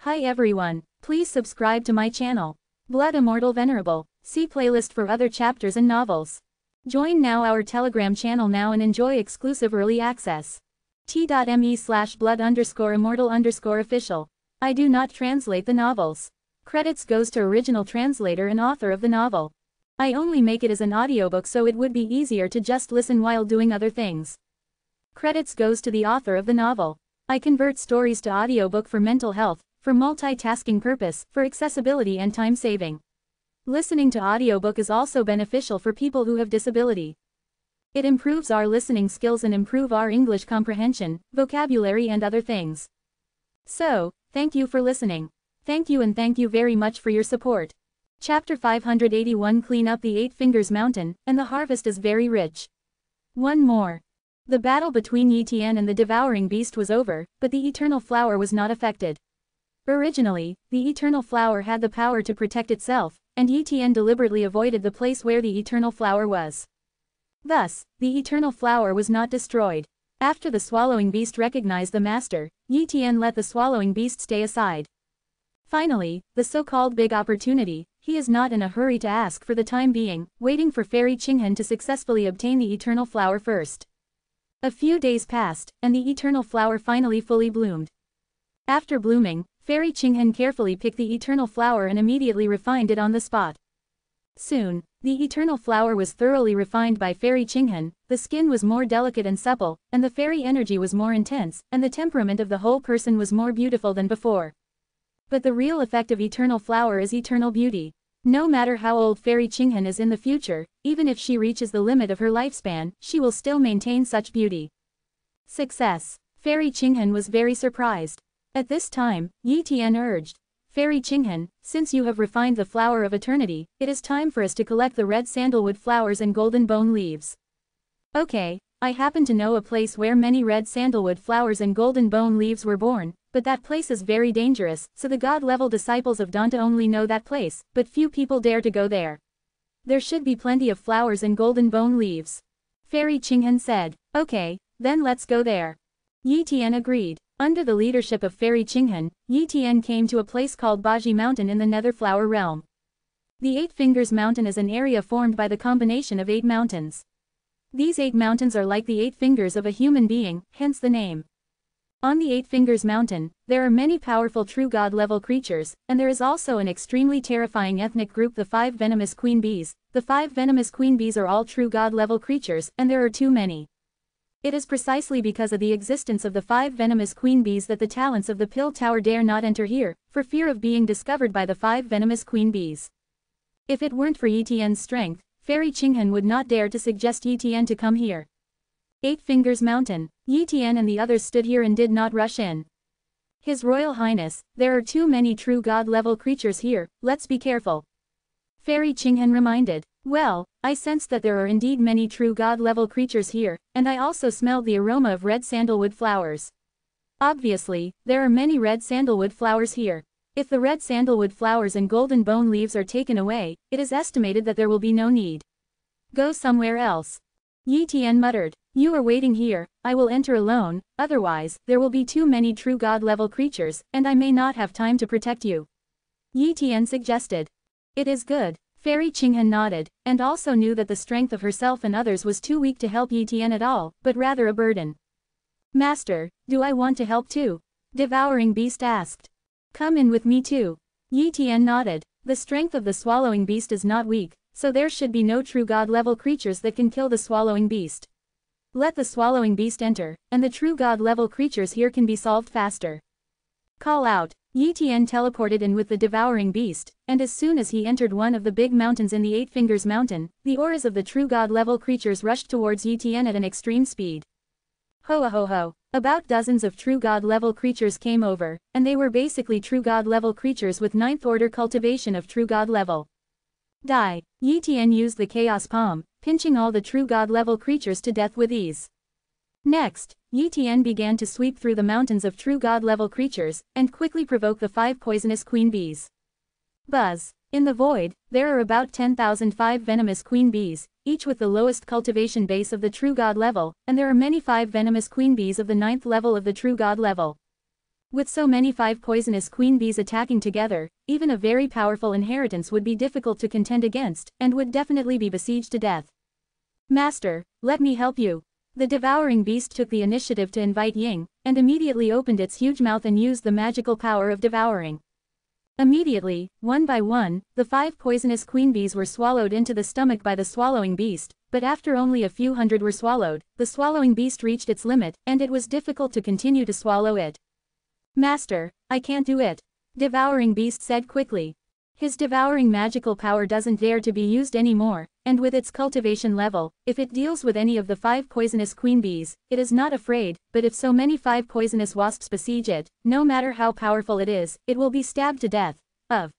Hi everyone, please subscribe to my channel. Blood Immortal Venerable, see playlist for other chapters and novels. Join now our Telegram channel now and enjoy exclusive early access. t.me/blood_immortal_official. I do not translate the novels. Credits goes to original translator and author of the novel. I only make it as an audiobook so it would be easier to just listen while doing other things. Credits goes to the author of the novel. I convert stories to audiobook for mental health, for multitasking purpose, for accessibility and time saving. Listening to audiobook is also beneficial for people who have disability. It improves our listening skills and improve our English comprehension, vocabulary and other things. So, thank you for listening. Thank you and thank you very much for your support. Chapter 581 Clean up the Eight Fingers Mountain, and the harvest is very rich. One more. The battle between Yi Tian and the devouring beast was over, but the eternal flower was not affected. Originally, the eternal flower had the power to protect itself, and Yi Tian deliberately avoided the place where the eternal flower was. Thus, the eternal flower was not destroyed. After the swallowing beast recognized the master, Yi Tian let the swallowing beast stay aside. Finally, the so-called big opportunity, he is not in a hurry to ask for the time being, waiting for Fairy Qinghan to successfully obtain the eternal flower first. A few days passed, and the eternal flower finally fully bloomed. After blooming, Fairy Qinghan carefully picked the eternal flower and immediately refined it on the spot. Soon, the eternal flower was thoroughly refined by Fairy Qinghan, the skin was more delicate and supple, and the fairy energy was more intense, and the temperament of the whole person was more beautiful than before. But the real effect of eternal flower is eternal beauty. No matter how old Fairy Qinghan is in the future, even if she reaches the limit of her lifespan, she will still maintain such beauty. Success. Fairy Qinghan was very surprised. At this time, Yi Tian urged, Fairy Qinghan, since you have refined the flower of eternity, it is time for us to collect the red sandalwood flowers and golden bone leaves. Okay, I happen to know a place where many red sandalwood flowers and golden bone leaves were born, but that place is very dangerous, so the god-level disciples of Danta only know that place, but few people dare to go there. There should be plenty of flowers and golden bone leaves. Fairy Qinghan said, okay, then let's go there. Yi Tian agreed. Under the leadership of Fairy Qinghan, Yi Tian came to a place called Baji Mountain in the Nether Flower Realm. The Eight Fingers Mountain is an area formed by the combination of 8 mountains. These 8 mountains are like the 8 fingers of a human being, hence the name. On the Eight Fingers Mountain, there are many powerful true god-level creatures, and there is also an extremely terrifying ethnic group, the 5 venomous queen bees. The 5 venomous queen bees are all true god-level creatures, and there are too many. It is precisely because of the existence of the 5 venomous queen bees that the talents of the Pill Tower dare not enter here, for fear of being discovered by the 5 venomous queen bees. If it weren't for Yi Tian's strength, Fairy Qinghan would not dare to suggest Yi Tian to come here. Eight Fingers Mountain. Yi Tian and the others stood here and did not rush in. His Royal Highness, there are too many true god-level creatures here, let's be careful. Fairy Qinghan reminded. Well, I sensed that there are indeed many true god-level creatures here, and I also smelled the aroma of red sandalwood flowers. Obviously, there are many red sandalwood flowers here. If the red sandalwood flowers and golden bone leaves are taken away, it is estimated that there will be no need. Go somewhere else. Yi Tian muttered. You are waiting here, I will enter alone, otherwise, there will be too many true god-level creatures, and I may not have time to protect you. Yi Tian suggested. It is good. Fairy Qinghan nodded, and also knew that the strength of herself and others was too weak to help Yi Tian at all, but rather a burden. Master, do I want to help too? Devouring Beast asked. Come in with me too. Yi Tian nodded. The strength of the swallowing beast is not weak, so there should be no true god-level creatures that can kill the swallowing beast. Let the swallowing beast enter, and the true god-level creatures here can be solved faster. Call out. Yi Tian teleported in with the devouring beast, and as soon as he entered one of the big mountains in the Eight Fingers Mountain, the auras of the true god-level creatures rushed towards Yi Tian at an extreme speed. Ho ho ho. About dozens of true god-level creatures came over, and they were basically true god-level creatures with 9th order cultivation of true god level. Die. Yi Tian used the chaos palm, pinching all the true god-level creatures to death with ease. Next, Yi Tian began to sweep through the mountains of true god-level creatures, and quickly provoke the 5 poisonous queen bees. Buzz. In the void, there are about 10,005 venomous queen bees, each with the lowest cultivation base of the true god level, and there are many 5 venomous queen bees of the 9th level of the true god level. With so many 5 poisonous queen bees attacking together, even a very powerful inheritance would be difficult to contend against, and would definitely be besieged to death. Master, let me help you. The devouring beast took the initiative to invite Ying, and immediately opened its huge mouth and used the magical power of devouring. Immediately, one by one, the 5 poisonous queen bees were swallowed into the stomach by the swallowing beast, but after only a few hundred were swallowed, the swallowing beast reached its limit, and it was difficult to continue to swallow it. Master, I can't do it. Devouring beast said quickly. His devouring magical power doesn't dare to be used anymore, and with its cultivation level, if it deals with any of the 5 poisonous queen bees, it is not afraid, but if so many 5 poisonous wasps besiege it, no matter how powerful it is, it will be stabbed to death. Of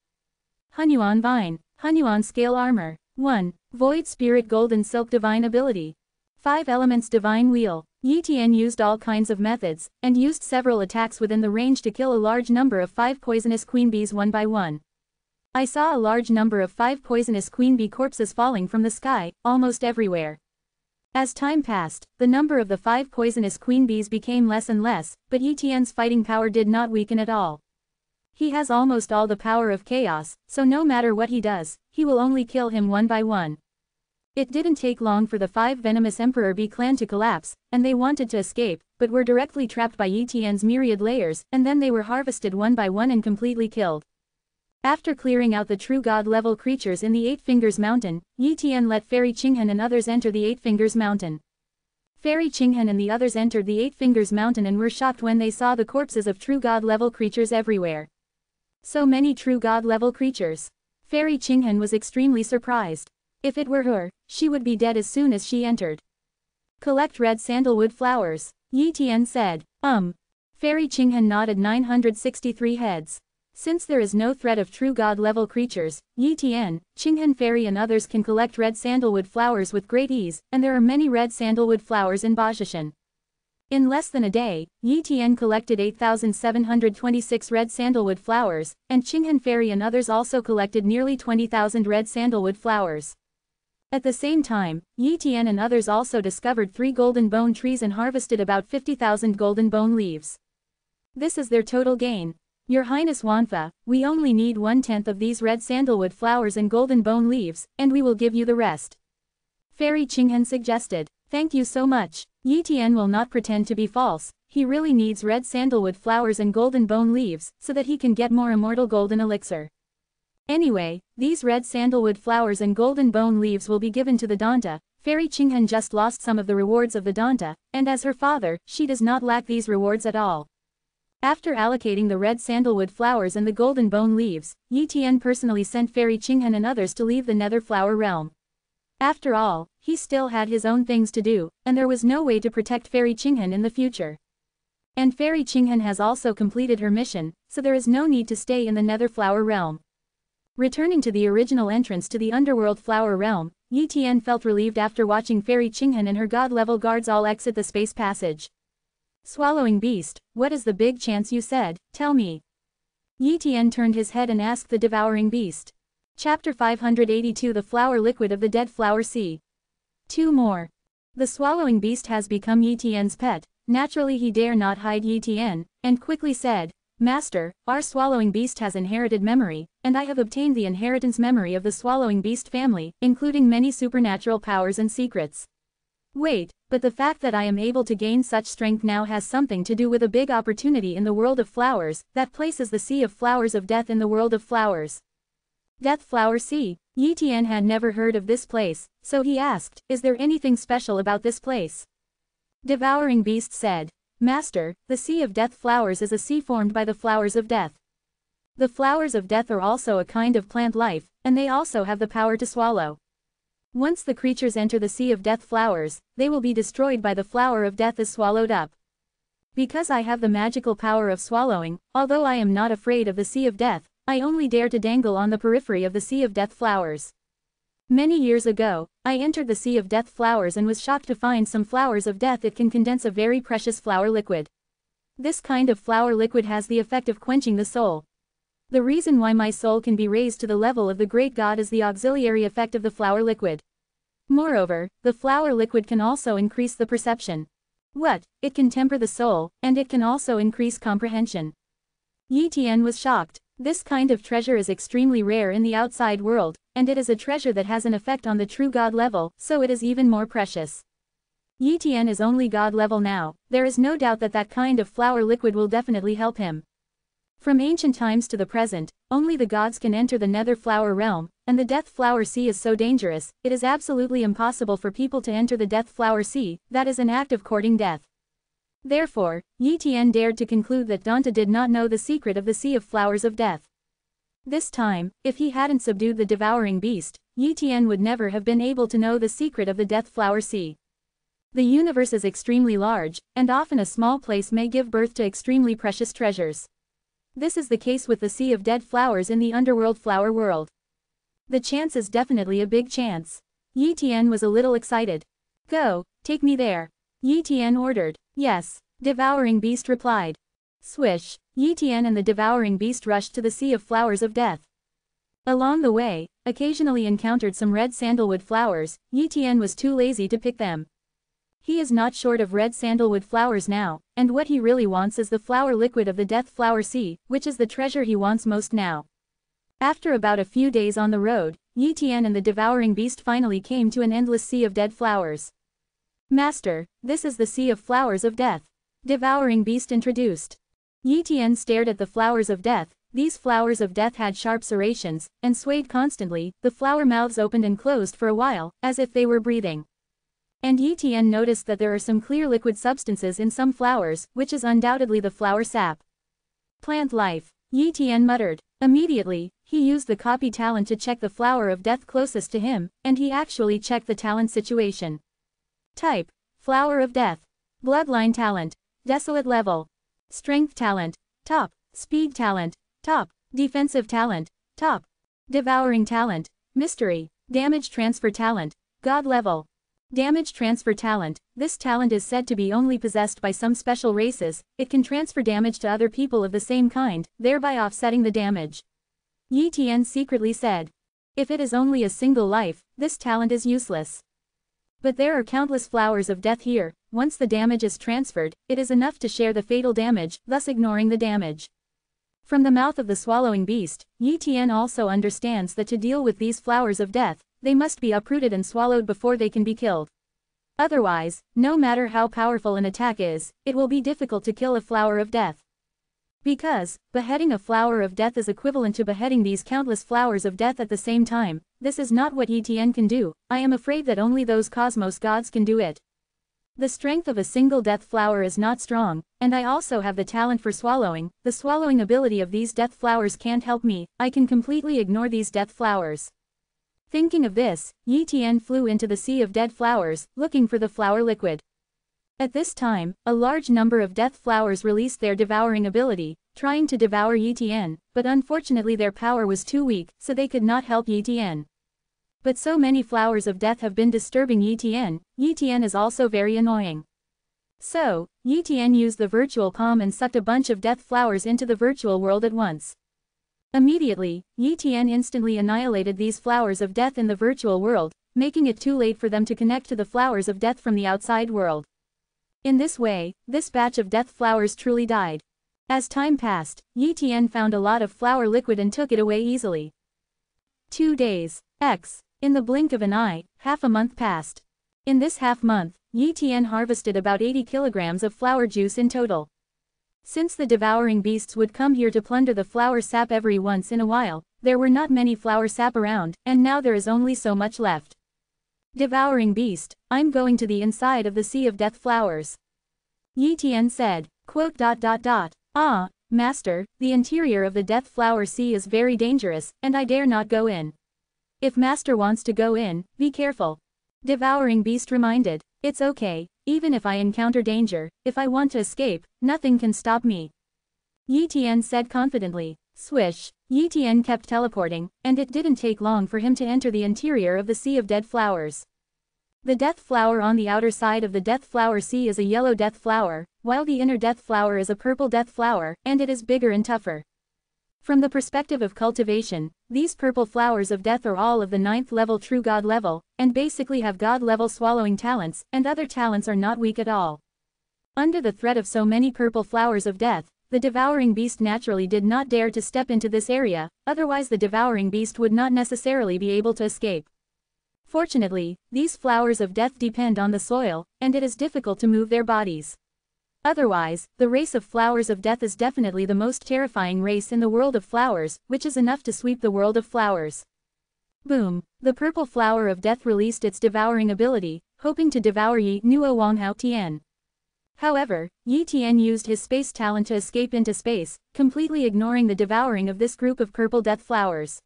Hunyuan Vine, Hunyuan Scale Armor. 1. Void Spirit Golden Silk Divine Ability. 5 Elements Divine Wheel. Yi Tian used all kinds of methods, and used several attacks within the range to kill a large number of 5 poisonous queen bees one by one. I saw a large number of 5 poisonous queen bee corpses falling from the sky, almost everywhere. As time passed, the number of the 5 poisonous queen bees became less and less, but Yi Tian's fighting power did not weaken at all. He has almost all the power of chaos, so no matter what he does, he will only kill him one by one. It didn't take long for the 5 venomous Emperor Bee clan to collapse, and they wanted to escape, but were directly trapped by Yi Tian's myriad layers, and then they were harvested one by one and completely killed. After clearing out the true god-level creatures in the 8 Fingers Mountain, Yi Tian let Fairy Qinghan and others enter the 8 Fingers Mountain. Fairy Qinghan and the others entered the 8 Fingers Mountain and were shocked when they saw the corpses of true god-level creatures everywhere. So many true god-level creatures. Fairy Qinghan was extremely surprised. If it were her, she would be dead as soon as she entered. Collect red sandalwood flowers, Yi Tian said. Fairy Qinghan nodded 963 heads. Since there is no threat of true god-level creatures, Yi Tian, Qinghan Fairy and others can collect red sandalwood flowers with great ease, and there are many red sandalwood flowers in Bajishan. In less than a day, Yi Tian collected 8,726 red sandalwood flowers, and Qinghan Fairy and others also collected nearly 20,000 red sandalwood flowers. At the same time, Yi Tian and others also discovered 3 golden bone trees and harvested about 50,000 golden bone leaves. This is their total gain. Your Highness Wanfa, we only need 1/10 of these red sandalwood flowers and golden bone leaves, and we will give you the rest. Fairy Qinghan suggested. Thank you so much. Yi Tian will not pretend to be false, he really needs red sandalwood flowers and golden bone leaves, so that he can get more immortal golden elixir. Anyway, these red sandalwood flowers and golden bone leaves will be given to the Danta. Fairy Qinghan just lost some of the rewards of the Danta, and as her father, she does not lack these rewards at all. After allocating the red sandalwood flowers and the golden bone leaves, Yi Tian personally sent Fairy Qinghan and others to leave the Nether Flower Realm. After all, he still had his own things to do, and there was no way to protect Fairy Qinghan in the future. And Fairy Qinghan has also completed her mission, so there is no need to stay in the Nether Flower Realm. Returning to the original entrance to the Underworld Flower Realm, Yi Tian felt relieved after watching Fairy Qinghan and her god-level guards all exit the space passage. Swallowing Beast, what is the big chance you said, tell me. Yi Tian turned his head and asked the Devouring Beast. Chapter 582 The Flower Liquid of the Dead Flower Sea. 2 more. The Swallowing Beast has become Yi Tian's pet, naturally he dare not hide Yi Tian, and quickly said, Master, our Swallowing Beast has inherited memory, and I have obtained the inheritance memory of the Swallowing Beast family, including many supernatural powers and secrets. Wait, but the fact that I am able to gain such strength now has something to do with a big opportunity in the world of flowers, that places the Sea of Flowers of Death in the world of flowers. Death Flower Sea. Yi Tian had never heard of this place, so he asked, is there anything special about this place? Devouring Beast said, Master, the Sea of Death Flowers is a sea formed by the flowers of death. The flowers of death are also a kind of plant life, and they also have the power to swallow. Once the creatures enter the Sea of Death Flowers, they will be destroyed by the flower of death as swallowed up. Because I have the magical power of swallowing, although I am not afraid of the Sea of Death, I only dare to dangle on the periphery of the Sea of Death Flowers. Many years ago, I entered the Sea of Death Flowers and was shocked to find some flowers of death it can condense a very precious flower liquid. This kind of flower liquid has the effect of quenching the soul. The reason why my soul can be raised to the level of the great god is the auxiliary effect of the flower liquid. Moreover, the flower liquid can also increase the perception. What? It can temper the soul, and it can also increase comprehension. Yi Tian was shocked. This kind of treasure is extremely rare in the outside world, and it is a treasure that has an effect on the true God level, so it is even more precious. Yi Tian is only God level now, there is no doubt that that kind of flower liquid will definitely help him. From ancient times to the present, only the gods can enter the Nether Flower realm, and the Death Flower Sea is so dangerous, it is absolutely impossible for people to enter the Death Flower Sea, that is an act of courting death. Therefore, Yi Tian dared to conclude that Danta did not know the secret of the Sea of Flowers of Death. This time, if he hadn't subdued the devouring beast, Yi Tian would never have been able to know the secret of the Death Flower Sea. The universe is extremely large, and often a small place may give birth to extremely precious treasures. This is the case with the Sea of Dead Flowers in the Underworld Flower World. The chance is definitely a big chance. Yi Tian was a little excited. Go, take me there. Yi Tian ordered. Yes, Devouring Beast replied. Swish, Yi Tian and the Devouring Beast rushed to the Sea of Flowers of Death. Along the way, occasionally encountered some red sandalwood flowers. Yi Tian was too lazy to pick them. He is not short of red sandalwood flowers now, and what he really wants is the flower liquid of the Death Flower Sea, which is the treasure he wants most now. After about a few days on the road, Yi Tian and the Devouring Beast finally came to an endless sea of dead flowers. Master, this is the Sea of Flowers of Death. Devouring Beast introduced. Yi Tian stared at the flowers of death. These flowers of death had sharp serrations, and swayed constantly. The flower mouths opened and closed for a while, as if they were breathing. And Yi Tian noticed that there are some clear liquid substances in some flowers, which is undoubtedly the flower sap. Plant life, Yi Tian muttered. Immediately, he used the copy talent to check the flower of death closest to him, and he actually checked the talent situation. Type, Flower of Death. Bloodline talent, Desolate level. Strength talent, top. Speed talent, top. Defensive talent, top. Devouring talent, Mystery. Damage transfer talent, God level. Damage transfer talent. This talent is said to be only possessed by some special races. It can transfer damage to other people of the same kind, thereby offsetting the damage. Yi Tian secretly said. If it is only a single life, this talent is useless. But there are countless flowers of death here. Once the damage is transferred, it is enough to share the fatal damage, thus ignoring the damage. From the mouth of the swallowing beast, Yi Tian also understands that to deal with these flowers of death, they must be uprooted and swallowed before they can be killed. Otherwise, no matter how powerful an attack is, it will be difficult to kill a flower of death. Because, beheading a flower of death is equivalent to beheading these countless flowers of death at the same time. This is not what Yi Tian can do. I am afraid that only those cosmos gods can do it. The strength of a single death flower is not strong, and I also have the talent for swallowing. The swallowing ability of these death flowers can't help me. I can completely ignore these death flowers. Thinking of this, Yi Tian flew into the sea of dead flowers, looking for the flower liquid. At this time, a large number of death flowers released their devouring ability, trying to devour Yi Tian, but unfortunately their power was too weak, so they could not help Yi Tian. But so many flowers of death have been disturbing Yi Tian is also very annoying. So, Yi Tian used the virtual palm and sucked a bunch of death flowers into the virtual world at once. Immediately, Yi Tian instantly annihilated these flowers of death in the virtual world, making it too late for them to connect to the flowers of death from the outside world. In this way, this batch of death flowers truly died. As time passed, Yi Tian found a lot of flower liquid and took it away easily. 2 days. In the blink of an eye, half a month passed. In this half month, Yi Tian harvested about 80 kilograms of flower juice in total. Since the devouring beasts would come here to plunder the flower sap every once in a while, there were not many flower sap around, and now there is only so much left. Devouring beast, I'm going to the inside of the sea of death flowers. Yi Tian said. Ah, master, the interior of the death flower sea is very dangerous, and I dare not go in. If master wants to go in, be careful. Devouring beast reminded. It's okay, even if I encounter danger, if I want to escape, nothing can stop me. Yi Tian said confidently. Swish, Yi Tian kept teleporting, and it didn't take long for him to enter the interior of the sea of dead flowers. The death flower on the outer side of the death flower sea is a yellow death flower, while the inner death flower is a purple death flower, and it is bigger and tougher. From the perspective of cultivation, these purple flowers of death are all of the 9th level true god level, and basically have god level swallowing talents, and other talents are not weak at all. Under the threat of so many purple flowers of death, the devouring beast naturally did not dare to step into this area, otherwise the devouring beast would not necessarily be able to escape. Fortunately, these flowers of death depend on the soil, and it is difficult to move their bodies. Otherwise, the race of flowers of death is definitely the most terrifying race in the world of flowers, which is enough to sweep the world of flowers. Boom! The purple flower of death released its devouring ability, hoping to devour Yi Nuo Wanghao Tian. However, Yi Tian used his space talent to escape into space, completely ignoring the devouring of this group of purple death flowers.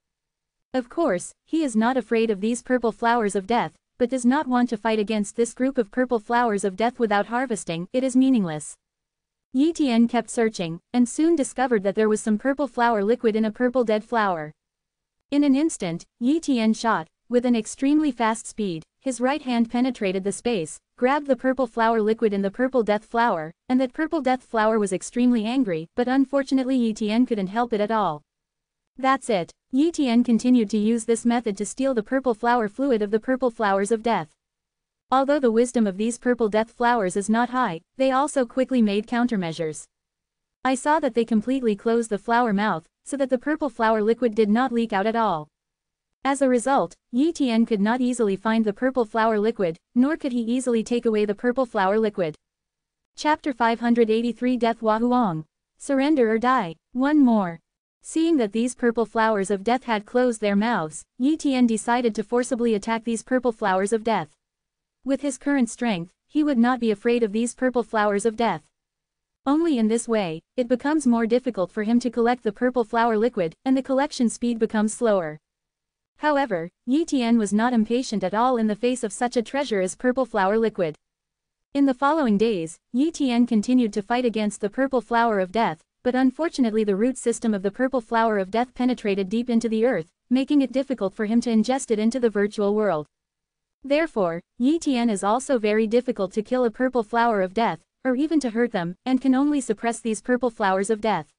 Of course, he is not afraid of these purple flowers of death, but does not want to fight against this group of purple flowers of death without harvesting. It is meaningless. Yi Tian kept searching, and soon discovered that there was some purple flower liquid in a purple dead flower. In an instant, Yi Tian shot, with an extremely fast speed, his right hand penetrated the space, grabbed the purple flower liquid in the purple death flower, and that purple death flower was extremely angry, but unfortunately Yi Tian couldn't help it at all. That's it. Yi Tian continued to use this method to steal the purple flower fluid of the purple flowers of death. Although the wisdom of these purple death flowers is not high, they also quickly made countermeasures. I saw that they completely closed the flower mouth, so that the purple flower liquid did not leak out at all. As a result, Yi Tian could not easily find the purple flower liquid, nor could he easily take away the purple flower liquid. Chapter 583 Death Huang. Surrender or die. One more. Seeing that these purple flowers of death had closed their mouths, Yi Tian decided to forcibly attack these purple flowers of death. With his current strength, he would not be afraid of these purple flowers of death. Only in this way, it becomes more difficult for him to collect the purple flower liquid, and the collection speed becomes slower. However, Yi Tian was not impatient at all in the face of such a treasure as purple flower liquid. In the following days, Yi Tian continued to fight against the purple flower of death, but unfortunately the root system of the purple flower of death penetrated deep into the earth, making it difficult for him to ingest it into the virtual world. Therefore, Yi Tian is also very difficult to kill a purple flower of death, or even to hurt them, and can only suppress these purple flowers of death.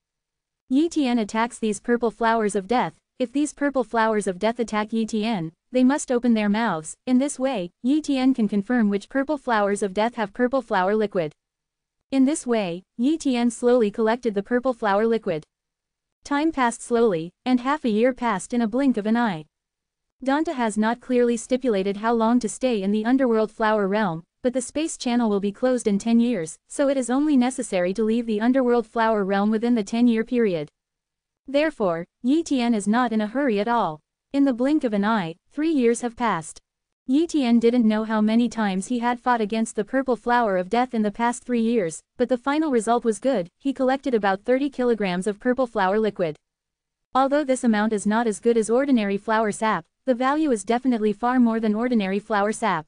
Yi Tian attacks these purple flowers of death. If these purple flowers of death attack Yi Tian, they must open their mouths. In this way, Yi Tian can confirm which purple flowers of death have purple flower liquid. In this way, Yi Tian slowly collected the purple flower liquid. Time passed slowly, and half a year passed in a blink of an eye. Danta has not clearly stipulated how long to stay in the underworld flower realm, but the space channel will be closed in 10 years, so it is only necessary to leave the underworld flower realm within the 10-year period. Therefore, Yi Tian is not in a hurry at all. In the blink of an eye, 3 years have passed. Yi Tian didn't know how many times he had fought against the purple flower of death in the past 3 years, but the final result was good. He collected about 30 kilograms of purple flower liquid. Although this amount is not as good as ordinary flower sap, the value is definitely far more than ordinary flower sap.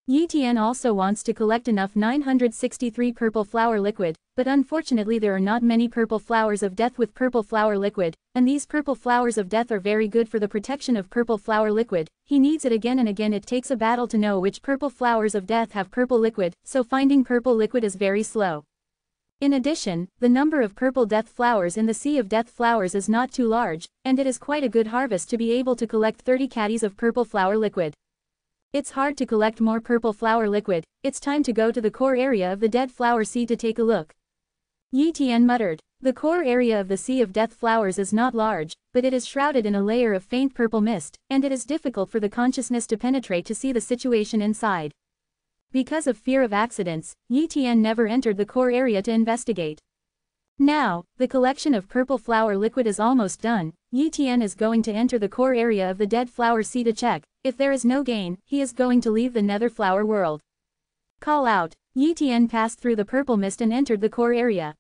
Yi Tian also wants to collect enough 963 purple flower liquid, but unfortunately there are not many purple flowers of death with purple flower liquid, and these purple flowers of death are very good for the protection of purple flower liquid. He needs it again and again. It takes a battle to know which purple flowers of death have purple liquid, so finding purple liquid is very slow. In addition, the number of purple death flowers in the sea of death flowers is not too large, and it is quite a good harvest to be able to collect 30 caddies of purple flower liquid. It's hard to collect more purple flower liquid. It's time to go to the core area of the dead flower sea to take a look. Yi Tian muttered. The core area of the sea of death flowers is not large, but it is shrouded in a layer of faint purple mist, and it is difficult for the consciousness to penetrate to see the situation inside. Because of fear of accidents, Yi Tian never entered the core area to investigate. Now, the collection of purple flower liquid is almost done. Yi Tian is going to enter the core area of the dead flower sea to check. If there is no gain, he is going to leave the nether flower world. Call out. Yi Tian passed through the purple mist and entered the core area.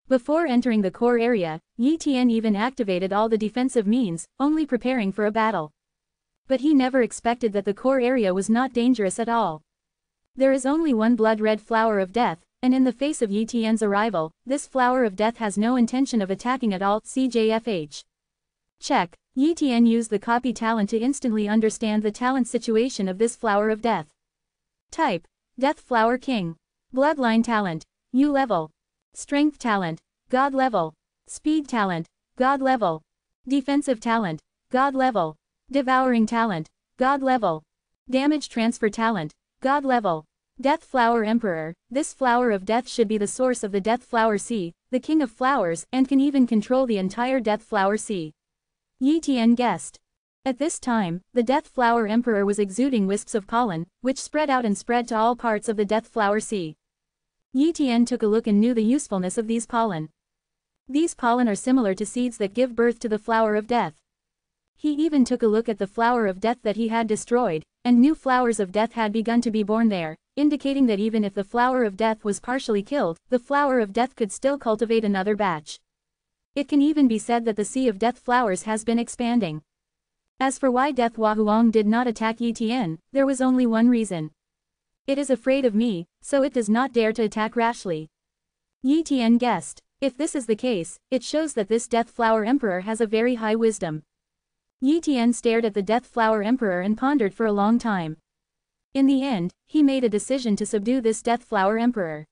Before entering the core area, Yi Tian even activated all the defensive means, only preparing for a battle. But he never expected that the core area was not dangerous at all. There is only one blood-red flower of death, and in the face of Yi Tian's arrival, this flower of death has no intention of attacking at all. CJFH. Check. Yi Tian used the copy talent to instantly understand the talent situation of this flower of death. Type. Death Flower King. Bloodline talent. U level. Strength talent. God level. Speed talent. God level. Defensive talent. God level. Devouring talent. God level. Damage transfer talent. God level. Death Flower Emperor, this flower of death should be the source of the Death Flower Sea, the king of flowers, and can even control the entire Death Flower Sea. Yi Tian guessed. At this time, the Death Flower Emperor was exuding wisps of pollen, which spread out and spread to all parts of the Death Flower Sea. Yi Tian took a look and knew the usefulness of these pollen. These pollen are similar to seeds that give birth to the flower of death. He even took a look at the flower of death that he had destroyed, and new flowers of death had begun to be born there, indicating that even if the flower of death was partially killed, the flower of death could still cultivate another batch. It can even be said that the sea of death flowers has been expanding. As for why Death Huahuang did not attack Yi Tian, there was only one reason. It is afraid of me, so it does not dare to attack rashly. Yi Tian guessed. If this is the case, it shows that this Death Flower Emperor has a very high wisdom. Yi Tian stared at the Death Flower Emperor and pondered for a long time. In the end, he made a decision to subdue this Death Flower Emperor.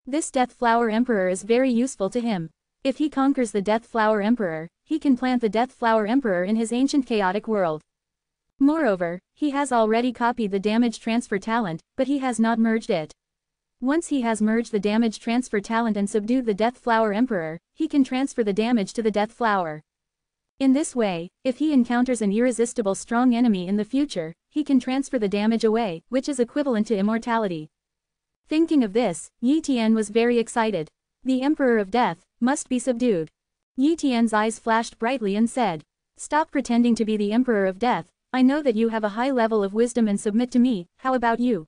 This Death Flower Emperor is very useful to him. If he conquers the Death Flower Emperor, he can plant the Death Flower Emperor in his ancient chaotic world. Moreover, he has already copied the damage transfer talent, but he has not merged it. Once he has merged the damage transfer talent and subdued the Death Flower Emperor, he can transfer the damage to the Death Flower. In this way, if he encounters an irresistible strong enemy in the future, he can transfer the damage away, which is equivalent to immortality. Thinking of this, Yi Tian was very excited. The Emperor of Death must be subdued. Yi Tian's eyes flashed brightly and said, "Stop pretending to be the Emperor of Death. I know that you have a high level of wisdom and submit to me. How about you?"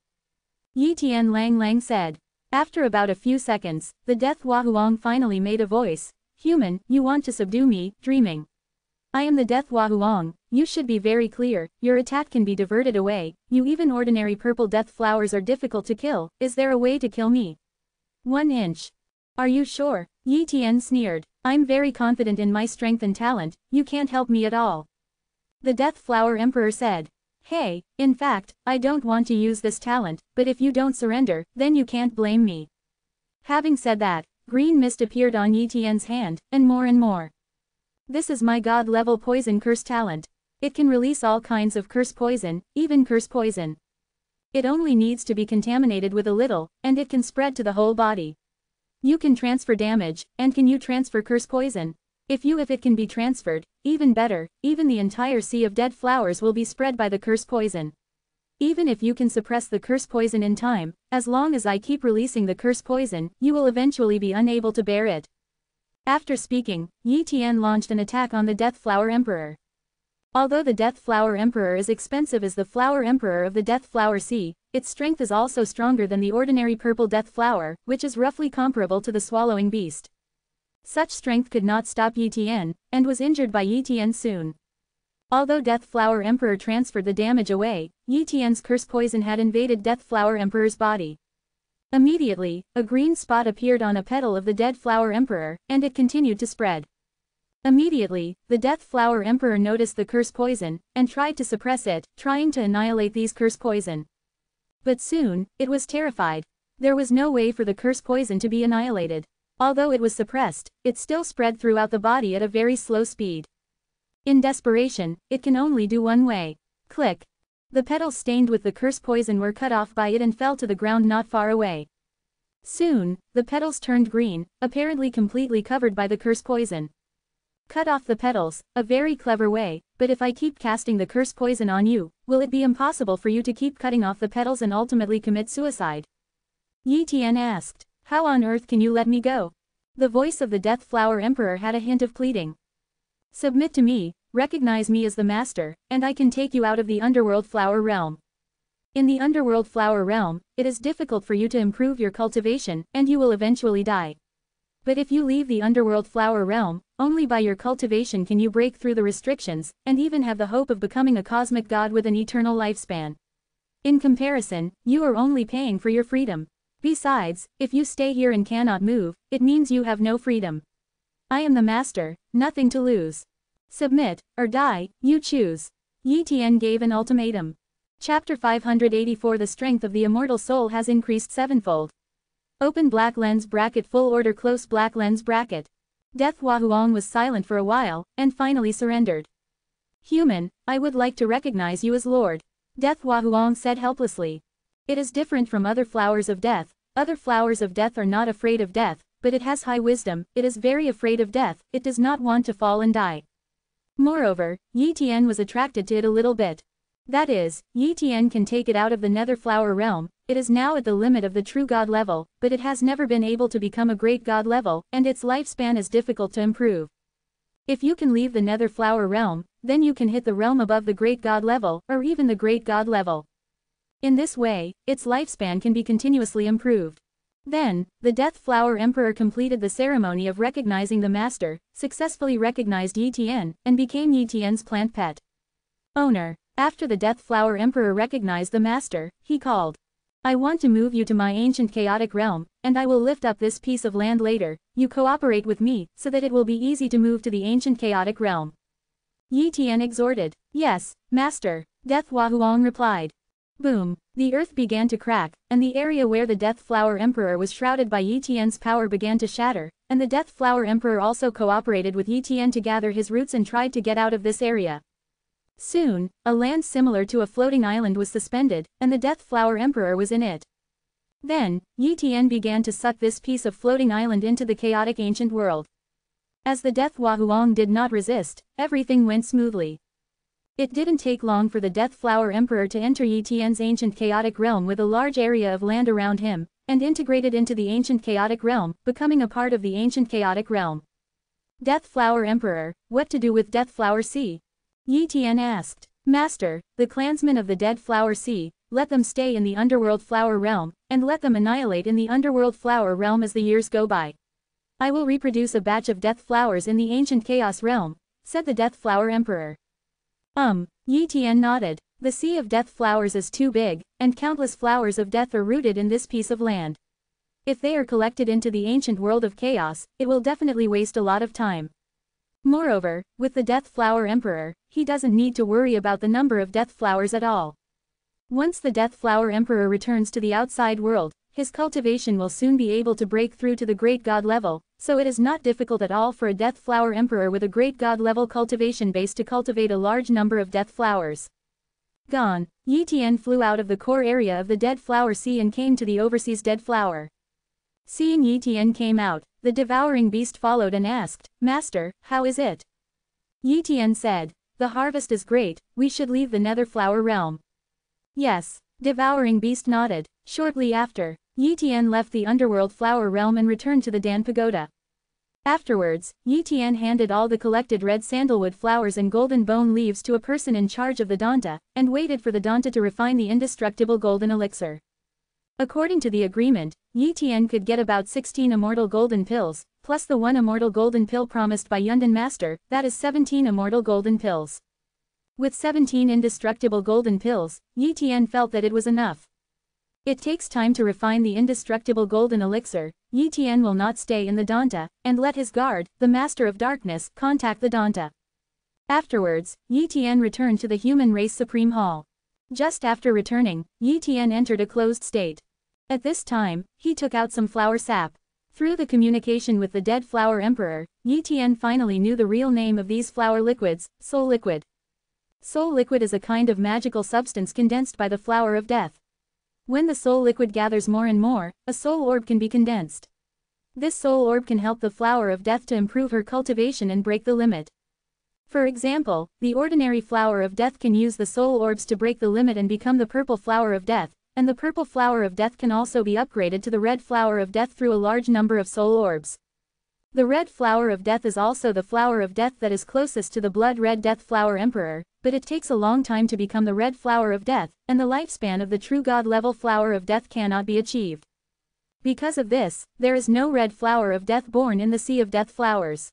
Yi Tian Lang said. After about a few seconds, the Death Huahuang finally made a voice. "Human, you want to subdue me, dreaming. I am the Death Huahuang, you should be very clear, your attack can be diverted away, you even ordinary purple death flowers are difficult to kill, is there a way to kill me?" 1 inch. Are you sure? Yi Tian sneered. I'm very confident in my strength and talent, you can't help me at all. The Death Flower Emperor said. Hey, in fact, I don't want to use this talent, but if you don't surrender, then you can't blame me. Having said that, green mist appeared on Yi Tian's hand, and more. This is my god-level poison curse talent. It can release all kinds of curse poison, even curse poison. It only needs to be contaminated with a little, and it can spread to the whole body. You can transfer damage, and can you transfer curse poison? If it can be transferred, even better, even the entire sea of dead flowers will be spread by the curse poison. Even if you can suppress the curse poison in time, as long as I keep releasing the curse poison, you will eventually be unable to bear it. After speaking, Yi Tian launched an attack on the Death Flower Emperor. Although the Death Flower Emperor is expensive as the Flower Emperor of the Death Flower Sea, its strength is also stronger than the ordinary purple death flower, which is roughly comparable to the swallowing beast. Such strength could not stop Yi Tian, and was injured by Yi Tian soon. Although Death Flower Emperor transferred the damage away, Yi Tian's curse poison had invaded Death Flower Emperor's body. Immediately, a green spot appeared on a petal of the Dead Flower Emperor, and it continued to spread. Immediately, the Death Flower Emperor noticed the curse poison, and tried to suppress it, trying to annihilate these curse poison. But soon, it was terrified. There was no way for the curse poison to be annihilated. Although it was suppressed, it still spread throughout the body at a very slow speed. In desperation, it can only do one way. Click. The petals stained with the curse poison were cut off by it and fell to the ground not far away. Soon, the petals turned green, apparently completely covered by the curse poison. Cut off the petals, a very clever way, but if I keep casting the curse poison on you, will it be impossible for you to keep cutting off the petals and ultimately commit suicide? Yi Tian asked. How on earth can you let me go? The voice of the Death Flower Emperor had a hint of pleading. Submit to me, recognize me as the master, and I can take you out of the Underworld Flower Realm. In the Underworld Flower Realm, it is difficult for you to improve your cultivation, and you will eventually die. But if you leave the Underworld Flower Realm, only by your cultivation can you break through the restrictions, and even have the hope of becoming a cosmic god with an eternal lifespan. In comparison, you are only paying for your freedom. Besides, if you stay here and cannot move, it means you have no freedom. I am the master, nothing to lose. Submit, or die, you choose. Yi Tian gave an ultimatum. Chapter 584 The strength of the immortal soul has increased sevenfold. Open black lens bracket full order close black lens bracket. Death Huahuang was silent for a while, and finally surrendered. Human, I would like to recognize you as Lord. Death Huahuang said helplessly. It is different from other flowers of death. Other flowers of death are not afraid of death, but it has high wisdom, it is very afraid of death, it does not want to fall and die. Moreover, Yi Tian was attracted to it a little bit. That is, Yi Tian can take it out of the nether flower realm, it is now at the limit of the true god level, but it has never been able to become a great god level, and its lifespan is difficult to improve. If you can leave the nether flower realm, then you can hit the realm above the great god level, or even the great god level. In this way, its lifespan can be continuously improved. Then, the Death Flower Emperor completed the ceremony of recognizing the master, successfully recognized Yi Tian, and became Yi Tian's plant pet owner. After the Death Flower Emperor recognized the master, he called, "I want to move you to my ancient chaotic realm, and I will lift up this piece of land later, you cooperate with me, so that it will be easy to move to the ancient chaotic realm." Yi Tian exhorted. "Yes, master," Death Huang replied. Boom! The earth began to crack, and the area where the Death Flower Emperor was shrouded by Yi Tian's power began to shatter, and the Death Flower Emperor also cooperated with Yi Tian to gather his roots and tried to get out of this area. Soon, a land similar to a floating island was suspended, and the Death Flower Emperor was in it. Then, Yi Tian began to suck this piece of floating island into the chaotic ancient world. As the Death Huang did not resist, everything went smoothly. It didn't take long for the Death Flower Emperor to enter Yi Tian's ancient chaotic realm with a large area of land around him, and integrated into the ancient chaotic realm, becoming a part of the ancient chaotic realm. Death Flower Emperor, what to do with Death Flower Sea? Yi Tian asked. Master, the clansmen of the Dead Flower Sea, let them stay in the Underworld Flower Realm, and let them annihilate in the Underworld Flower Realm as the years go by. I will reproduce a batch of death flowers in the ancient Chaos Realm, said the Death Flower Emperor. Yi Tian nodded. The Sea of Death Flowers is too big, and countless flowers of death are rooted in this piece of land. If they are collected into the ancient world of chaos, it will definitely waste a lot of time. Moreover, with the Death Flower Emperor, he doesn't need to worry about the number of death flowers at all. Once the Death Flower Emperor returns to the outside world, his cultivation will soon be able to break through to the Great God level, so it is not difficult at all for a Death Flower Emperor with a Great God level cultivation base to cultivate a large number of death flowers. Gone, Yi Tian flew out of the core area of the Dead Flower Sea and came to the overseas Dead Flower. Seeing Yi Tian came out, the devouring beast followed and asked, Master, how is it? Yi Tian said, the harvest is great, we should leave the Nether Flower Realm. Yes, devouring beast nodded. Shortly after, Yi Tian left the Underworld Flower Realm and returned to the Dan Pagoda. Afterwards, Yi Tian handed all the collected red sandalwood flowers and golden bone leaves to a person in charge of the Danta, and waited for the Danta to refine the indestructible golden elixir. According to the agreement, Yi Tian could get about 16 immortal golden pills, plus the one immortal golden pill promised by Yundan Master, that is 17 immortal golden pills. With 17 indestructible golden pills, Yi Tian felt that it was enough. It takes time to refine the indestructible golden elixir. Yi Tian will not stay in the Danta, and let his guard, the Master of Darkness, contact the Danta. Afterwards, Yi Tian returned to the Human Race Supreme Hall. Just after returning, Yi Tian entered a closed state. At this time, he took out some flower sap. Through the communication with the Dead Flower Emperor, Yi Tian finally knew the real name of these flower liquids, Soul Liquid. Soul Liquid is a kind of magical substance condensed by the Flower of Death. When the soul liquid gathers more and more, a soul orb can be condensed. This soul orb can help the Flower of Death to improve her cultivation and break the limit. For example, the ordinary Flower of Death can use the soul orbs to break the limit and become the Purple Flower of Death, and the Purple Flower of Death can also be upgraded to the Red Flower of Death through a large number of soul orbs. The Red Flower of Death is also the Flower of Death that is closest to the Blood Red Death Flower Emperor, but it takes a long time to become the Red Flower of Death, and the lifespan of the true God level Flower of Death cannot be achieved. Because of this, there is no Red Flower of Death born in the Sea of Death Flowers.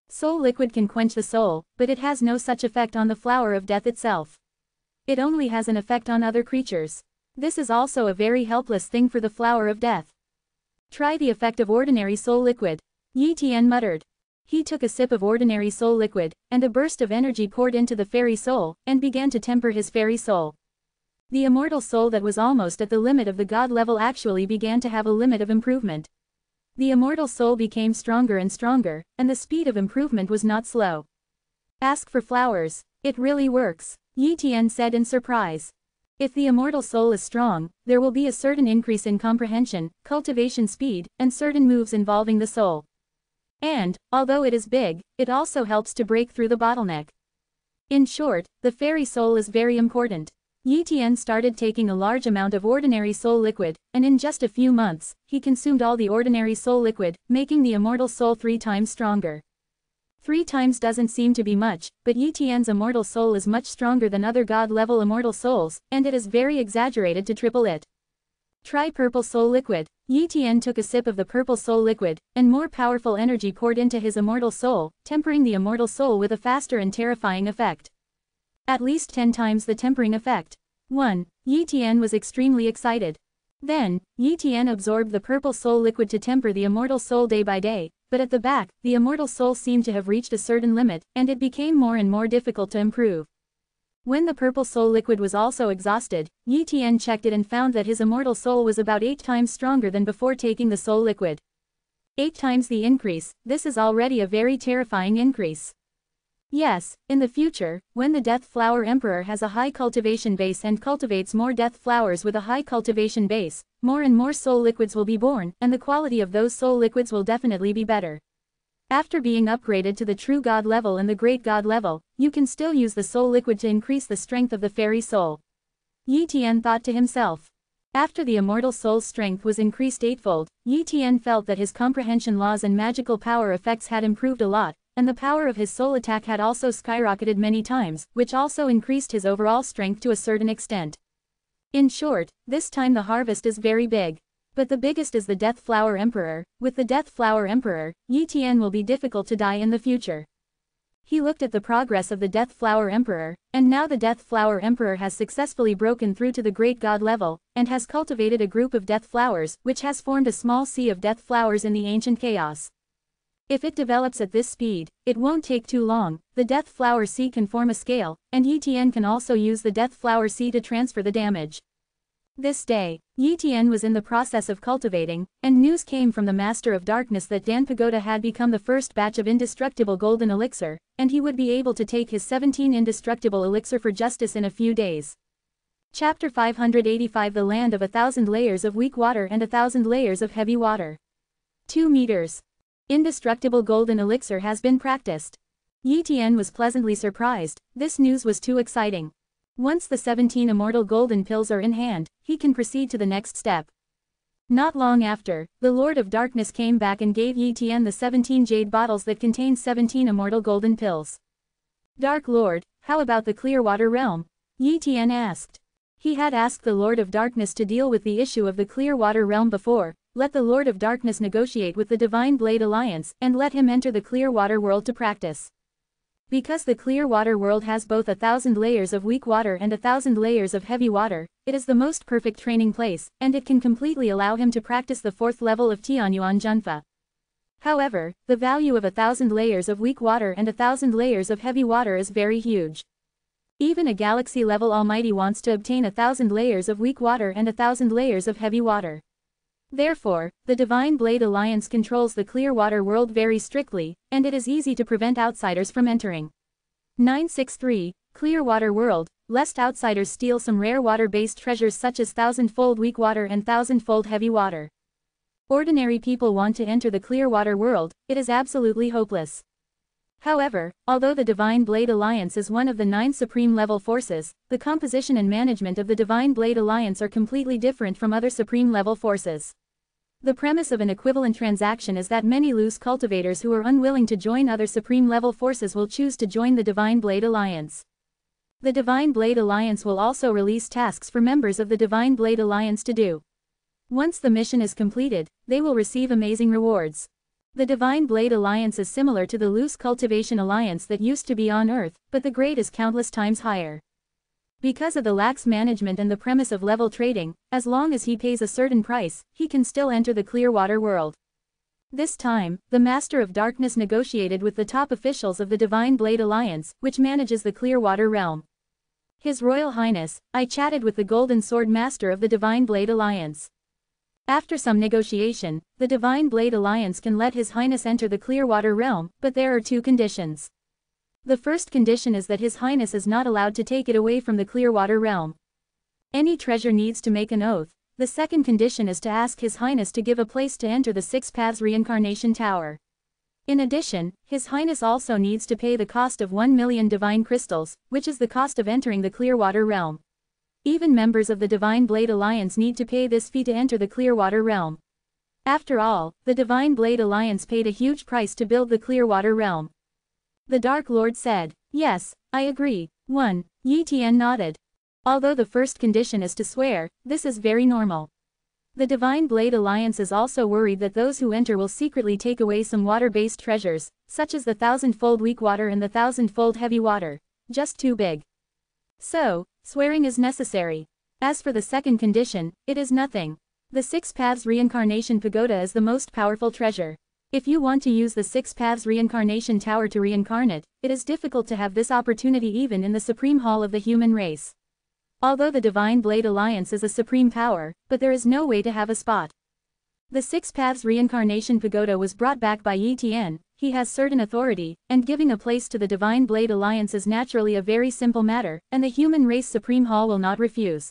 Soul Liquid can quench the soul, but it has no such effect on the Flower of Death itself. It only has an effect on other creatures. This is also a very helpless thing for the Flower of Death. Try the effect of ordinary Soul Liquid. Yi Tian muttered. He took a sip of ordinary soul liquid, and a burst of energy poured into the fairy soul, and began to temper his fairy soul. The immortal soul that was almost at the limit of the god level actually began to have a limit of improvement. The immortal soul became stronger and stronger, and the speed of improvement was not slow. Ask for flowers. It really works, Yi Tian said in surprise. If the immortal soul is strong, there will be a certain increase in comprehension, cultivation speed, and certain moves involving the soul. And, although it is big, it also helps to break through the bottleneck. In short, the fairy soul is very important. Yi Tian started taking a large amount of ordinary soul liquid, and in just a few months, he consumed all the ordinary soul liquid, making the immortal soul 3 times stronger. 3 times doesn't seem to be much, but Yi Tian's immortal soul is much stronger than other god-level immortal souls, and it is very exaggerated to triple it. Try purple soul liquid. Yi Tian took a sip of the purple soul liquid, and more powerful energy poured into his immortal soul, tempering the immortal soul with a faster and terrifying effect. At least 10 times the tempering effect. 1. Yi Tian was extremely excited. Then, Yi Tian absorbed the purple soul liquid to temper the immortal soul day by day, but at the back, the immortal soul seemed to have reached a certain limit, and it became more and more difficult to improve. When the purple soul liquid was also exhausted, Yi Tian checked it and found that his immortal soul was about 8 times stronger than before taking the soul liquid. 8 times the increase, this is already a very terrifying increase. Yes, in the future, when the Death Flower Emperor has a high cultivation base and cultivates more death flowers with a high cultivation base, more and more soul liquids will be born, and the quality of those soul liquids will definitely be better. After being upgraded to the true god level and the great god level, you can still use the soul liquid to increase the strength of the fairy soul. Yi Tian thought to himself. After the immortal soul's strength was increased 8-fold, Yi Tian felt that his comprehension laws and magical power effects had improved a lot, and the power of his soul attack had also skyrocketed many times, which also increased his overall strength to a certain extent. In short, this time the harvest is very big. But the biggest is the Death Flower Emperor. With the Death Flower Emperor, Yi Tian will be difficult to die in the future. He looked at the progress of the Death Flower Emperor, and now the Death Flower Emperor has successfully broken through to the Great God level, and has cultivated a group of death flowers, which has formed a small sea of death flowers in the ancient chaos. If it develops at this speed, it won't take too long. The Death Flower Sea can form a scale, and Yi Tian can also use the Death Flower Sea to transfer the damage. This day, Yi Tian was in the process of cultivating, and news came from the Master of Darkness that Dan Pagoda had become the first batch of indestructible golden elixir, and he would be able to take his 17 indestructible elixir for justice in a few days. Chapter 585 The Land of 1,000 Layers of Weak Water and 1,000 Layers of Heavy Water. 2 meters. Indestructible golden elixir has been practiced. Yi Tian was pleasantly surprised. This news was too exciting. Once the 17 immortal golden pills are in hand, he can proceed to the next step. Not long after, the Lord of Darkness came back and gave Yi Tian the 17 jade bottles that contain 17 immortal golden pills. Dark Lord, how about the Clearwater Realm? Yi Tian asked. He had asked the Lord of Darkness to deal with the issue of the Clearwater Realm before. Let the Lord of Darkness negotiate with the Divine Blade Alliance, and let him enter the Clearwater world to practice. Because the Clearwater world has both 1,000 layers of weak water and 1,000 layers of heavy water, it is the most perfect training place, and it can completely allow him to practice the 4th level of Tianyuan Junfa. However, the value of 1,000 layers of weak water and 1,000 layers of heavy water is very huge. Even a galaxy-level Almighty wants to obtain 1,000 layers of weak water and 1,000 layers of heavy water. Therefore, the Divine Blade Alliance controls the Clearwater world very strictly, and it is easy to prevent outsiders from entering. 963, Clearwater World, lest outsiders steal some rare water-based treasures such as 1,000-fold weak water and 1,000-fold heavy water. Ordinary people want to enter the Clearwater world, it is absolutely hopeless. However, although the Divine Blade Alliance is one of the 9 supreme-level forces, the composition and management of the Divine Blade Alliance are completely different from other supreme-level forces. The premise of an equivalent transaction is that many loose cultivators who are unwilling to join other supreme-level forces will choose to join the Divine Blade Alliance. The Divine Blade Alliance will also release tasks for members of the Divine Blade Alliance to do. Once the mission is completed, they will receive amazing rewards. The Divine Blade Alliance is similar to the Loose Cultivation Alliance that used to be on Earth, but the grade is countless times higher. Because of the lax management and the premise of level trading, as long as he pays a certain price, he can still enter the Clearwater world. This time, the Master of Darkness negotiated with the top officials of the Divine Blade Alliance, which manages the Clearwater realm. His Royal Highness, I chatted with the Golden Sword Master of the Divine Blade Alliance. After some negotiation, the Divine Blade Alliance can let His Highness enter the Clearwater realm, but there are 2 conditions. The first condition is that His Highness is not allowed to take it away from the Clearwater realm. Any treasure needs to make an oath. The second condition is to ask His Highness to give a place to enter the Six Paths Reincarnation Tower. In addition, His Highness also needs to pay the cost of 1 million divine crystals, which is the cost of entering the Clearwater realm. Even members of the Divine Blade Alliance need to pay this fee to enter the Clearwater realm. After all, the Divine Blade Alliance paid a huge price to build the Clearwater realm. The Dark Lord said, "Yes, I agree." 1. Yi Tian nodded. Although the first condition is to swear, this is very normal. The Divine Blade Alliance is also worried that those who enter will secretly take away some water-based treasures, such as the 1,000-fold weak water and the 1,000-fold heavy water. Just too big. So, swearing is necessary. As for the second condition, it is nothing. The Six Paths Reincarnation Pagoda is the most powerful treasure. If you want to use the Six Paths Reincarnation Tower to reincarnate, it is difficult to have this opportunity even in the Supreme Hall of the human race. Although the Divine Blade Alliance is a supreme power, but there is no way to have a spot. The Six Paths Reincarnation Pagoda was brought back by Yi Tian. He has certain authority, and giving a place to the Divine Blade Alliance is naturally a very simple matter, and the human race Supreme Hall will not refuse.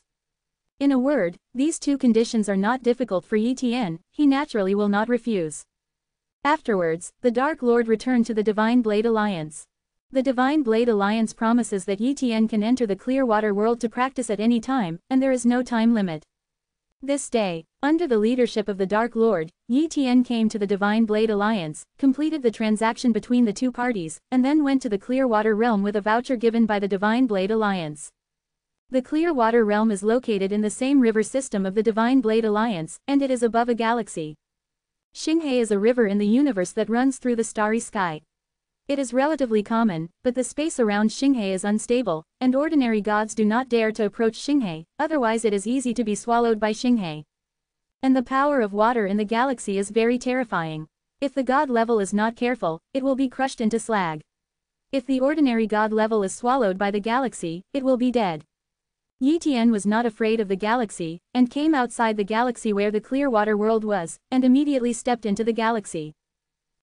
In a word, these two conditions are not difficult for Yi Tian, he naturally will not refuse. Afterwards, the Dark Lord returned to the Divine Blade Alliance. The Divine Blade Alliance promises that Yi Tian can enter the Clearwater world to practice at any time, and there is no time limit. This day, under the leadership of the Dark Lord, Yi Tian came to the Divine Blade Alliance, completed the transaction between the two parties, and then went to the Clearwater realm with a voucher given by the Divine Blade Alliance. The Clearwater realm is located in the same river system of the Divine Blade Alliance, and it is above a galaxy. Xinghe is a river in the universe that runs through the starry sky. It is relatively common, but the space around Xinghe is unstable, and ordinary gods do not dare to approach Xinghe, otherwise it is easy to be swallowed by Xinghe. And the power of water in the galaxy is very terrifying. If the god level is not careful, it will be crushed into slag. If the ordinary god level is swallowed by the galaxy, it will be dead. Yi Tian was not afraid of the galaxy, and came outside the galaxy where the Clearwater world was, and immediately stepped into the galaxy.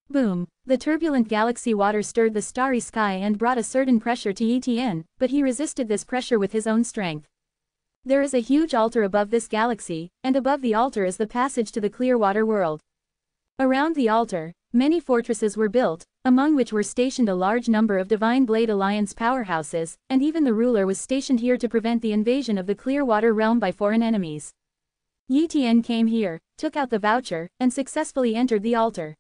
Boom! The turbulent galaxy water stirred the starry sky and brought a certain pressure to Yi Tian, but he resisted this pressure with his own strength. There is a huge altar above this galaxy, and above the altar is the passage to the Clearwater world. Around the altar, many fortresses were built, among which were stationed a large number of Divine Blade Alliance powerhouses, and even the ruler was stationed here to prevent the invasion of the Clearwater realm by foreign enemies. Yi Tian came here, took out the voucher, and successfully entered the altar.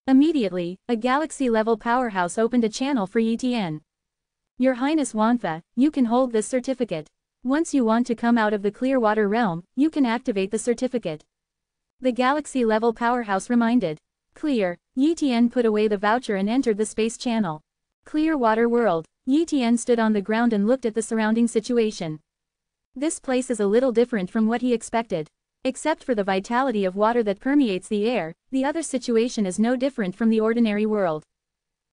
Immediately, a galaxy-level powerhouse opened a channel for Yi Tian. "Your Highness Wanfa, you can hold this certificate. Once you want to come out of the Clearwater realm, you can activate the certificate." The galaxy-level powerhouse reminded. Clear. Yi Tian put away the voucher and entered the space channel. Clearwater world. Yi Tian stood on the ground and looked at the surrounding situation. This place is a little different from what he expected. Except for the vitality of water that permeates the air, the other situation is no different from the ordinary world.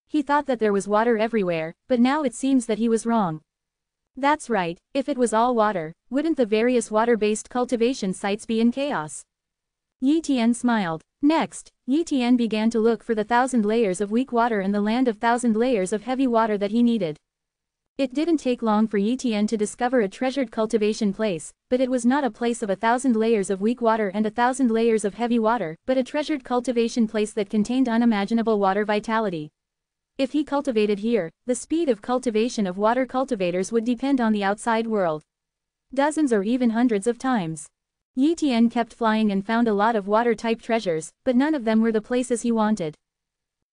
He thought that there was water everywhere, but now it seems that he was wrong. That's right, if it was all water, wouldn't the various water-based cultivation sites be in chaos? Yi Tian smiled. Next, Yi Tian began to look for the 1,000 layers of weak water and the land of 1,000 layers of heavy water that he needed. It didn't take long for Yi Tian to discover a treasured cultivation place, but it was not a place of 1,000 layers of weak water and 1,000 layers of heavy water, but a treasured cultivation place that contained unimaginable water vitality. If he cultivated here, the speed of cultivation of water cultivators would depend on the outside world. Dozens or even hundreds of times. Yi Tian kept flying and found a lot of water-type treasures, but none of them were the places he wanted.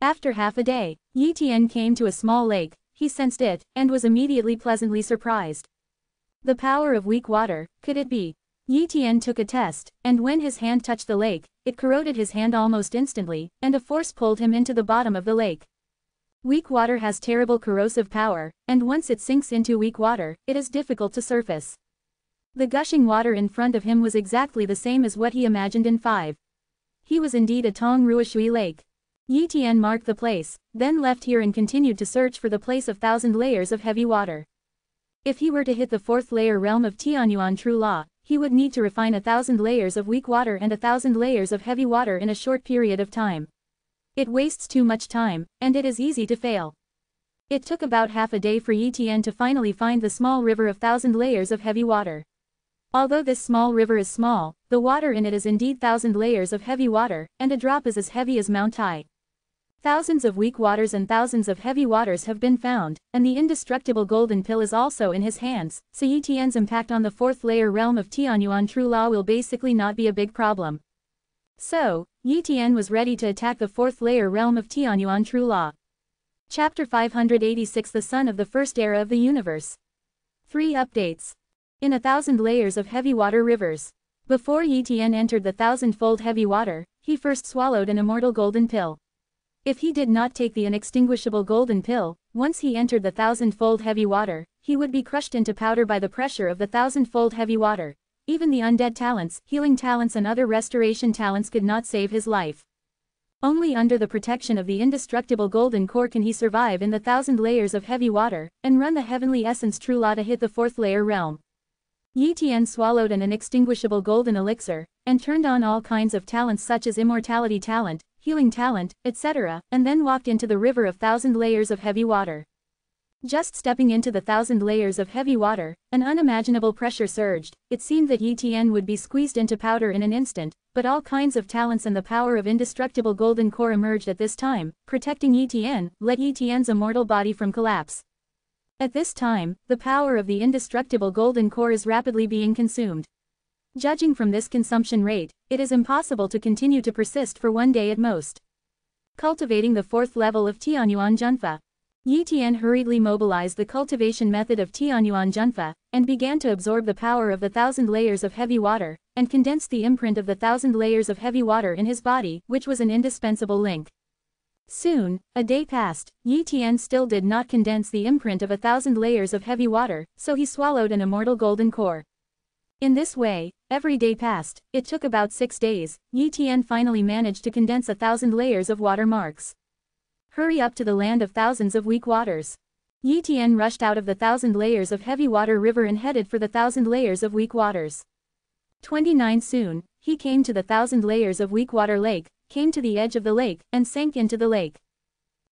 After half a day, Yi Tian came to a small lake. He sensed it, and was immediately pleasantly surprised. The power of weak water, could it be? Yi Tian took a test, and when his hand touched the lake, it corroded his hand almost instantly, and a force pulled him into the bottom of the lake. Weak water has terrible corrosive power, and once it sinks into weak water, it is difficult to surface. The gushing water in front of him was exactly the same as what he imagined in 5. He was indeed a Tong Ruishui lake. Yi Tian marked the place, then left here and continued to search for the place of 1,000 layers of heavy water. If he were to hit the 4th layer realm of Tianyuan True Law, he would need to refine 1,000 layers of weak water and 1,000 layers of heavy water in a short period of time. It wastes too much time, and it is easy to fail. It took about half a day for Yi Tian to finally find the small river of 1,000 layers of heavy water. Although this small river is small, the water in it is indeed 1,000 layers of heavy water, and a drop is as heavy as Mount Tai. Thousands of weak waters and thousands of heavy waters have been found, and the indestructible golden pill is also in his hands, so Yi Tian's impact on the fourth layer realm of Tianyuan True Law will basically not be a big problem. So, Yi Tian was ready to attack the fourth layer realm of Tianyuan True Law. Chapter 586 The Sun of the First Era of the Universe. 3 Updates. In 1,000 layers of heavy water rivers. Before Yi Tian entered the 1,000-fold heavy water, he first swallowed an immortal golden pill. If he did not take the inextinguishable golden pill, once he entered the 1,000-fold heavy water, he would be crushed into powder by the pressure of the 1,000-fold heavy water. Even the undead talents, healing talents and other restoration talents could not save his life. Only under the protection of the indestructible golden core can he survive in the 1,000 layers of heavy water, and run the heavenly essence True Law to hit the fourth layer realm. Yi Tian swallowed an inextinguishable golden elixir, and turned on all kinds of talents such as immortality talent, healing talent, etc., and then walked into the river of 1,000 layers of heavy water. Just stepping into the 1,000 layers of heavy water, an unimaginable pressure surged. It seemed that Yi Tian would be squeezed into powder in an instant, but all kinds of talents and the power of indestructible golden core emerged at this time, protecting Yi Tian, let Yi Tian's immortal body from collapse. At this time, the power of the indestructible golden core is rapidly being consumed. Judging from this consumption rate, it is impossible to continue to persist for 1 day at most. Cultivating the fourth level of Tianyuan Junfa. Yi Tian hurriedly mobilized the cultivation method of Tianyuan Junfa, and began to absorb the power of the 1,000 layers of heavy water, and condensed the imprint of the 1,000 layers of heavy water in his body, which was an indispensable link. Soon, a day passed. Yi Tian still did not condense the imprint of 1,000 layers of heavy water, so he swallowed an immortal golden core. In this way, every day passed. It took about 6 days. Yi Tian finally managed to condense 1,000 layers of water marks. Hurry up to the land of thousands of weak waters. Yi Tian rushed out of the 1,000 layers of heavy water river and headed for the 1,000 layers of weak waters. 29 Soon, he came to the 1,000 layers of weak water lake, came to the edge of the lake, and sank into the lake.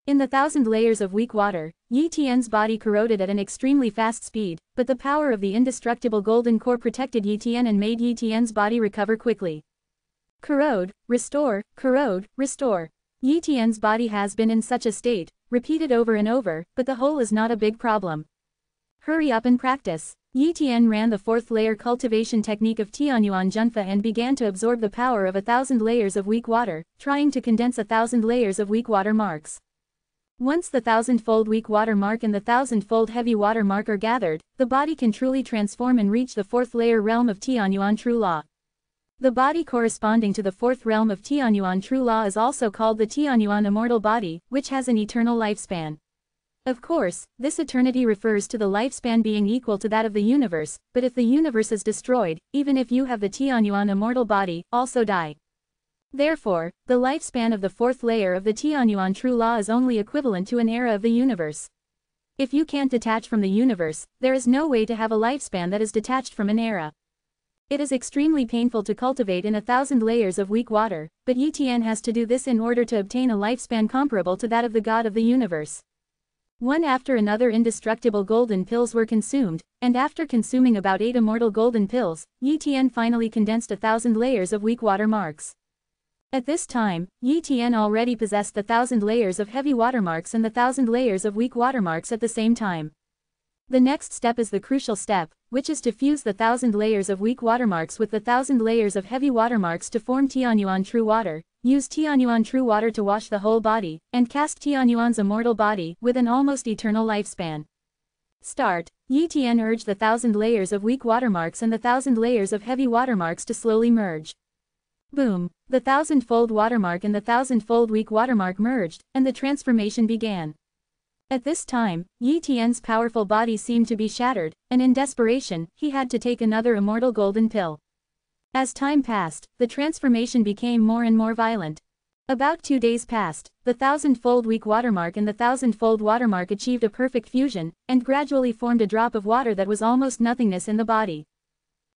In the 1,000 layers of weak water, Yi Tian's body corroded at an extremely fast speed, but the power of the indestructible golden core protected Yi Tian and made Yi Tian's body recover quickly. Corrode, restore, corrode, restore. Yi Tian's body has been in such a state, repeated over and over, but the hole is not a big problem. Hurry up and practice. Yi Tian ran the fourth layer cultivation technique of Tianyuan Junfa and began to absorb the power of 1,000 layers of weak water, trying to condense 1,000 layers of weak water marks. Once the 1,000-fold weak water mark and the 1,000-fold heavy water mark are gathered, the body can truly transform and reach the fourth layer realm of Tianyuan True Law. The body corresponding to the fourth realm of Tianyuan True Law is also called the Tianyuan Immortal Body, which has an eternal lifespan. Of course, this eternity refers to the lifespan being equal to that of the universe, but if the universe is destroyed, even if you have the Tianyuan Immortal Body, also die. Therefore, the lifespan of the fourth layer of the Tianyuan True Law is only equivalent to an era of the universe. If you can't detach from the universe, there is no way to have a lifespan that is detached from an era. It is extremely painful to cultivate in 1,000 layers of weak water, but Yi Tian has to do this in order to obtain a lifespan comparable to that of the God of the universe. One after another indestructible golden pills were consumed, and after consuming about 8 immortal golden pills, Yi Tian finally condensed 1,000 layers of weak water marks. At this time, Yi Tian already possessed the 1,000 layers of heavy watermarks and the 1,000 layers of weak watermarks at the same time. The next step is the crucial step, which is to fuse the 1,000 layers of weak watermarks with the 1,000 layers of heavy watermarks to form Tianyuan True Water, use Tianyuan True Water to wash the whole body, and cast Tianyuan's immortal body, with an almost eternal lifespan. Start. Yi Tian urged the 1,000 layers of weak watermarks and the 1,000 layers of heavy watermarks to slowly merge. Boom! The 1,000-fold watermark and the 1,000-fold weak watermark merged, and the transformation began. At this time, Yi Tian's powerful body seemed to be shattered, and in desperation, he had to take another immortal golden pill. As time passed, the transformation became more and more violent. About 2 days passed, the 1,000-fold weak watermark and the 1,000-fold watermark achieved a perfect fusion, and gradually formed a drop of water that was almost nothingness in the body.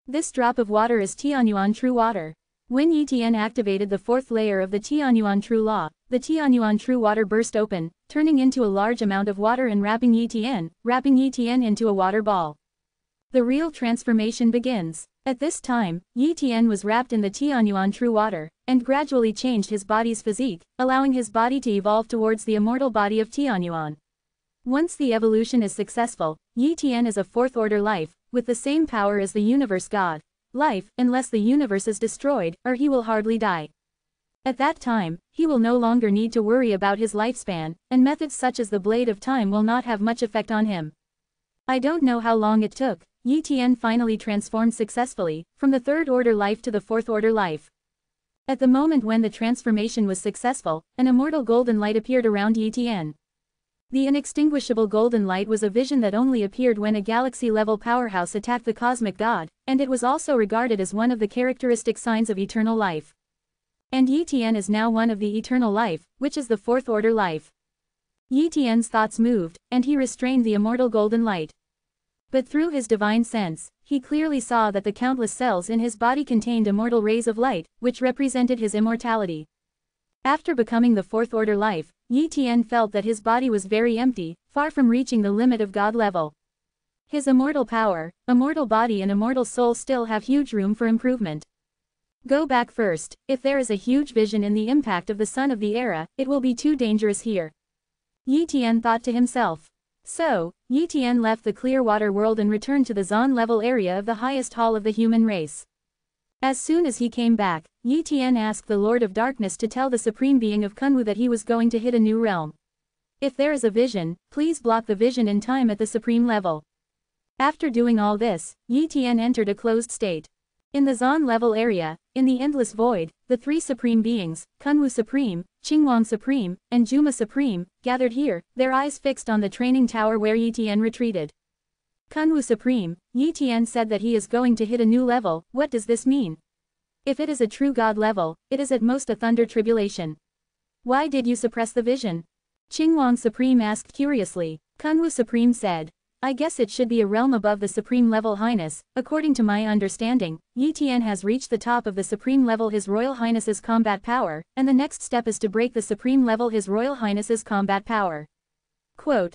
This drop of water is Tianyuan True Water. When Yi Tian activated the fourth layer of the Tianyuan True Law, the Tianyuan True Water burst open, turning into a large amount of water and wrapping Yi Tian into a water ball. The real transformation begins. At this time, Yi Tian was wrapped in the Tianyuan true water, and gradually changed his body's physique, allowing his body to evolve towards the immortal body of Tianyuan. Once the evolution is successful, Yi Tian is a fourth-order life, with the same power as the universe god, life, unless the universe is destroyed, or he will hardly die. At that time, he will no longer need to worry about his lifespan, and methods such as the Blade of Time will not have much effect on him. I don't know how long it took. Yi Tian finally transformed successfully, from the third-order life to the fourth-order life. At the moment when the transformation was successful, an immortal golden light appeared around Yi Tian. The inextinguishable golden light was a vision that only appeared when a galaxy-level powerhouse attacked the cosmic god, and it was also regarded as one of the characteristic signs of eternal life. And Yi Tian is now one of the eternal life, which is the fourth-order life. Yi Tian's thoughts moved, and he restrained the immortal golden light. But through his divine sense, he clearly saw that the countless cells in his body contained immortal rays of light, which represented his immortality. After becoming the fourth-order life, Yi Tian felt that his body was very empty, far from reaching the limit of God level. His immortal power, immortal body and immortal soul still have huge room for improvement. Go back first. If there is a huge vision in the impact of the Son of the Era, it will be too dangerous here. Yi Tian thought to himself. So, Yi Tian left the clear water world and returned to the Zon level area of the highest hall of the human race. As soon as he came back, Yi Tian asked the Lord of Darkness to tell the Supreme Being of Kunwu that he was going to hit a new realm. If there is a vision, please block the vision in time at the supreme level. After doing all this, Yi Tian entered a closed state. In the Zon level area, in the endless void, the three supreme beings, Kunwu Supreme, Qingwang Supreme, and Juma Supreme, gathered here, their eyes fixed on the training tower where Yi Tian retreated. Kunwu Supreme, Yi Tian said that he is going to hit a new level. What does this mean? If it is a true god level, it is at most a thunder tribulation. Why did you suppress the vision? Qingwang Supreme asked curiously. Kunwu Supreme said, I guess it should be a realm above the supreme level highness. According to my understanding, Yi Tian has reached the top of the supreme level His Royal Highness's combat power, and the next step is to break the supreme level His Royal Highness's combat power. Quote,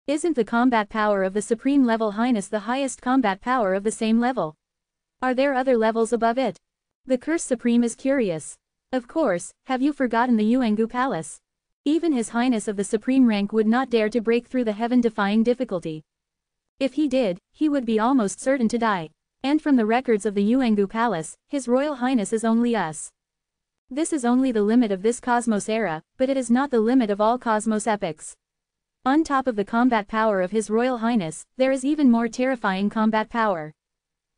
isn't the combat power of the supreme level highness the highest combat power of the same level? Are there other levels above it? The Curse Supreme is curious. Of course, have you forgotten the Yuangu Palace? Even His Highness of the supreme rank would not dare to break through the heaven-defying difficulty. If he did, he would be almost certain to die. And from the records of the Yuangu Palace, His Royal Highness is only us. This is only the limit of this cosmos era, but it is not the limit of all cosmos epochs. On top of the combat power of His Royal Highness, there is even more terrifying combat power.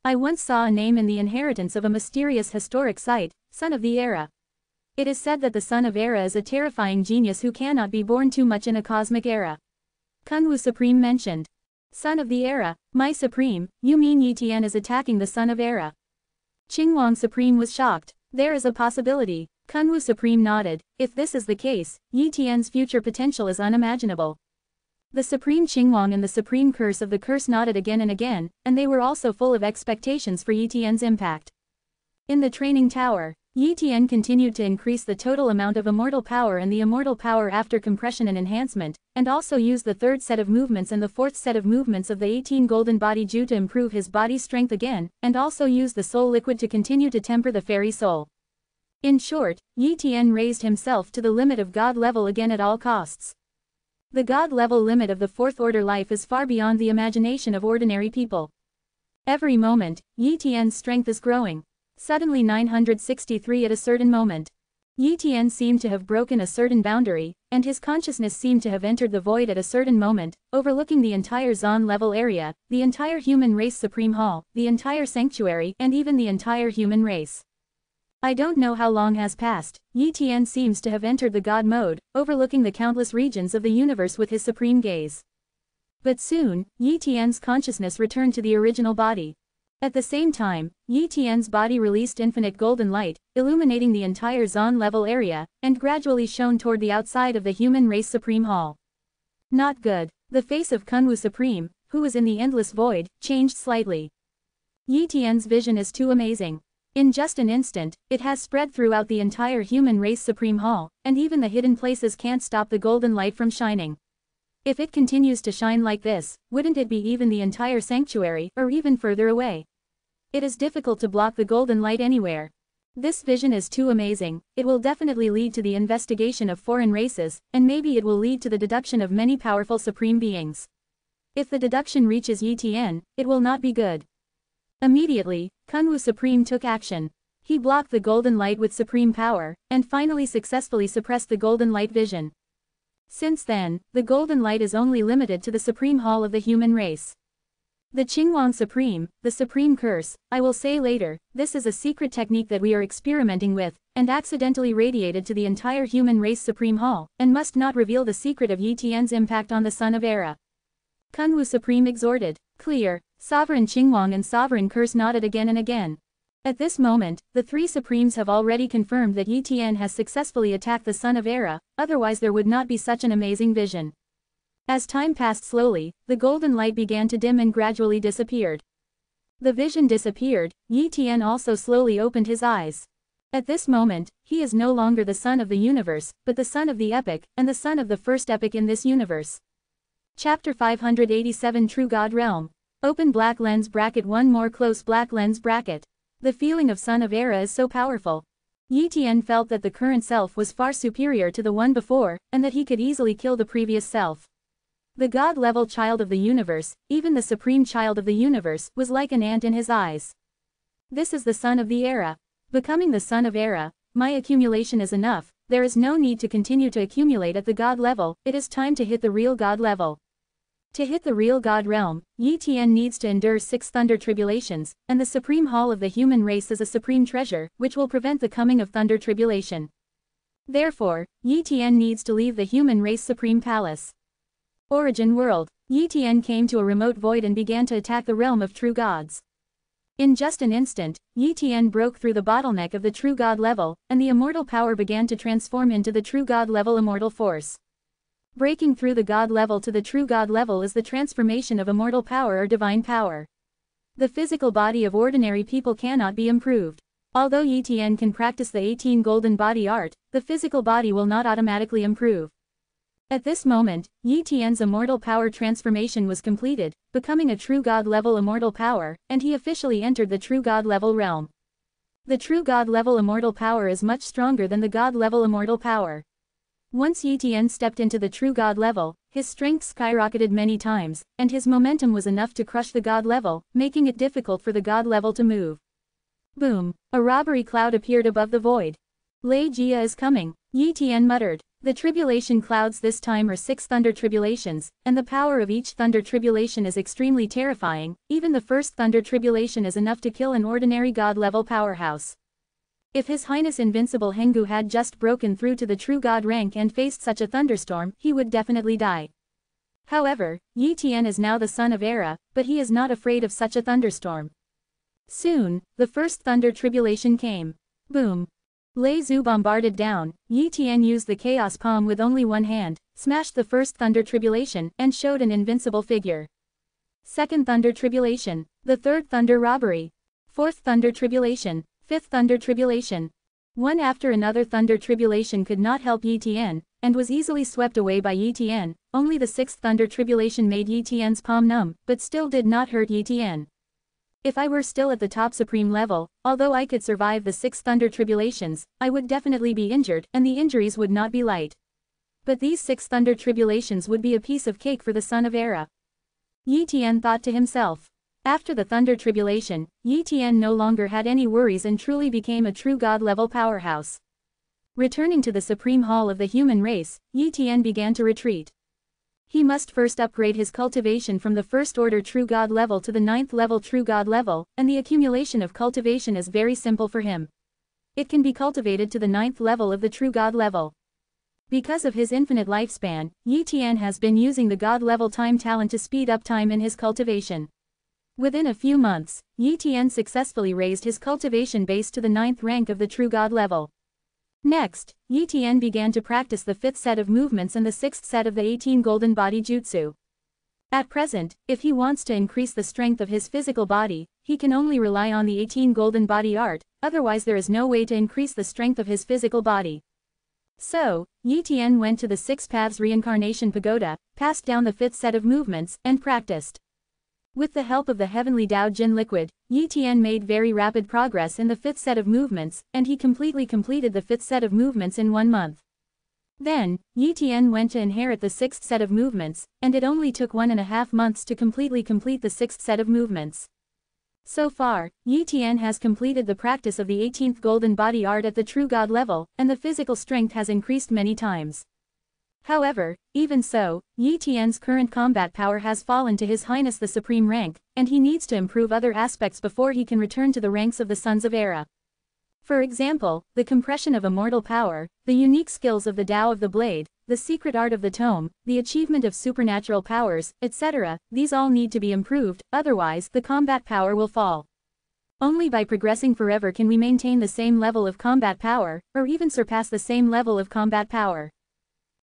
I once saw a name in the inheritance of a mysterious historic site, Son of the Era. It is said that the Son of Era is a terrifying genius who cannot be born too much in a cosmic era. Kunwu Supreme mentioned. Son of the Era, my Supreme, you mean Yi Tian is attacking the Son of Era? Qingwang Supreme was shocked. There is a possibility. Kunwu Supreme nodded. If this is the case, Yi Tian's future potential is unimaginable. The Supreme Qingwang and the Supreme Curse of the Curse nodded again and again, and they were also full of expectations for Yi Tian's impact. In the training tower, Yi Tian continued to increase the total amount of immortal power and the immortal power after compression and enhancement, and also used the third set of movements and the fourth set of movements of the 18 golden body Ju to improve his body strength again, and also used the soul liquid to continue to temper the fairy soul. In short, Yi Tian raised himself to the limit of God level again at all costs. The God level limit of the fourth order life is far beyond the imagination of ordinary people. Every moment, Yi Tian's strength is growing. Suddenly 963 at a certain moment. Yi Tian seemed to have broken a certain boundary, and his consciousness seemed to have entered the void at a certain moment, overlooking the entire Zon level area, the entire human race Supreme Hall, the entire sanctuary, and even the entire human race. I don't know how long has passed. Yi Tian seems to have entered the God mode, overlooking the countless regions of the universe with his supreme gaze. But soon, Yi Tian's consciousness returned to the original body. At the same time, Yi Tian's body released infinite golden light, illuminating the entire Zon level area, and gradually shone toward the outside of the human race Supreme Hall. Not good. The face of Kunwu Supreme, who was in the endless void, changed slightly. Yi Tian's vision is too amazing. In just an instant, it has spread throughout the entire human race Supreme Hall, and even the hidden places can't stop the golden light from shining. If it continues to shine like this, wouldn't it be even the entire sanctuary, or even further away? It is difficult to block the golden light anywhere. This vision is too amazing. It will definitely lead to the investigation of foreign races, and maybe it will lead to the deduction of many powerful supreme beings. If the deduction reaches Yi Tian, it will not be good. Immediately, Kunwu Supreme took action. He blocked the golden light with supreme power, and finally successfully suppressed the golden light vision. Since then, the golden light is only limited to the supreme hall of the human race. The Qingwang Supreme, the Supreme Curse, I will say later, this is a secret technique that we are experimenting with, and accidentally radiated to the entire human race Supreme Hall, and must not reveal the secret of Yi Tian's impact on the Son of Era. Kunwu Supreme exhorted. Clear. Sovereign Qingwang and Sovereign Curse nodded again and again. At this moment, the three Supremes have already confirmed that Yi Tian has successfully attacked the Son of Era, otherwise there would not be such an amazing vision. As time passed slowly, the golden light began to dim and gradually disappeared. The vision disappeared, Yi Tian also slowly opened his eyes. At this moment, he is no longer the son of the universe, but the son of the epic, and the son of the first epic in this universe. Chapter 587 True God Realm. Open black lens bracket 1 more close black lens bracket. The feeling of Son of Era is so powerful. Yi Tian felt that the current self was far superior to the one before, and that he could easily kill the previous self. The God-level child of the universe, even the supreme child of the universe, was like an ant in his eyes. This is the Son of the Era. Becoming the Son of Era, my accumulation is enough, there is no need to continue to accumulate at the God level, it is time to hit the real God level. To hit the real God realm, Yi Tian needs to endure 6 thunder tribulations, and the supreme hall of the human race is a supreme treasure, which will prevent the coming of thunder tribulation. Therefore, Yi Tian needs to leave the human race supreme palace. Origin world. Yi Tian came to a remote void and began to attack the realm of true gods. In just an instant, Yi Tian broke through the bottleneck of the true God level, and the immortal power began to transform into the true God level immortal force. Breaking through the God level to the true God level is the transformation of immortal power or divine power. The physical body of ordinary people cannot be improved. Although Yi Tian can practice the 18 golden body art, the physical body will not automatically improve. At this moment, Yi Tian's immortal power transformation was completed, becoming a true God level immortal power, and he officially entered the true God level realm. The true God level immortal power is much stronger than the God level immortal power. Once Yi Tian stepped into the true God level, his strength skyrocketed many times, and his momentum was enough to crush the God level, making it difficult for the God level to move. Boom! A robbery cloud appeared above the void. Lei Jia is coming, Yi Tian muttered. The tribulation clouds this time are 6 thunder tribulations, and the power of each thunder tribulation is extremely terrifying. Even the first thunder tribulation is enough to kill an ordinary God-level powerhouse. If His Highness Invincible Henggu had just broken through to the true God rank and faced such a thunderstorm, he would definitely die. However, Yi Tian is now the son of Era, but he is not afraid of such a thunderstorm. Soon, the first thunder tribulation came. Boom! Lei Zhu bombarded down. Yi Tian used the Chaos Palm with only one hand, smashed the first thunder tribulation, and showed an invincible figure. Second thunder tribulation. The third thunder robbery. Fourth thunder tribulation. Fifth thunder tribulation. One after another thunder tribulation could not help Yi Tian, and was easily swept away by Yi Tian. Only the sixth thunder tribulation made Yi Tian's palm numb, but still did not hurt Yi Tian. If I were still at the top supreme level, although I could survive the 6 thunder tribulations, I would definitely be injured, and the injuries would not be light. But these 6 thunder tribulations would be a piece of cake for the son of Era. Yi Tian thought to himself. After the thunder tribulation, Yi Tian no longer had any worries and truly became a true God-level powerhouse. Returning to the supreme hall of the human race, Yi Tian began to retreat. He must first upgrade his cultivation from the first order true God level to the 9th level true God level, and the accumulation of cultivation is very simple for him. It can be cultivated to the 9th level of the true God level. Because of his infinite lifespan, Yi Tian has been using the God level time talent to speed up time in his cultivation. Within a few months, Yi Tian successfully raised his cultivation base to the 9th rank of the true God level. Next, Yi Tian began to practice the 5th set of movements and the 6th set of the 18 golden body jutsu. At present, if he wants to increase the strength of his physical body, he can only rely on the 18 golden body art, otherwise there is no way to increase the strength of his physical body. So, Yi Tian went to the 6 Paths Reincarnation Pagoda, passed down the 5th set of movements, and practiced. With the help of the heavenly Dao Jin liquid, Yi Tian made very rapid progress in the fifth set of movements, and he completely completed the fifth set of movements in 1 month. Then, Yi Tian went to inherit the sixth set of movements, and it only took 1.5 months to completely complete the sixth set of movements. So far, Yi Tian has completed the practice of the 18th golden body art at the true God level, and the physical strength has increased many times. However, even so, Yi Tian's current combat power has fallen to His Highness the Supreme rank, and he needs to improve other aspects before he can return to the ranks of the Sons of Era. For example, the compression of immortal power, the unique skills of the Tao of the Blade, the secret art of the tome, the achievement of supernatural powers, etc., these all need to be improved, otherwise the combat power will fall. Only by progressing forever can we maintain the same level of combat power, or even surpass the same level of combat power.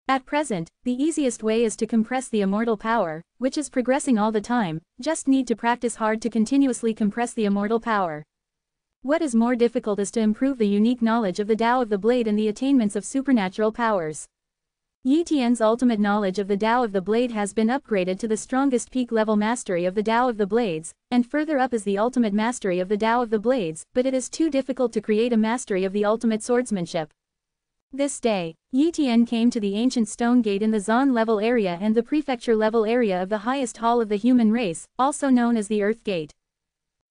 At present, the easiest way is to compress the immortal power, which is progressing all the time, just need to practice hard to continuously compress the immortal power. What is more difficult is to improve the unique knowledge of the Tao of the Blade and the attainments of supernatural powers. Yi Tian's ultimate knowledge of the Tao of the Blade has been upgraded to the strongest peak level mastery of the Tao of the Blades, and further up is the ultimate mastery of the Tao of the Blades, but it is too difficult to create a mastery of the ultimate swordsmanship. This day, Yi Tian came to the ancient stone gate in the Zan level area and the prefecture level area of the highest hall of the human race, also known as the Earth Gate.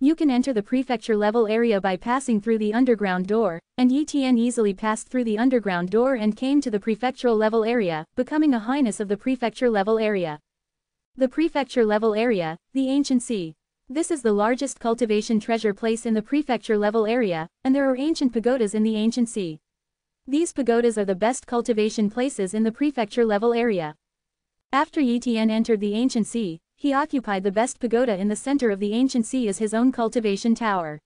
You can enter the prefecture level area by passing through the underground door, and Yi Tian easily passed through the underground door and came to the prefectural level area, becoming a highness of the prefecture level area. The prefecture level area, the Ancient Sea. This is the largest cultivation treasure place in the prefecture level area, and there are ancient pagodas in the Ancient Sea. These pagodas are the best cultivation places in the prefecture level area. After Yi Tian entered the Ancient Sea, he occupied the best pagoda in the center of the Ancient Sea as his own cultivation tower.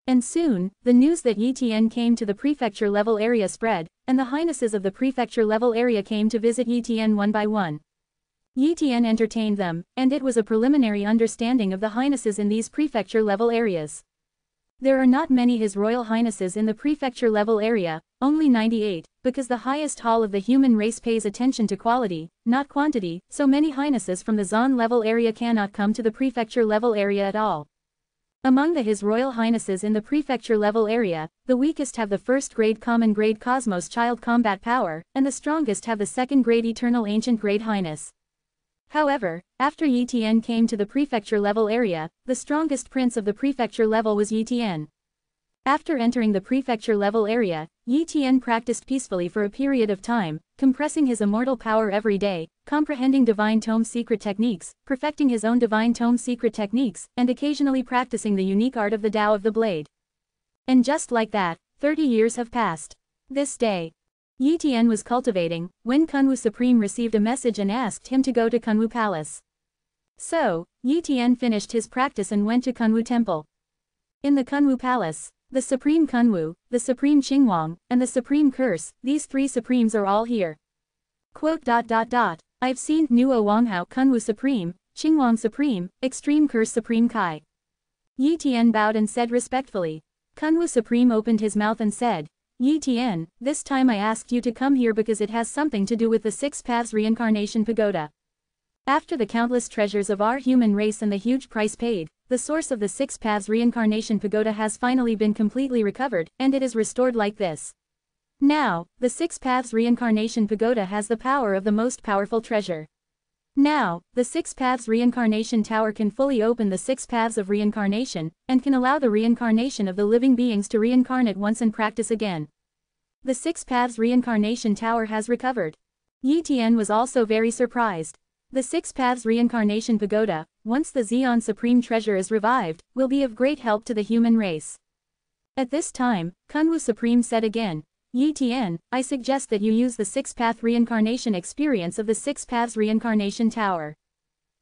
And soon, the news that Yi Tian came to the prefecture level area spread, and the highnesses of the prefecture level area came to visit Yi Tian one by one. Yi Tian entertained them, and it was a preliminary understanding of the highnesses in these prefecture level areas. There are not many His Royal Highnesses in the prefecture level area, only 98, because the highest hall of the human race pays attention to quality, not quantity, so many highnesses from the Zan level area cannot come to the prefecture level area at all. Among the His Royal Highnesses in the prefecture level area, the weakest have the first grade common grade Cosmos Child combat power, and the strongest have the second grade Eternal Ancient grade Highness. However, after Yi Tian came to the prefecture level area, the strongest prince of the prefecture level was Yi Tian. After entering the prefecture level area, Yi Tian practiced peacefully for a period of time, compressing his immortal power every day, comprehending Divine Tome secret techniques, perfecting his own Divine Tome secret techniques, and occasionally practicing the unique art of the Tao of the Blade. And just like that, 30 years have passed. This day, Yi Tian was cultivating, when Kunwu Supreme received a message and asked him to go to Kunwu Palace. So, Yi Tian finished his practice and went to Kunwu Temple. In the Kunwu Palace, the Supreme Kunwu, the Supreme Qingwang, and the Supreme Curse, these three Supremes are all here. I've seen Nuo Wanghao Kunwu Supreme, Qingwang Supreme, Extreme Curse Supreme Kai. Yi Tian bowed and said respectfully. Kunwu Supreme opened his mouth and said, Yi Tian, this time I asked you to come here because it has something to do with the Six Paths Reincarnation Pagoda. After the countless treasures of our human race and the huge price paid, the source of the Six Paths Reincarnation Pagoda has finally been completely recovered, and it is restored like this. Now, the Six Paths Reincarnation Pagoda has the power of the most powerful treasure. Now, the Six Paths Reincarnation Tower can fully open the Six Paths of Reincarnation, and can allow the reincarnation of the living beings to reincarnate once and practice again. The Six Paths Reincarnation Tower has recovered. Yi Tian was also very surprised. The Six Paths Reincarnation Pagoda, once the Xian Supreme Treasure is revived, will be of great help to the human race. At this time, Kunwu Supreme said again, Yi Tian, I suggest that you use the Six Path Reincarnation experience of the Six Paths Reincarnation Tower.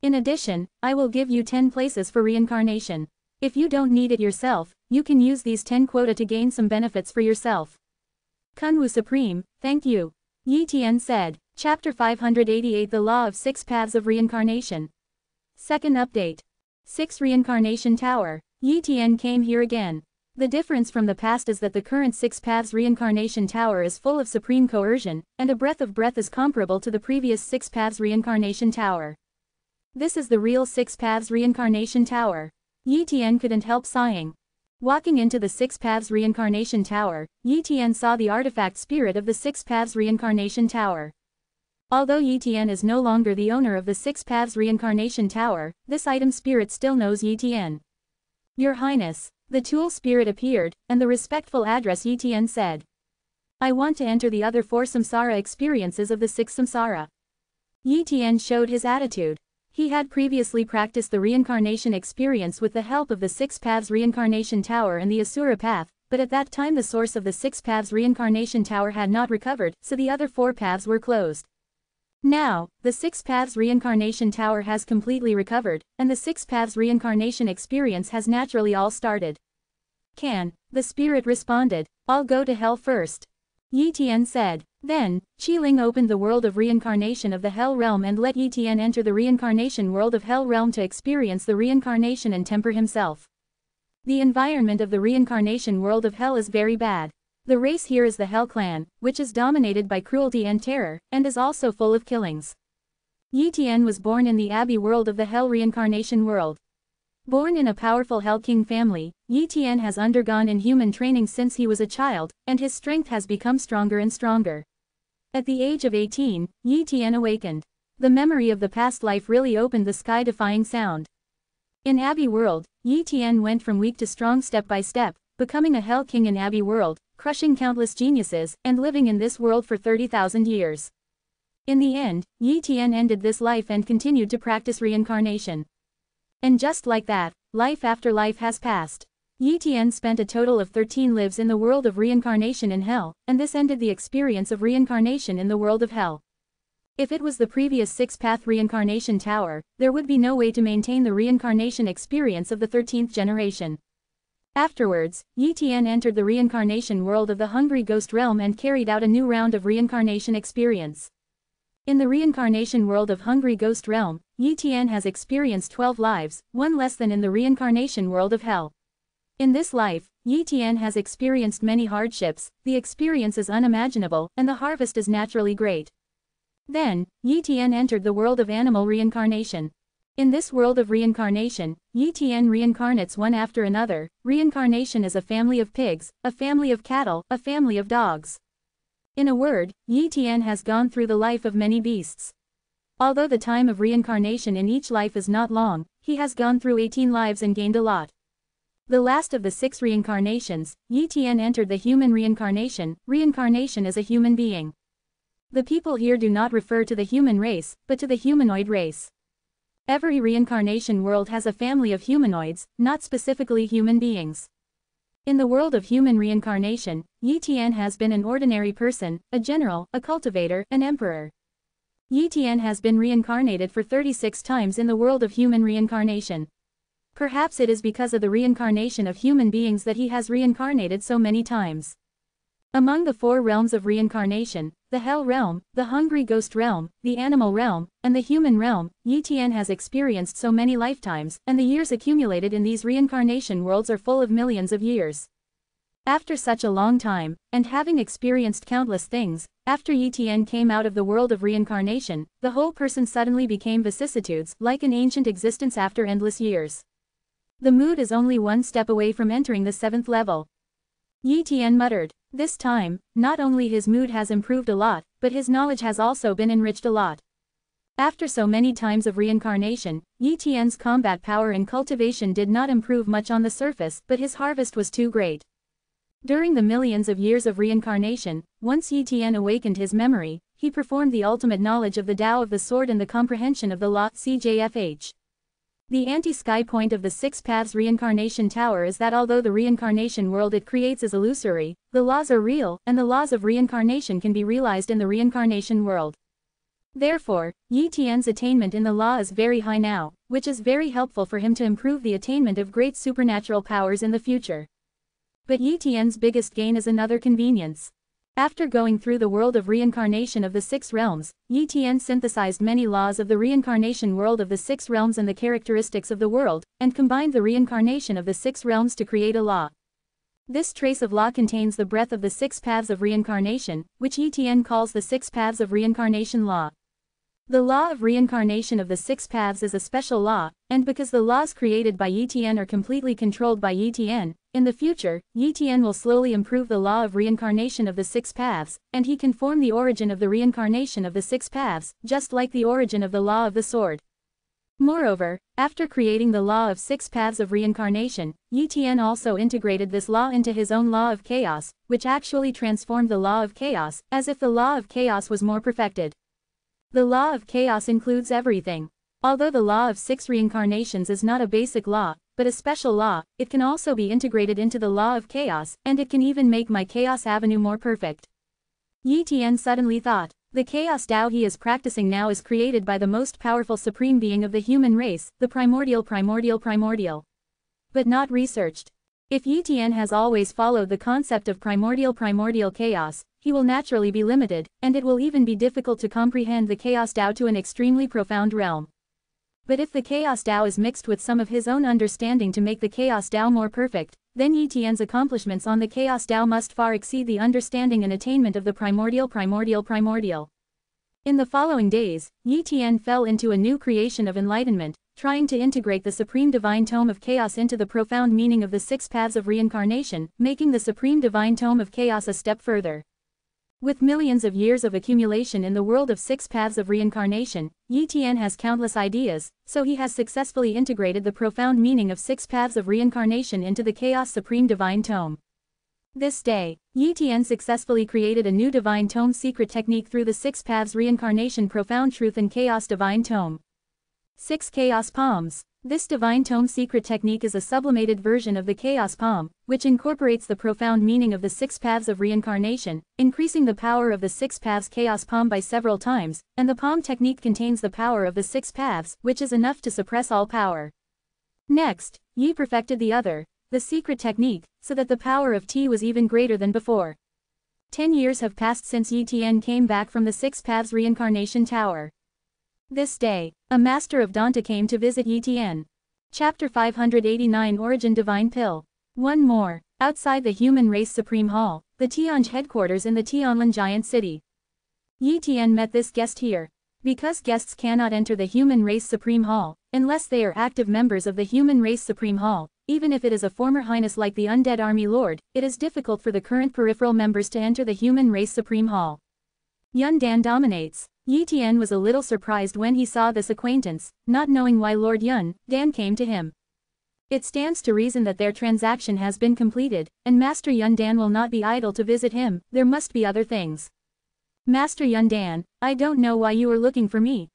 In addition, I will give you 10 places for reincarnation. If you don't need it yourself, you can use these 10 quota to gain some benefits for yourself. Kunwu Supreme, thank you. Yi Tian said. Chapter 588 The Law of Six Paths of Reincarnation. Second update. 6 Reincarnation Tower. Yi Tian came here again. The difference from the past is that the current Six Paths Reincarnation Tower is full of supreme coercion, and a breath of breath is comparable to the previous Six Paths Reincarnation Tower. This is the real Six Paths Reincarnation Tower. Yi Tian couldn't help sighing. Walking into the Six Paths Reincarnation Tower, Yi Tian saw the artifact spirit of the Six Paths Reincarnation Tower. Although Yi Tian is no longer the owner of the Six Paths Reincarnation Tower, this item spirit still knows Yi Tian. Your Highness, the tool spirit appeared, and the respectful address Yi Tian said. I want to enter the other 4 samsara experiences of the 6 samsara. Yi Tian showed his attitude. He had previously practiced the reincarnation experience with the help of the Six Paths Reincarnation Tower and the Asura Path, but at that time the source of the Six Paths Reincarnation Tower had not recovered, so the other 4 paths were closed. Now, the Six Paths Reincarnation Tower has completely recovered, and the Six Paths Reincarnation experience has naturally all started. The spirit responded. I'll go to hell first. Yi Tian said. Then, Qi-Ling opened the world of reincarnation of the Hell Realm and let Yi Tian enter the reincarnation world of Hell Realm to experience the reincarnation and temper himself. The environment of the reincarnation world of Hell is very bad. The race here is the Hell Clan, which is dominated by cruelty and terror, and is also full of killings. Yi Tian was born in the Abbey world of the Hell reincarnation world. Born in a powerful Hell King family, Yi Tian has undergone inhuman training since he was a child, and his strength has become stronger and stronger. At the age of 18, Yi Tian awakened. The memory of the past life really opened the sky-defying sound. In Abbey world, Yi Tian went from weak to strong step by step, becoming a Hell King in Abbey world, crushing countless geniuses, and living in this world for 30,000 years. In the end, Yi Tian ended this life and continued to practice reincarnation. And just like that, life after life has passed. Yi Tian spent a total of 13 lives in the world of reincarnation in Hell, and this ended the experience of reincarnation in the world of Hell. If it was the previous Six-Path Reincarnation Tower, there would be no way to maintain the reincarnation experience of the 13th generation. Afterwards, Yi Tian entered the reincarnation world of the Hungry Ghost Realm and carried out a new round of reincarnation experience. In the reincarnation world of Hungry Ghost Realm, Yi Tian has experienced 12 lives, 1 less than in the reincarnation world of Hell. In this life, Yi Tian has experienced many hardships, the experience is unimaginable, and the harvest is naturally great. Then, Yi Tian entered the world of animal reincarnation. In this world of reincarnation, Yi Tian reincarnates one after another. Reincarnation is a family of pigs, a family of cattle, a family of dogs. In a word, Yi Tian has gone through the life of many beasts. Although the time of reincarnation in each life is not long, he has gone through 18 lives and gained a lot. The last of the 6 reincarnations, Yi Tian entered the human reincarnation. Reincarnation as a human being. The people here do not refer to the human race, but to the humanoid race. Every reincarnation world has a family of humanoids, not specifically human beings. In the world of human reincarnation, Yi Tian has been an ordinary person, a general, a cultivator, an emperor. Yi Tian has been reincarnated for 36 times in the world of human reincarnation. Perhaps it is because of the reincarnation of human beings that he has reincarnated so many times. Among the 4 realms of reincarnation, the Hell Realm, the Hungry Ghost Realm, the Animal Realm, and the Human Realm, Yi Tian has experienced so many lifetimes, and the years accumulated in these reincarnation worlds are full of millions of years. After such a long time, and having experienced countless things, after Yi Tian came out of the world of reincarnation, the whole person suddenly became vicissitudes, like an ancient existence after endless years. The mood is only 1 step away from entering the 7th level. Yi Tian muttered. This time, not only his mood has improved a lot, but his knowledge has also been enriched a lot. After so many times of reincarnation, Yi Tian's combat power and cultivation did not improve much on the surface, but his harvest was too great. During the millions of years of reincarnation, once Yi Tian awakened his memory, he performed the ultimate knowledge of the Tao of the Sword and the comprehension of the law CJFH. The anti-sky point of the Six Paths Reincarnation Tower is that although the reincarnation world it creates is illusory, the laws are real, and the laws of reincarnation can be realized in the reincarnation world. Therefore, Yi Tian's attainment in the law is very high now, which is very helpful for him to improve the attainment of great supernatural powers in the future. But Yi Tian's biggest gain is another convenience. After going through the world of reincarnation of the 6 realms, Yi Tian synthesized many laws of the reincarnation world of the 6 realms and the characteristics of the world, and combined the reincarnation of the 6 realms to create a law. This trace of law contains the breath of the 6 paths of reincarnation, which Yi Tian calls the 6 paths of reincarnation law. The law of reincarnation of the six paths is a special law, and because the laws created by Yi Tian are completely controlled by Yi Tian, in the future, Yi Tian will slowly improve the law of reincarnation of the six paths, and he can form the origin of the reincarnation of the six paths, just like the origin of the law of the sword. Moreover, after creating the law of six paths of reincarnation, Yi Tian also integrated this law into his own law of chaos, which actually transformed the law of chaos, as if the law of chaos was more perfected. The law of chaos includes everything. Although the law of six reincarnations is not a basic law, but a special law, it can also be integrated into the law of chaos, and it can even make my chaos avenue more perfect. Yi Tian suddenly thought, the chaos Tao he is practicing now is created by the most powerful supreme being of the human race, the primordial, but not researched. If Yi Tian has always followed the concept of primordial chaos, he will naturally be limited, and it will even be difficult to comprehend the chaos Tao to an extremely profound realm. But if the chaos Tao is mixed with some of his own understanding to make the chaos Tao more perfect, then Yi Tian's accomplishments on the chaos Tao must far exceed the understanding and attainment of the primordial. In the following days, Yi Tian fell into a new creation of enlightenment, trying to integrate the supreme divine tome of chaos into the profound meaning of the six paths of reincarnation, making the supreme divine tome of chaos a step further. With millions of years of accumulation in the world of six paths of reincarnation, Yi Tian has countless ideas, so he has successfully integrated the profound meaning of six paths of reincarnation into the Chaos Supreme Divine Tome. This day, Yi Tian successfully created a new Divine Tome secret technique through the six paths reincarnation profound truth and Chaos Divine Tome. 6 Chaos Palms. This Divine Tome secret technique is a sublimated version of the Chaos Palm, which incorporates the profound meaning of the six paths of reincarnation, increasing the power of the six paths Chaos Palm by several times, and the palm technique contains the power of the six paths, which is enough to suppress all power. Next, Yi perfected the secret technique, so that the power of T was even greater than before. 10 years have passed since Yi Tian came back from the six paths reincarnation tower. This day, a master of Danta came to visit Yi Tian. Chapter 589 Origin Divine Pill. One more. Outside the Human Race Supreme Hall, the Tianj headquarters in the Tianlin giant city. Yi Tian met this guest here. Because guests cannot enter the Human Race Supreme Hall, unless they are active members of the Human Race Supreme Hall, even if it is a former highness like the Undead Army Lord, it is difficult for the current peripheral members to enter the Human Race Supreme Hall. Yun Dan dominates. Yi Tian was a little surprised when he saw this acquaintance, not knowing why Lord Yun Dan came to him. It stands to reason that their transaction has been completed, and Master Yun Dan will not be idle to visit him, there must be other things. Master Yun Dan, I don't know why you were looking for me.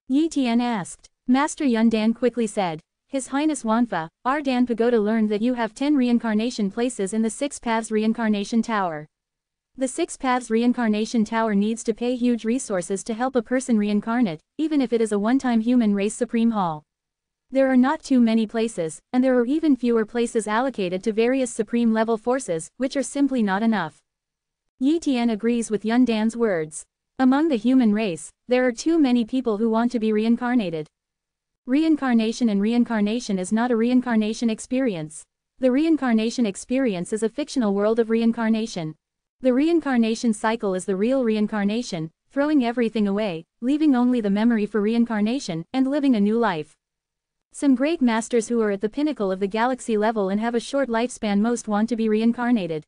Yi Tian asked. Master Yun Dan quickly said, His Highness Wanfa, our Dan Pagoda learned that you have 10 reincarnation places in the Six Paths Reincarnation Tower. The Six Paths Reincarnation Tower needs to pay huge resources to help a person reincarnate, even if it is a one-time Human Race Supreme Hall. There are not too many places, and there are even fewer places allocated to various supreme level forces, which are simply not enough. Yi Tian agrees with Yun Dan's words. Among the human race, there are too many people who want to be reincarnated. Reincarnation and reincarnation is not a reincarnation experience. The reincarnation experience is a fictional world of reincarnation. The reincarnation cycle is the real reincarnation, throwing everything away, leaving only the memory for reincarnation, and living a new life. Some great masters who are at the pinnacle of the galaxy level and have a short lifespan most want to be reincarnated.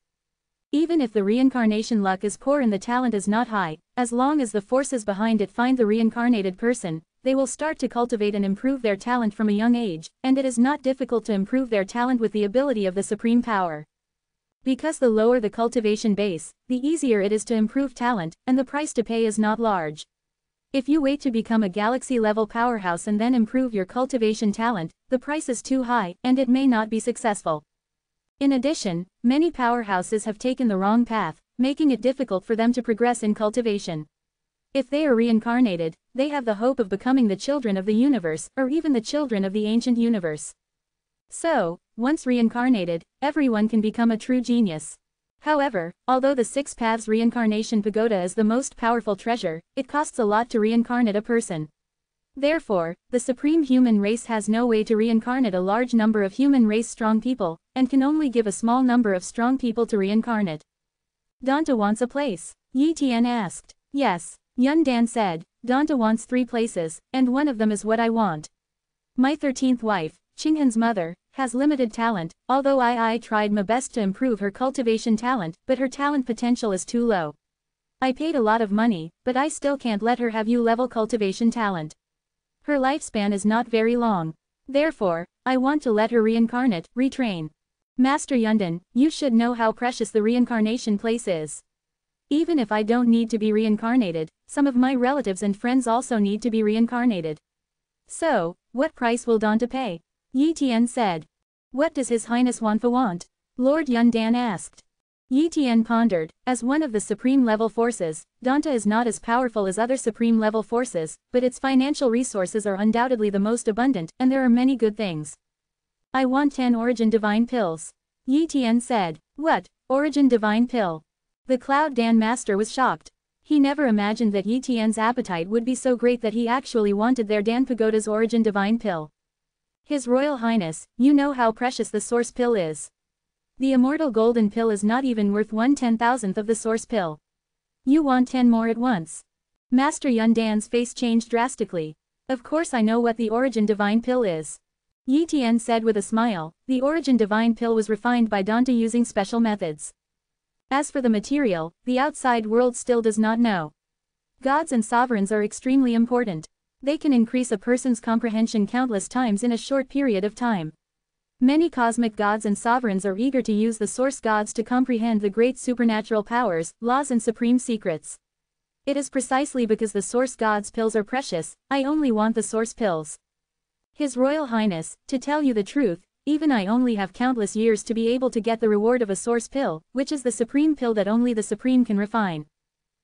Even if the reincarnation luck is poor and the talent is not high, as long as the forces behind it find the reincarnated person, they will start to cultivate and improve their talent from a young age, and it is not difficult to improve their talent with the ability of the supreme power. Because the lower the cultivation base, the easier it is to improve talent, and the price to pay is not large. If you wait to become a galaxy-level powerhouse and then improve your cultivation talent, the price is too high, and it may not be successful. In addition, many powerhouses have taken the wrong path, making it difficult for them to progress in cultivation. If they are reincarnated, they have the hope of becoming the children of the universe, or even the children of the ancient universe. So, once reincarnated, everyone can become a true genius. However, although the Six Paths Reincarnation Pagoda is the most powerful treasure, it costs a lot to reincarnate a person. Therefore, the supreme human race has no way to reincarnate a large number of human race strong people, and can only give a small number of strong people to reincarnate. Danta wants a place. Yi Tian asked. Yes, Yun Dan said. Danta wants 3 places, and one of them is what I want. My 13th wife, Qinghan's mother, has limited talent, although I tried my best to improve her cultivation talent, but her talent potential is too low. I paid a lot of money, but I still can't let her have U-level cultivation talent. Her lifespan is not very long. Therefore, I want to let her reincarnate, retrain. Master Yundan, you should know how precious the reincarnation place is. Even if I don't need to be reincarnated, some of my relatives and friends also need to be reincarnated. So, what price will Danta pay? Yi Tian said. What does His Highness Wanfa want? Lord Yundan asked. Yi Tian pondered, as one of the supreme-level forces, Danta is not as powerful as other supreme-level forces, but its financial resources are undoubtedly the most abundant, and there are many good things. I want 10 Origin Divine Pills. Yi Tian said. What? Origin Divine Pill? The Cloud Dan Master was shocked. He never imagined that Yi Tian's appetite would be so great that he actually wanted their Dan Pagoda's Origin Divine Pill. His Royal Highness, you know how precious the Source Pill is. The Immortal Golden Pill is not even worth 1/10,000th of the Source Pill. You want 10 more at once. Master Yundan's face changed drastically. Of course I know what the Origin Divine Pill is. Yi Tian said with a smile. The Origin Divine Pill was refined by Danta using special methods. As for the material, the outside world still does not know. Gods and sovereigns are extremely important. They can increase a person's comprehension countless times in a short period of time. Many cosmic gods and sovereigns are eager to use the source gods to comprehend the great supernatural powers, laws and supreme secrets. It is precisely because the source gods' pills are precious, I only want the source pills. His Royal Highness, to tell you the truth, even I only have countless years to be able to get the reward of a source pill, which is the supreme pill that only the supreme can refine.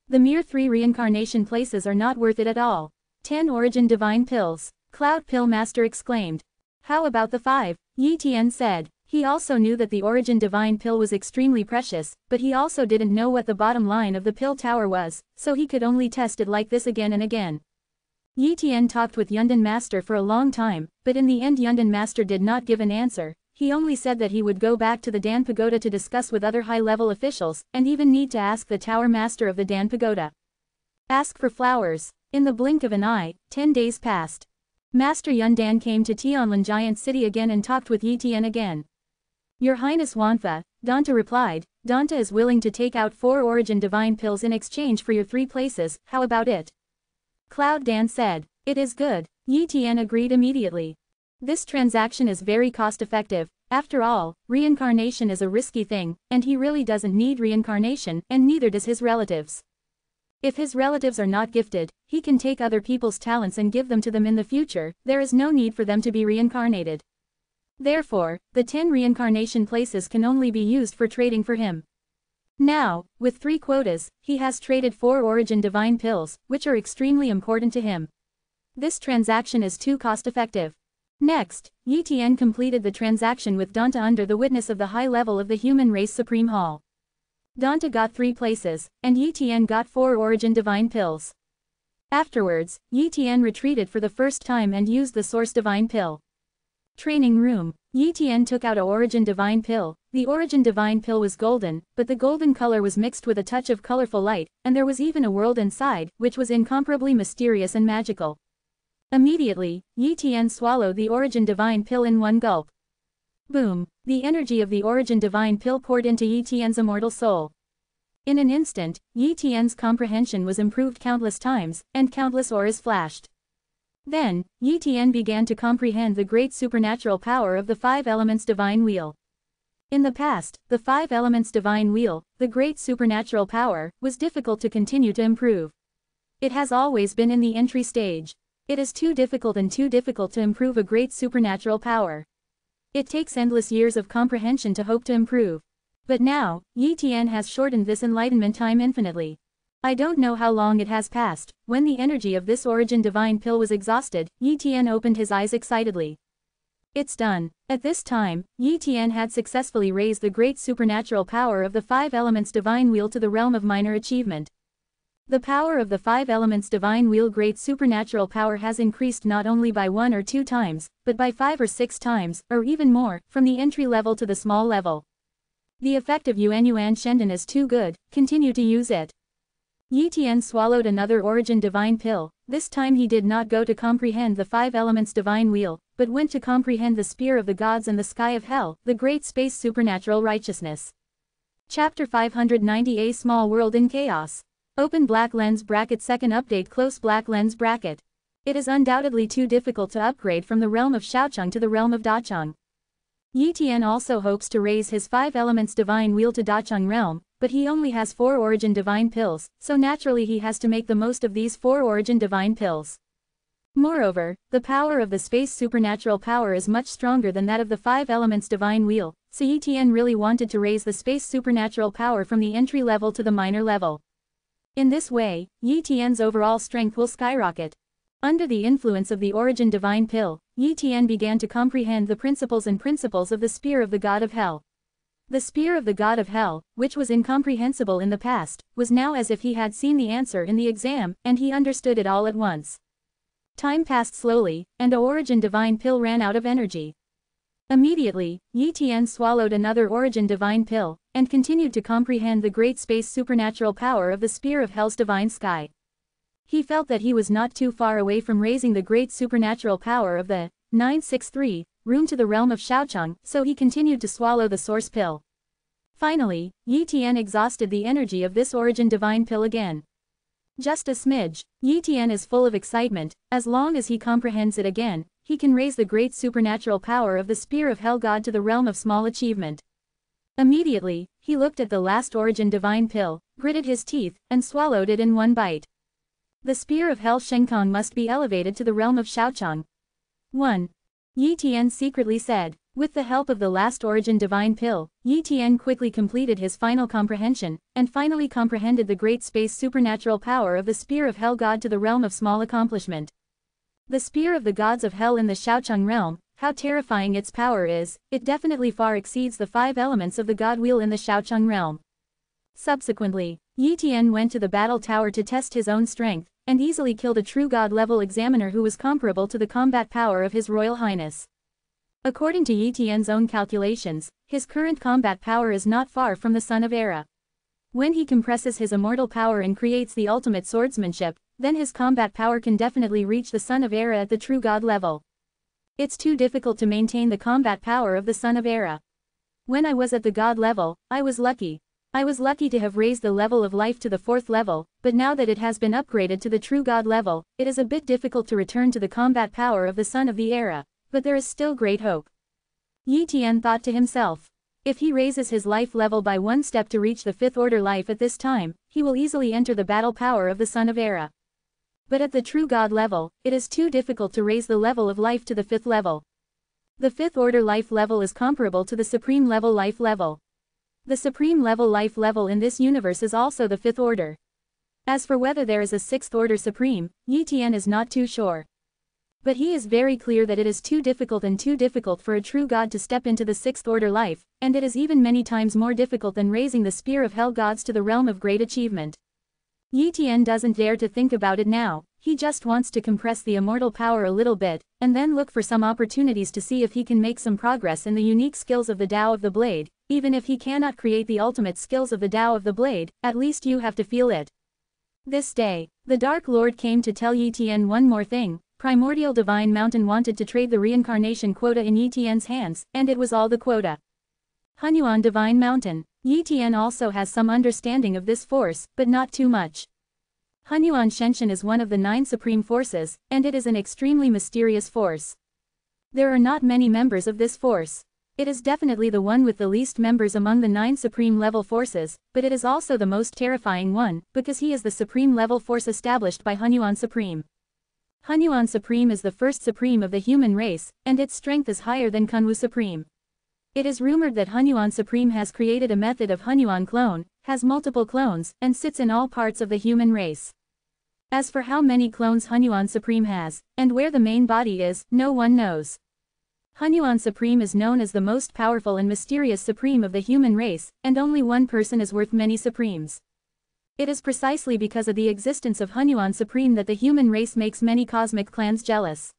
The mere 3 reincarnation places are not worth it at all. 10 Origin Divine Pills, Cloud Pill Master exclaimed. How about the 5? Yi Tian said. He also knew that the Origin Divine Pill was extremely precious, but he also didn't know what the bottom line of the pill tower was, so he could only test it like this again and again. Yi Tian talked with Yundan Master for a long time, but in the end Yundan Master did not give an answer. He only said that he would go back to the Dan Pagoda to discuss with other high-level officials, and even need to ask the Tower Master of the Dan Pagoda. Ask for flowers. In the blink of an eye, 10 days passed. Master Yundan came to Tianlin Giant City again and talked with Yi Tian again. Your Highness Wanfa, Danta replied, Danta is willing to take out 4 Origin Divine Pills in exchange for your 3 places, how about it? Cloud Dan said. It is good. Yi Tian agreed immediately. This transaction is very cost-effective. After all, reincarnation is a risky thing, and he really doesn't need reincarnation, and neither does his relatives. If his relatives are not gifted, he can take other people's talents and give them to them in the future, there is no need for them to be reincarnated. Therefore, the 10 reincarnation places can only be used for trading for him. Now, with 3 quotas, he has traded 4 Origin Divine Pills, which are extremely important to him. This transaction is too cost-effective. Next, Yi Tian completed the transaction with Danta under the witness of the high level of the Human Race Supreme Hall. Danta got 3 places, and Yi Tian got 4 Origin Divine Pills. Afterwards, Yi Tian retreated for the first time and used the Source Divine Pill. Training Room. Yi Tian took out a Origin Divine Pill. The Origin Divine Pill was golden, but the golden color was mixed with a touch of colorful light, and there was even a world inside, which was incomparably mysterious and magical. Immediately, Yi Tian swallowed the Origin Divine Pill in one gulp. Boom! The energy of the Origin Divine Pill poured into Yi Tian's immortal soul. In an instant, Yi Tian's comprehension was improved countless times, and countless auras flashed. Then, Yi Tian began to comprehend the great supernatural power of the 5 Elements Divine Wheel. In the past, the 5 Elements Divine Wheel, the great supernatural power, was difficult to continue to improve. It has always been in the entry stage. It is too difficult to improve a great supernatural power. It takes endless years of comprehension to hope to improve. But now, Yi Tian has shortened this enlightenment time infinitely. I don't know how long it has passed. When the energy of this Origin Divine Pill was exhausted, Yi Tian opened his eyes excitedly. It's done. At this time, Yi Tian had successfully raised the great supernatural power of the 5 Elements Divine Wheel to the realm of minor achievement. The power of the 5 Elements Divine Wheel great supernatural power has increased not only by 1 or 2 times, but by 5 or 6 times, or even more, from the entry level to the small level. The effect of Yuan Shendan is too good, continue to use it. Yi Tian swallowed another Origin Divine Pill. This time he did not go to comprehend the five elements divine wheel, but went to comprehend the spear of the gods and the sky of hell, the great space supernatural righteousness. Chapter 590 A Small World in Chaos. Open black lens bracket. Second update. Close black lens bracket. It is undoubtedly too difficult to upgrade from the realm of Xiaocheng to the realm of Dacheng. Yi Tian also hopes to raise his five elements divine wheel to Dacheng realm, but he only has 4 origin divine pills, so naturally he has to make the most of these 4 origin divine pills. Moreover, the power of the space supernatural power is much stronger than that of the 5 elements divine wheel, so Yi Tian really wanted to raise the space supernatural power from the entry level to the minor level. In this way, Yi Tian's overall strength will skyrocket. Under the influence of the origin divine pill, Yi Tian began to comprehend the principles of the spear of the god of hell. The spear of the god of hell, which was incomprehensible in the past, was now as if he had seen the answer in the exam, and he understood it all at once. Time passed slowly, and the origin divine pill ran out of energy. Immediately, Yi Tian swallowed another origin divine pill, and continued to comprehend the great space supernatural power of the spear of hell's divine sky. He felt that he was not too far away from raising the great supernatural power of the 963 room to the realm of Xiaocheng, so he continued to swallow the source pill. Finally, Yi Tian exhausted the energy of this origin divine pill again. Just a smidge, Yi Tian is full of excitement. As long as he comprehends it again, he can raise the great supernatural power of the spear of hell god to the realm of small achievement. Immediately, he looked at the last origin divine pill, gritted his teeth, and swallowed it in one bite. The spear of hell Shenkong must be elevated to the realm of Xiaocheng. 1. Yi Tian secretly said. With the help of the last origin divine pill, Yi Tian quickly completed his final comprehension, and finally comprehended the great space supernatural power of the spear of hell god to the realm of small accomplishment. The spear of the gods of hell in the Xiaocheng realm, how terrifying its power is, it definitely far exceeds the 5 elements of the god wheel in the Xiaocheng realm. Subsequently, Yi Tian went to the battle tower to test his own strength, and easily killed a true god-level examiner who was comparable to the combat power of His Royal Highness. According to Yi Tian's own calculations, his current combat power is not far from the Son of Era. When he compresses his immortal power and creates the ultimate swordsmanship, then his combat power can definitely reach the Son of Era at the true god level. It's too difficult to maintain the combat power of the Son of Era. When I was at the god level, I was lucky. I was lucky to have raised the level of life to the 4th level, but now that it has been upgraded to the true god level, it is a bit difficult to return to the combat power of the Son of the Era, but there is still great hope. Yi Tian thought to himself. If he raises his life level by 1 step to reach the 5th order life at this time, he will easily enter the battle power of the Son of Era. But at the true god level, it is too difficult to raise the level of life to the 5th level. The 5th order life level is comparable to the supreme level life level. The supreme level life level in this universe is also the 5th order. As for whether there is a 6th order supreme, Yi Tian is not too sure. But he is very clear that it is too difficult for a true god to step into the 6th order life, and it is even many times more difficult than raising the spear of hell gods to the realm of great achievement. Yi Tian doesn't dare to think about it now, he just wants to compress the immortal power a little bit, and then look for some opportunities to see if he can make some progress in the unique skills of the Tao of the Blade. Even if he cannot create the ultimate skills of the Tao of the Blade, at least you have to feel it. This day, the Dark Lord came to tell Yi Tian one more thing. Primordial Divine Mountain wanted to trade the reincarnation quota in Yi Tian's hands, and it was all the quota. Hunyuan Divine Mountain. Yi Tian also has some understanding of this force, but not too much. Hunyuan Shenshin is one of the 9 supreme forces, and it is an extremely mysterious force. There are not many members of this force. It is definitely the one with the least members among the 9 supreme level forces, but it is also the most terrifying one, because he is the supreme level force established by Hunyuan Supreme. Hunyuan Supreme is the first supreme of the human race, and its strength is higher than Kunwu Supreme. It is rumored that Hunyuan Supreme has created a method of Hunyuan clone, has multiple clones, and sits in all parts of the human race. As for how many clones Hunyuan Supreme has, and where the main body is, no one knows. Hunyuan Supreme is known as the most powerful and mysterious supreme of the human race, and only one person is worth many supremes. It is precisely because of the existence of Hunyuan Supreme that the human race makes many cosmic clans jealous.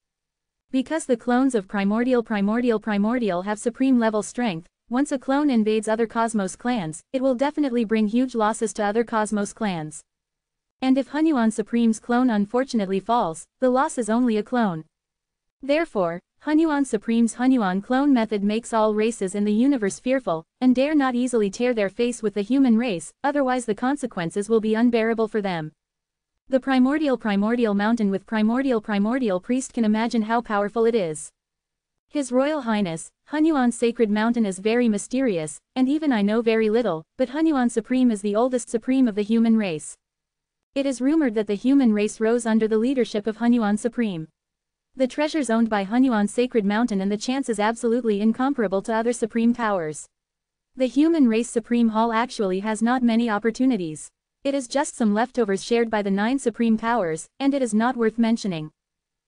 Because the clones of Primordial have supreme level strength, once a clone invades other Cosmos clans, it will definitely bring huge losses to other Cosmos clans. And if Hunyuan Supreme's clone unfortunately falls, the loss is only a clone. Therefore, Hunyuan Supreme's Hunyuan clone method makes all races in the universe fearful, and dare not easily tear their face with the human race, otherwise the consequences will be unbearable for them. The primordial mountain with primordial priest can imagine how powerful it is. His Royal Highness, Hunyuan's sacred mountain is very mysterious, and even I know very little, but Hunyuan Supreme is the oldest supreme of the human race. It is rumored that the human race rose under the leadership of Hunyuan Supreme. The treasures owned by Hunyuan's sacred mountain and the chance is absolutely incomparable to other supreme powers. The human race supreme hall actually has not many opportunities. It is just some leftovers shared by the 9 supreme powers, and it is not worth mentioning.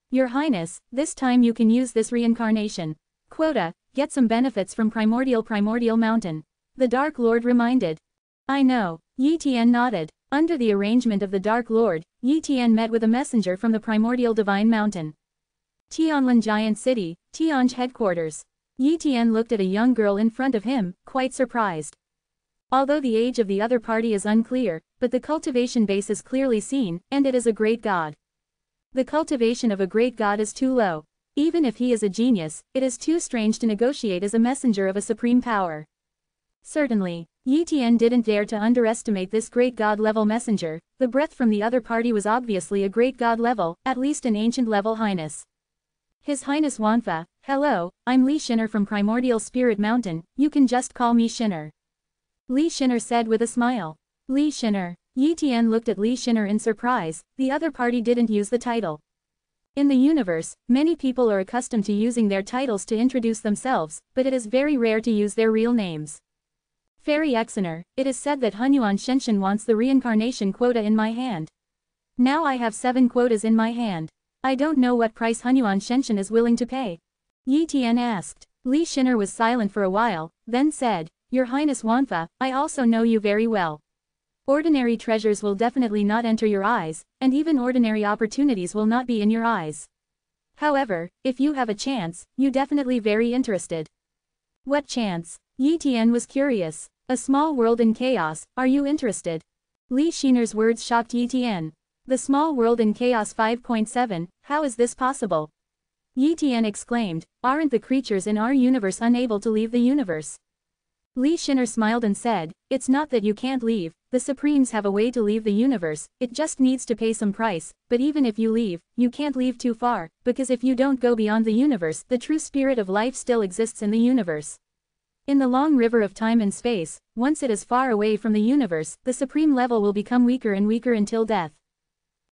Your Highness, this time you can use this reincarnation quota, get some benefits from primordial mountain. The Dark Lord reminded. I know. Yi Tian nodded. Under the arrangement of the Dark Lord, Yi Tian met with a messenger from the primordial divine mountain. Tianlin Giant City, Tianj headquarters. Yi Tian looked at a young girl in front of him, quite surprised. Although the age of the other party is unclear, but the cultivation base is clearly seen, and it is a great god. The cultivation of a great god is too low. Even if he is a genius, it is too strange to negotiate as a messenger of a supreme power. Certainly, Yi Tian didn't dare to underestimate this great god-level messenger. The breath from the other party was obviously a great god level, at least an ancient level highness. His Highness Wanfa, hello, I'm Li Shinner from Primordial Spirit Mountain, you can just call me Shinner. Li Shinner said with a smile. Li Shinner. Yi Tian looked at Li Shinner in surprise, the other party didn't use the title. In the universe, many people are accustomed to using their titles to introduce themselves, but it is very rare to use their real names. Fairy Exener, it is said that Hunyuan Shenshin wants the reincarnation quota in my hand. Now I have 7 quotas in my hand. I don't know what price Hunyuan Shenshin is willing to pay. Yi Tian asked. Li Shinner was silent for a while, then said, Your Highness Wanfa, I also know you very well. Ordinary treasures will definitely not enter your eyes, and even ordinary opportunities will not be in your eyes. However, if you have a chance, you definitely very interested. What chance? Yi Tian was curious. A small world in chaos, are you interested? Li Shinner's words shocked Yi Tian. The small world in chaos 5.7, how is this possible? Yi Tian exclaimed, aren't the creatures in our universe unable to leave the universe? Li Shinner smiled and said, it's not that you can't leave, the Supremes have a way to leave the universe, it just needs to pay some price, but even if you leave, you can't leave too far, because if you don't go beyond the universe, the true spirit of life still exists in the universe. In the long river of time and space, once it is far away from the universe, the supreme level will become weaker and weaker until death.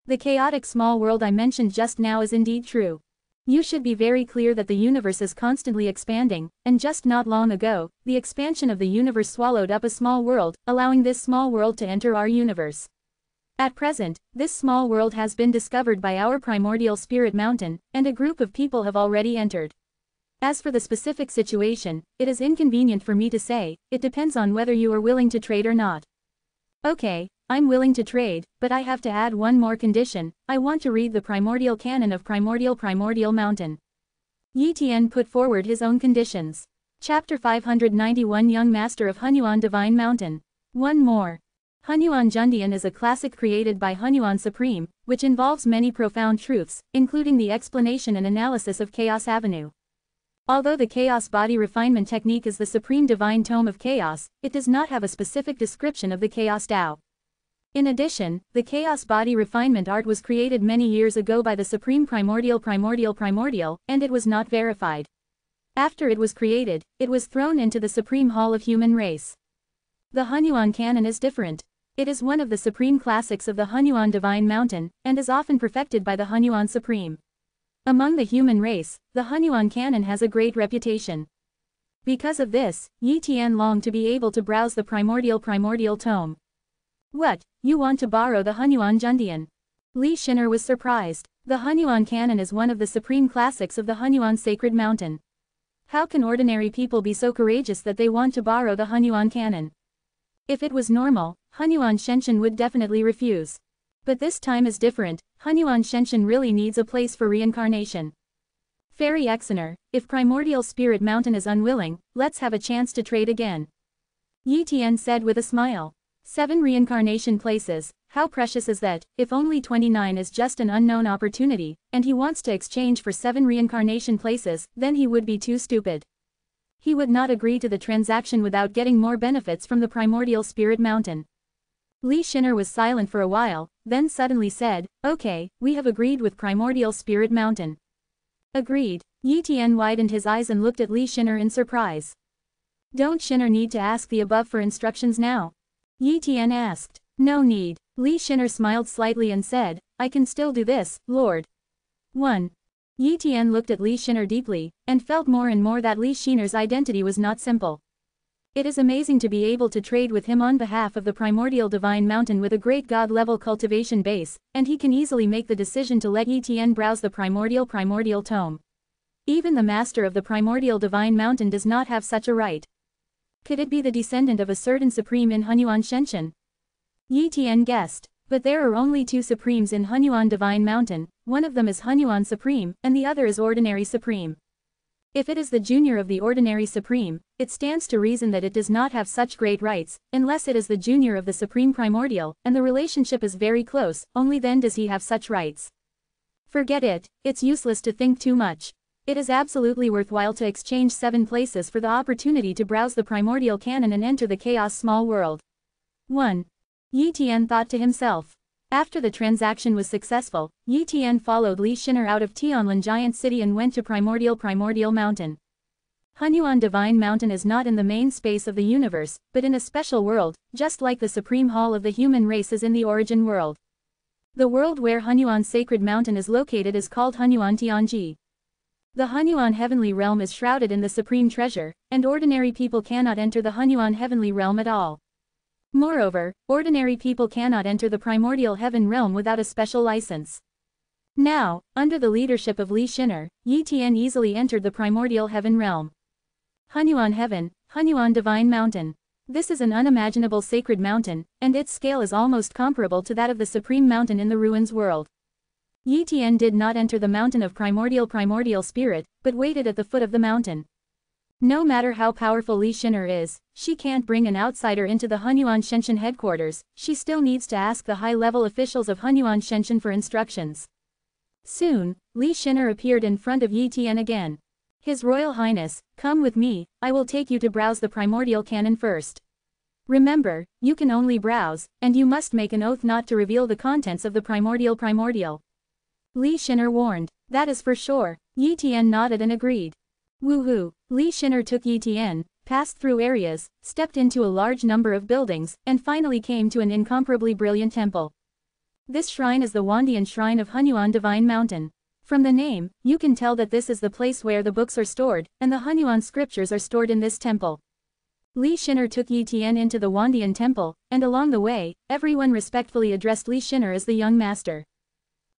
The chaotic small world I mentioned just now is indeed true. You should be very clear that the universe is constantly expanding, and just not long ago, the expansion of the universe swallowed up a small world, allowing this small world to enter our universe. At present, this small world has been discovered by our primordial spirit mountain, and a group of people have already entered. As for the specific situation, it is inconvenient for me to say, it depends on whether you are willing to trade or not. Okay, I'm willing to trade, but I have to add one more condition, I want to read the primordial canon of primordial mountain. Yi Tian put forward his own conditions. Chapter 591 Young Master of Hunyuan Divine Mountain. One more. Hunyuan Jundian is a classic created by Hunyuan Supreme, which involves many profound truths, including the explanation and analysis of Chaos Avenue. Although the Chaos Body Refinement Technique is the Supreme Divine Tome of Chaos, it does not have a specific description of the Chaos Tao. In addition, the Chaos Body Refinement Art was created many years ago by the Supreme Primordial, and it was not verified. After it was created, it was thrown into the Supreme Hall of Human Race. The Hunyuan Canon is different. It is one of the supreme classics of the Hunyuan Divine Mountain, and is often perfected by the Hunyuan Supreme. Among the human race, the Hunyuan Canon has a great reputation. Because of this, Yi Tian longed to be able to browse the primordial tome. What, you want to borrow the Hunyuan Jundian? Li Shinner was surprised. The Hunyuan Canon is one of the supreme classics of the Hunyuan Sacred Mountain. How can ordinary people be so courageous that they want to borrow the Hunyuan Canon? If it was normal, Hunyuan Shenshin would definitely refuse. But this time is different, Hunyuan Shenshin really needs a place for reincarnation. Fairy Exener, if Primordial Spirit Mountain is unwilling, let's have a chance to trade again. Yi Tian said with a smile. 7 reincarnation places, How precious is that, if only 29 is just an unknown opportunity, and he wants to exchange for 7 reincarnation places, then he would be too stupid. He would not agree to the transaction without getting more benefits from the primordial spirit mountain. Li Shinner was silent for a while, then suddenly said, "Okay, we have agreed with primordial spirit mountain." Agreed. Yi Tian widened his eyes and looked at Li Shinner in surprise. Don't Shinner need to ask the above for instructions now? Yi Tian asked. No need. Li Shinner smiled slightly and said, I can still do this, Lord. 1. Yi Tian looked at Li Shinner deeply, and felt more and more that Li Shinner's identity was not simple. It is amazing to be able to trade with him on behalf of the primordial divine mountain with a great god-level cultivation base, and he can easily make the decision to let Yi Tian browse the primordial tome. Even the master of the primordial divine mountain does not have such a right. Could it be the descendant of a certain supreme in Hunyuan Shenshen? Yi Tian guessed, but there are only 2 supremes in Hunyuan Divine Mountain, one of them is Hunyuan Supreme, and the other is Ordinary Supreme. If it is the junior of the Ordinary Supreme, it stands to reason that it does not have such great rights, unless it is the junior of the Supreme Primordial, and the relationship is very close, only then does he have such rights. Forget it, it's useless to think too much. It is absolutely worthwhile to exchange 7 places for the opportunity to browse the primordial canon and enter the chaos small world. 1. Yi Tian thought to himself. After the transaction was successful, Yi Tian followed Li Shinner out of Tianlin Giant City and went to Primordial Mountain. Hunyuan Divine Mountain is not in the main space of the universe, but in a special world, just like the Supreme Hall of the human race is in the origin world. The world where Hunyuan Sacred Mountain is located is called Hunyuan Tianji. The Hunyuan Heavenly Realm is shrouded in the Supreme Treasure, and ordinary people cannot enter the Hunyuan Heavenly Realm at all. Moreover, ordinary people cannot enter the primordial heaven realm without a special license. Now, under the leadership of Li Shinner, Yi Tian easily entered the primordial heaven realm. Hunyuan Heaven, Hunyuan Divine Mountain. This is an unimaginable sacred mountain, and its scale is almost comparable to that of the Supreme Mountain in the Ruins world. Yi Tian did not enter the mountain of primordial spirit, but waited at the foot of the mountain. No matter how powerful Li Shinner is, she can't bring an outsider into the Hunyuan Shenshen headquarters, she still needs to ask the high-level officials of Hunyuan Shenshen for instructions. Soon, Li Shinner appeared in front of Yi Tian again. His Royal Highness, come with me, I will take you to browse the primordial canon first. Remember, you can only browse, and you must make an oath not to reveal the contents of the primordial. Li Shinner warned. That is for sure. Yi Tian nodded and agreed. Woohoo! Li Shinner took Yi Tian, passed through areas, stepped into a large number of buildings, and finally came to an incomparably brilliant temple. This shrine is the Wandian Shrine of Hunyuan Divine Mountain. From the name, you can tell that this is the place where the books are stored, and the Hunyuan scriptures are stored in this temple. Li Shinner took Yi Tian into the Wandian temple, and along the way, everyone respectfully addressed Li Shinner as the young master.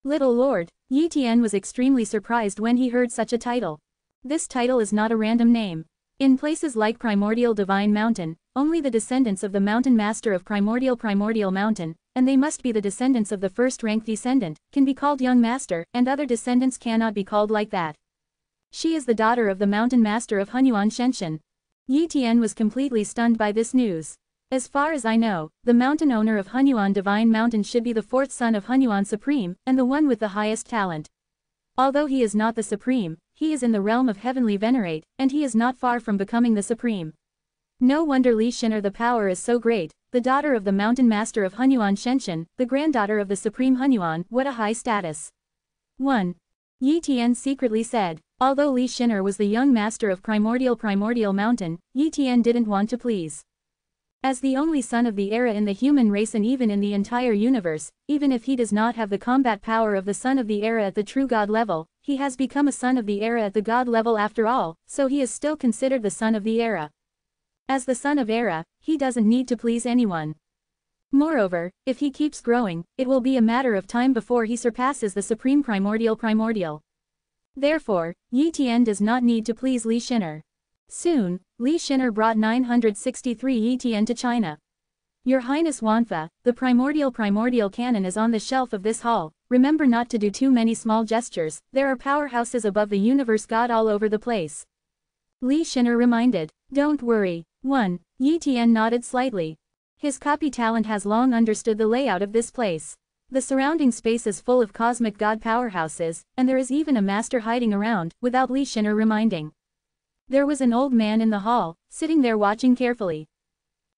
Little Lord, Yi Tian was extremely surprised when he heard such a title. This title is not a random name. In places like Primordial Divine Mountain, only the descendants of the Mountain Master of Primordial Mountain, and they must be the descendants of the first-rank descendant, can be called Young Master, and other descendants cannot be called like that. She is the daughter of the Mountain Master of Hunyuan Shenshen. Yi Tian was completely stunned by this news. As far as I know, the mountain owner of Hunyuan Divine Mountain should be the 4th son of Hunyuan Supreme, and the one with the highest talent. Although he is not the Supreme, he is in the realm of Heavenly Venerate, and he is not far from becoming the Supreme. No wonder Li Shinner the power is so great, the daughter of the Mountain Master of Hunyuan Shenshen, the granddaughter of the Supreme Hunyuan, what a high status. 1. Yi Tian secretly said. Although Li Shinner was the young master of Primordial Mountain, Yi Tian didn't want to please. As the only son of the era in the human race and even in the entire universe, even if he does not have the combat power of the son of the era at the true god level, he has become a son of the era at the god level after all, so he is still considered the son of the era. As the son of era, he doesn't need to please anyone. Moreover, if he keeps growing, it will be a matter of time before he surpasses the supreme primordial. Therefore, Yi Tian does not need to please Li Shinner. Soon, Li Shinner brought 963 Yi Tian to China. Your Highness Wanfa, the primordial canon is on the shelf of this hall. Remember not to do too many small gestures, there are powerhouses above the universe god all over the place. Li Shinner reminded. Don't worry. 1. Yi Tian nodded slightly. His copy talent has long understood the layout of this place. The surrounding space is full of cosmic god powerhouses, and there is even a master hiding around, without Li Shin'er reminding. There was an old man in the hall, sitting there watching carefully.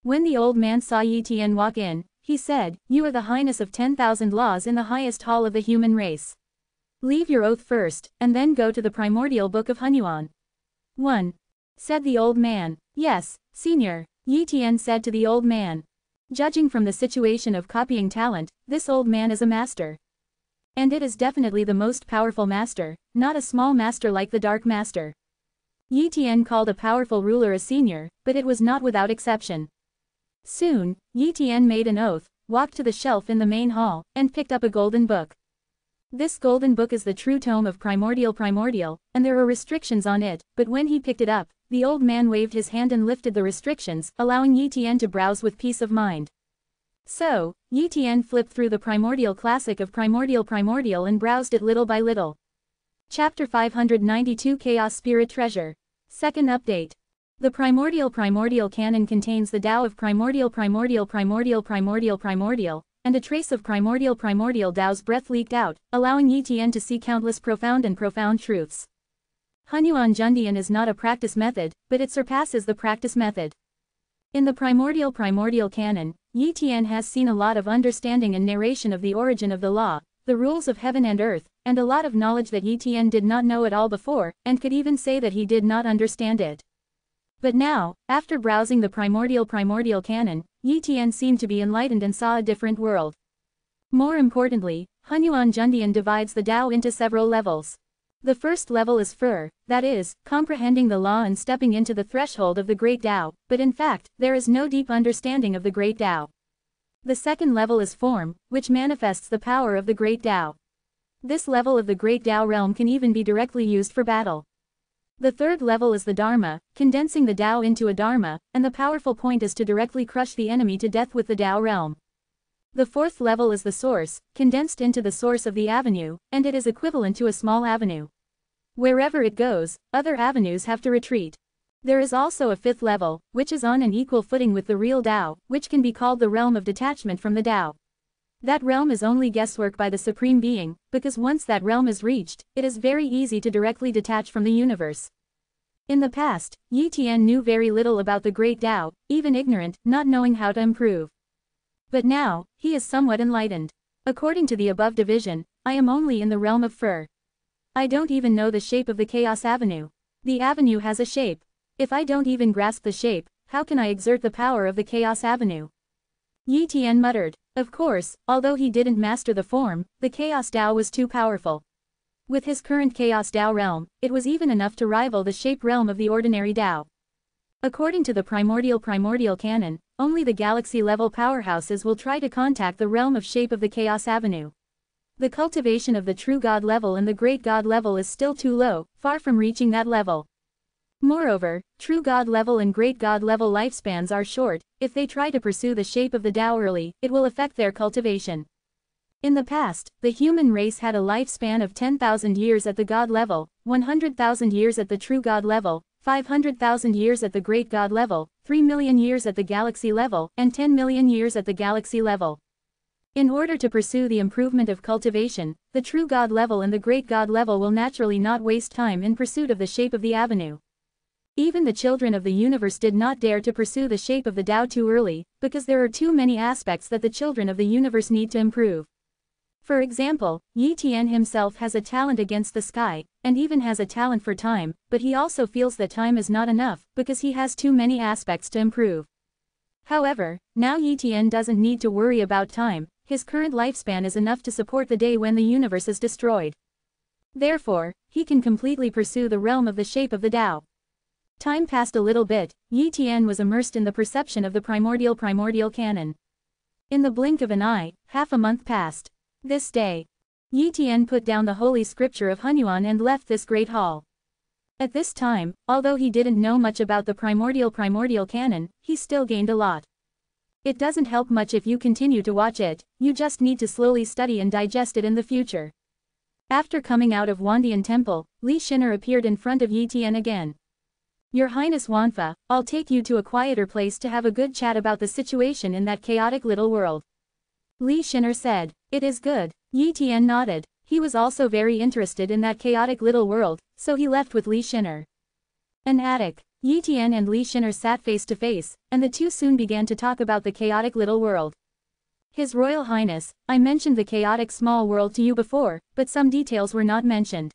When the old man saw Yi Tian walk in, he said, "You are the highness of 10,000 laws in the highest hall of the human race. Leave your oath first, and then go to the primordial book of Hunyuan." 1. Said the old man. "Yes, senior," Yi Tian said to the old man. Judging from the situation of copying talent, this old man is a master. And it is definitely the most powerful master, not a small master like the Dark Master. Yi Tian called a powerful ruler a senior, but it was not without exception. Soon, Yi Tian made an oath, walked to the shelf in the main hall, and picked up a golden book. This golden book is the true tome of Primordial, and there are restrictions on it, but when he picked it up, the old man waved his hand and lifted the restrictions, allowing Yi Tian to browse with peace of mind. So, Yi Tian flipped through the Primordial Classic of Primordial and browsed it little by little. Chapter 592 Chaos Spirit Treasure. Second update. The Primordial Canon contains the Tao of Primordial, and a trace of Primordial Tao's breath leaked out, allowing Yi Tian to see countless profound truths. Hunyuan Jundian is not a practice method, but it surpasses the practice method. In the Primordial Canon, Yi Tian has seen a lot of understanding and narration of the origin of the law, the rules of heaven and earth, and a lot of knowledge that Yi Tian did not know at all before, and could even say that he did not understand it. But now, after browsing the Primordial Canon, Yi Tian seemed to be enlightened and saw a different world. More importantly, Hunyuan Jundian divides the Tao into several levels. The first level is Fur, that is, comprehending the law and stepping into the threshold of the Great Tao, but in fact, there is no deep understanding of the Great Tao. The second level is Form, which manifests the power of the Great Tao. This level of the Great Tao realm can even be directly used for battle. The third level is the Dharma, condensing the Tao into a Dharma, and the powerful point is to directly crush the enemy to death with the Tao realm. The fourth level is the Source, condensed into the source of the avenue, and it is equivalent to a small avenue. Wherever it goes, other avenues have to retreat. There is also a fifth level, which is on an equal footing with the real Tao, which can be called the realm of detachment from the Tao. That realm is only guesswork by the Supreme Being, because once that realm is reached, it is very easy to directly detach from the universe. In the past, Yi Tian knew very little about the Great Tao, even ignorant, not knowing how to improve. But now, he is somewhat enlightened. According to the above division, I am only in the realm of Fur. I don't even know the shape of the Chaos Avenue. The avenue has a shape. If I don't even grasp the shape, how can I exert the power of the Chaos Avenue? Yi Tian muttered. Of course, although he didn't master the form, the Chaos Tao was too powerful. With his current Chaos Tao realm, it was even enough to rival the shape realm of the ordinary Tao. According to the Primordial Canon, only the galaxy-level powerhouses will try to contact the realm of shape of the Chaos Avenue. The cultivation of the true God level and the great God level is still too low, far from reaching that level. Moreover, true God level and great God level lifespans are short. If they try to pursue the shape of the Tao early, it will affect their cultivation. In the past, the human race had a lifespan of 10,000 years at the God level, 100,000 years at the true God level, 500,000 years at the great God level, 3 million years at the galaxy level, and 10 million years at the galaxy level. In order to pursue the improvement of cultivation, the true God level and the great God level will naturally not waste time in pursuit of the shape of the avenue. Even the children of the universe did not dare to pursue the shape of the Tao too early, because there are too many aspects that the children of the universe need to improve. For example, Yi Tian himself has a talent against the sky, and even has a talent for time, but he also feels that time is not enough, because he has too many aspects to improve. However, now Yi Tian doesn't need to worry about time. His current lifespan is enough to support the day when the universe is destroyed. Therefore, he can completely pursue the realm of the shape of the Tao. Time passed a little bit. Yi Tian was immersed in the perception of the Primordial Canon. In the blink of an eye, half a month passed. This day, Yi Tian put down the holy scripture of Hunyuan and left this great hall. At this time, although he didn't know much about the Primordial Canon, he still gained a lot. It doesn't help much if you continue to watch it, you just need to slowly study and digest it in the future. After coming out of Wandian Temple, Li Shin'er appeared in front of Yi Tian again. Your Highness Wanfa, I'll take you to a quieter place to have a good chat about the situation in that chaotic little world. Li Shin'er said. It is good. Yi Tian nodded. He was also very interested in that chaotic little world, so he left with Li Shin'er. An attic. Yi Tian and Li Shin'er sat face to face, and the two soon began to talk about the chaotic little world. His Royal Highness, I mentioned the chaotic small world to you before, but some details were not mentioned.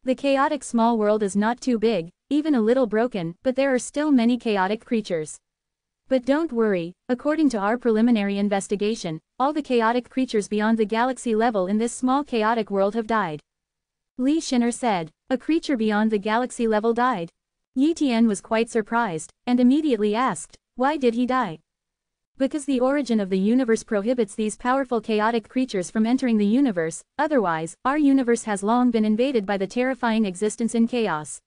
The chaotic small world is not too big, even a little broken, but there are still many chaotic creatures. But don't worry, according to our preliminary investigation, all the chaotic creatures beyond the galaxy level in this small chaotic world have died. Li Shin'er said. A creature beyond the galaxy level died. Yi Tian was quite surprised, and immediately asked, why did he die? Because the origin of the universe prohibits these powerful chaotic creatures from entering the universe, otherwise, our universe has long been invaded by the terrifying existence in chaos.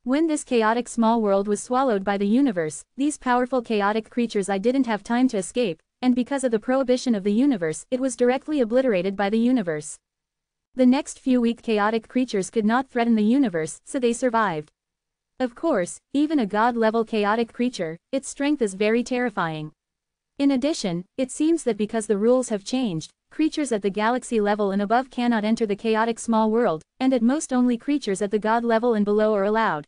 When this chaotic small world was swallowed by the universe, these powerful chaotic creatures didn't have time to escape, and because of the prohibition of the universe, it was directly obliterated by the universe. The next few weak chaotic creatures could not threaten the universe, so they survived. Of course, even a god-level chaotic creature, its strength is very terrifying. In addition, it seems that because the rules have changed, creatures at the galaxy level and above cannot enter the chaotic small world, and at most only creatures at the god level and below are allowed.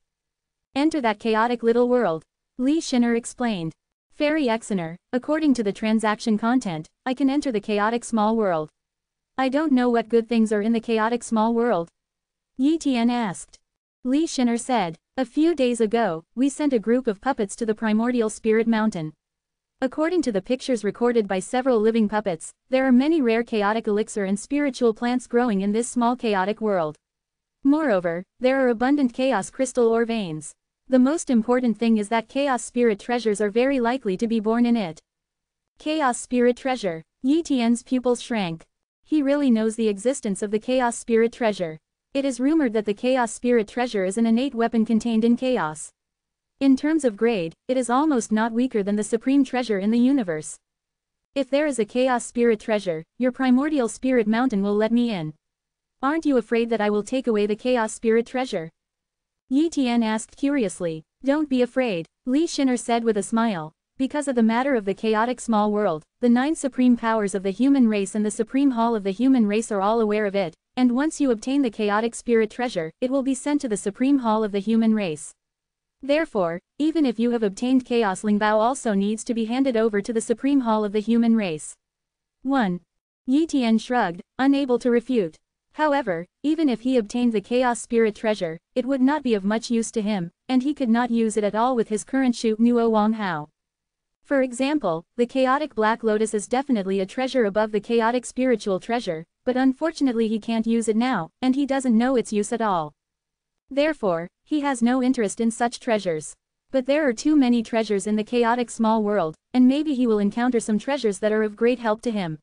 Enter that chaotic little world. Li Shin'er explained. Fairy Exener, according to the transaction content, I can enter the chaotic small world. I don't know what good things are in the chaotic small world. Yi Tian asked. Li Shin'er said. A few days ago, we sent a group of puppets to the primordial spirit mountain. According to the pictures recorded by several living puppets, there are many rare chaotic elixir and spiritual plants growing in this small chaotic world. Moreover, there are abundant chaos crystal ore veins. The most important thing is that chaos spirit treasures are very likely to be born in it. Chaos spirit treasure. Yi Tian's pupils shrank. He really knows the existence of the chaos spirit treasure. It is rumored that the chaos spirit treasure is an innate weapon contained in chaos. In terms of grade, it is almost not weaker than the supreme treasure in the universe. If there is a chaos spirit treasure, your primordial spirit mountain will let me in. Aren't you afraid that I will take away the chaos spirit treasure? Yi Tian asked curiously. Don't be afraid, Li Shin'er said with a smile. Because of the matter of the chaotic small world, the 9 supreme powers of the human race and the supreme hall of the human race are all aware of it, and once you obtain the chaotic spirit treasure, it will be sent to the supreme hall of the human race. Therefore, even if you have obtained Chaos Lingbao also needs to be handed over to the supreme hall of the human race. 1. Yi Tian shrugged, unable to refute. However, even if he obtained the chaos spirit treasure, it would not be of much use to him, and he could not use it at all with his current Shu Nuo Wang Hao. For example, the chaotic black lotus is definitely a treasure above the chaotic spiritual treasure, but unfortunately he can't use it now, and he doesn't know its use at all. Therefore, he has no interest in such treasures. But there are too many treasures in the chaotic small world, and maybe he will encounter some treasures that are of great help to him.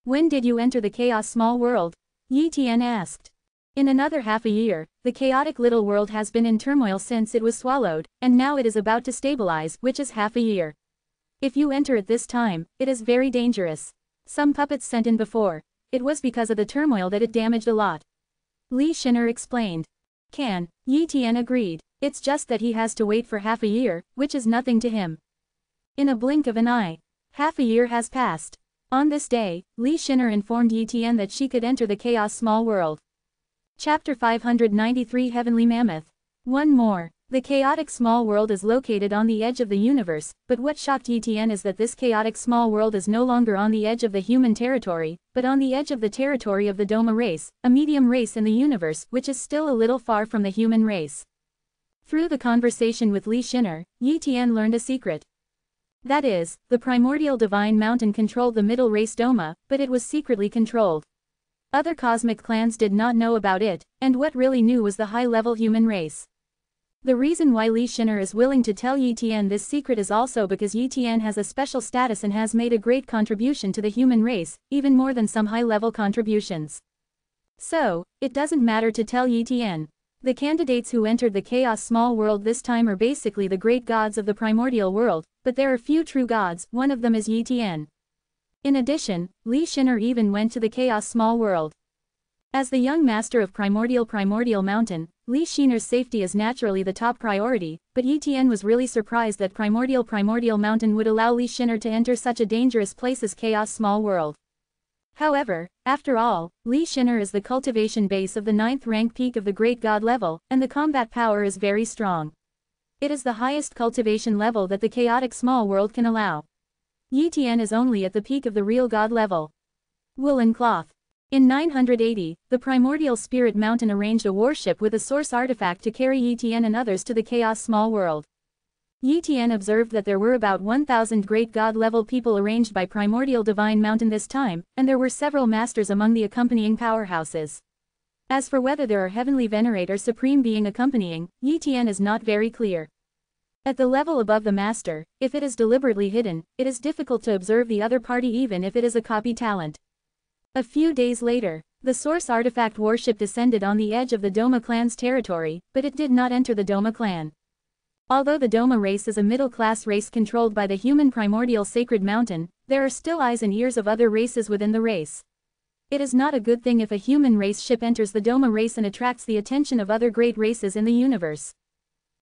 When did you enter the chaos small world? Yi Tian asked. In another half a year, the chaotic little world has been in turmoil since it was swallowed, and now it is about to stabilize, which is half a year. If you enter at this time, it is very dangerous. Some puppets sent in before. It was because of the turmoil that it damaged a lot. Li Shin'er explained. Yi Tian agreed. It's just that he has to wait for half a year, which is nothing to him. In a blink of an eye, half a year has passed. On this day, Li Shin'er informed Yi Tian that she could enter the chaos small world. Chapter 593 Heavenly Mammoth. One more. The chaotic small world is located on the edge of the universe, but what shocked Yi Tian is that this chaotic small world is no longer on the edge of the human territory, but on the edge of the territory of the Doma race, a medium race in the universe, which is still a little far from the human race. Through the conversation with Li Shin'er, Yi Tian learned a secret. That is, the primordial divine mountain controlled the middle race Doma, but it was secretly controlled. Other cosmic clans did not know about it, and what really knew was the high-level human race. The reason why Li Shin'er is willing to tell Yi Tian this secret is also because Yi Tian has a special status and has made a great contribution to the human race, even more than some high-level contributions. So, it doesn't matter to tell Yi Tian. The candidates who entered the chaos small world this time are basically the great gods of the primordial world, but there are few true gods, one of them is Yi Tian. In addition, Li Shin'er even went to the chaos small world. As the young master of Primordial Mountain, Li Xiner's safety is naturally the top priority, but Yi Tian was really surprised that Primordial Mountain would allow Li Xiner to enter such a dangerous place as Chaos Small World. However, after all, Li Xiner is the cultivation base of the 9th rank peak of the Great God level, and the combat power is very strong. It is the highest cultivation level that the chaotic small world can allow. Yi Tian is only at the peak of the real God level. Woolen cloth. In 980, the Primordial Spirit Mountain arranged a warship with a source artifact to carry Yi Tian and others to the Chaos Small World. Yi Tian observed that there were about 1,000 Great God level people arranged by Primordial Divine Mountain this time, and there were several masters among the accompanying powerhouses. As for whether there are Heavenly Venerate or Supreme Being accompanying, Yi Tian is not very clear. At the level above the master, if it is deliberately hidden, it is difficult to observe the other party even if it is a copy talent. A few days later, the Source Artifact warship descended on the edge of the Doma clan's territory, but it did not enter the Doma clan. Although the Doma race is a middle-class race controlled by the human Primordial Sacred Mountain, there are still eyes and ears of other races within the race. It is not a good thing if a human race ship enters the Doma race and attracts the attention of other great races in the universe.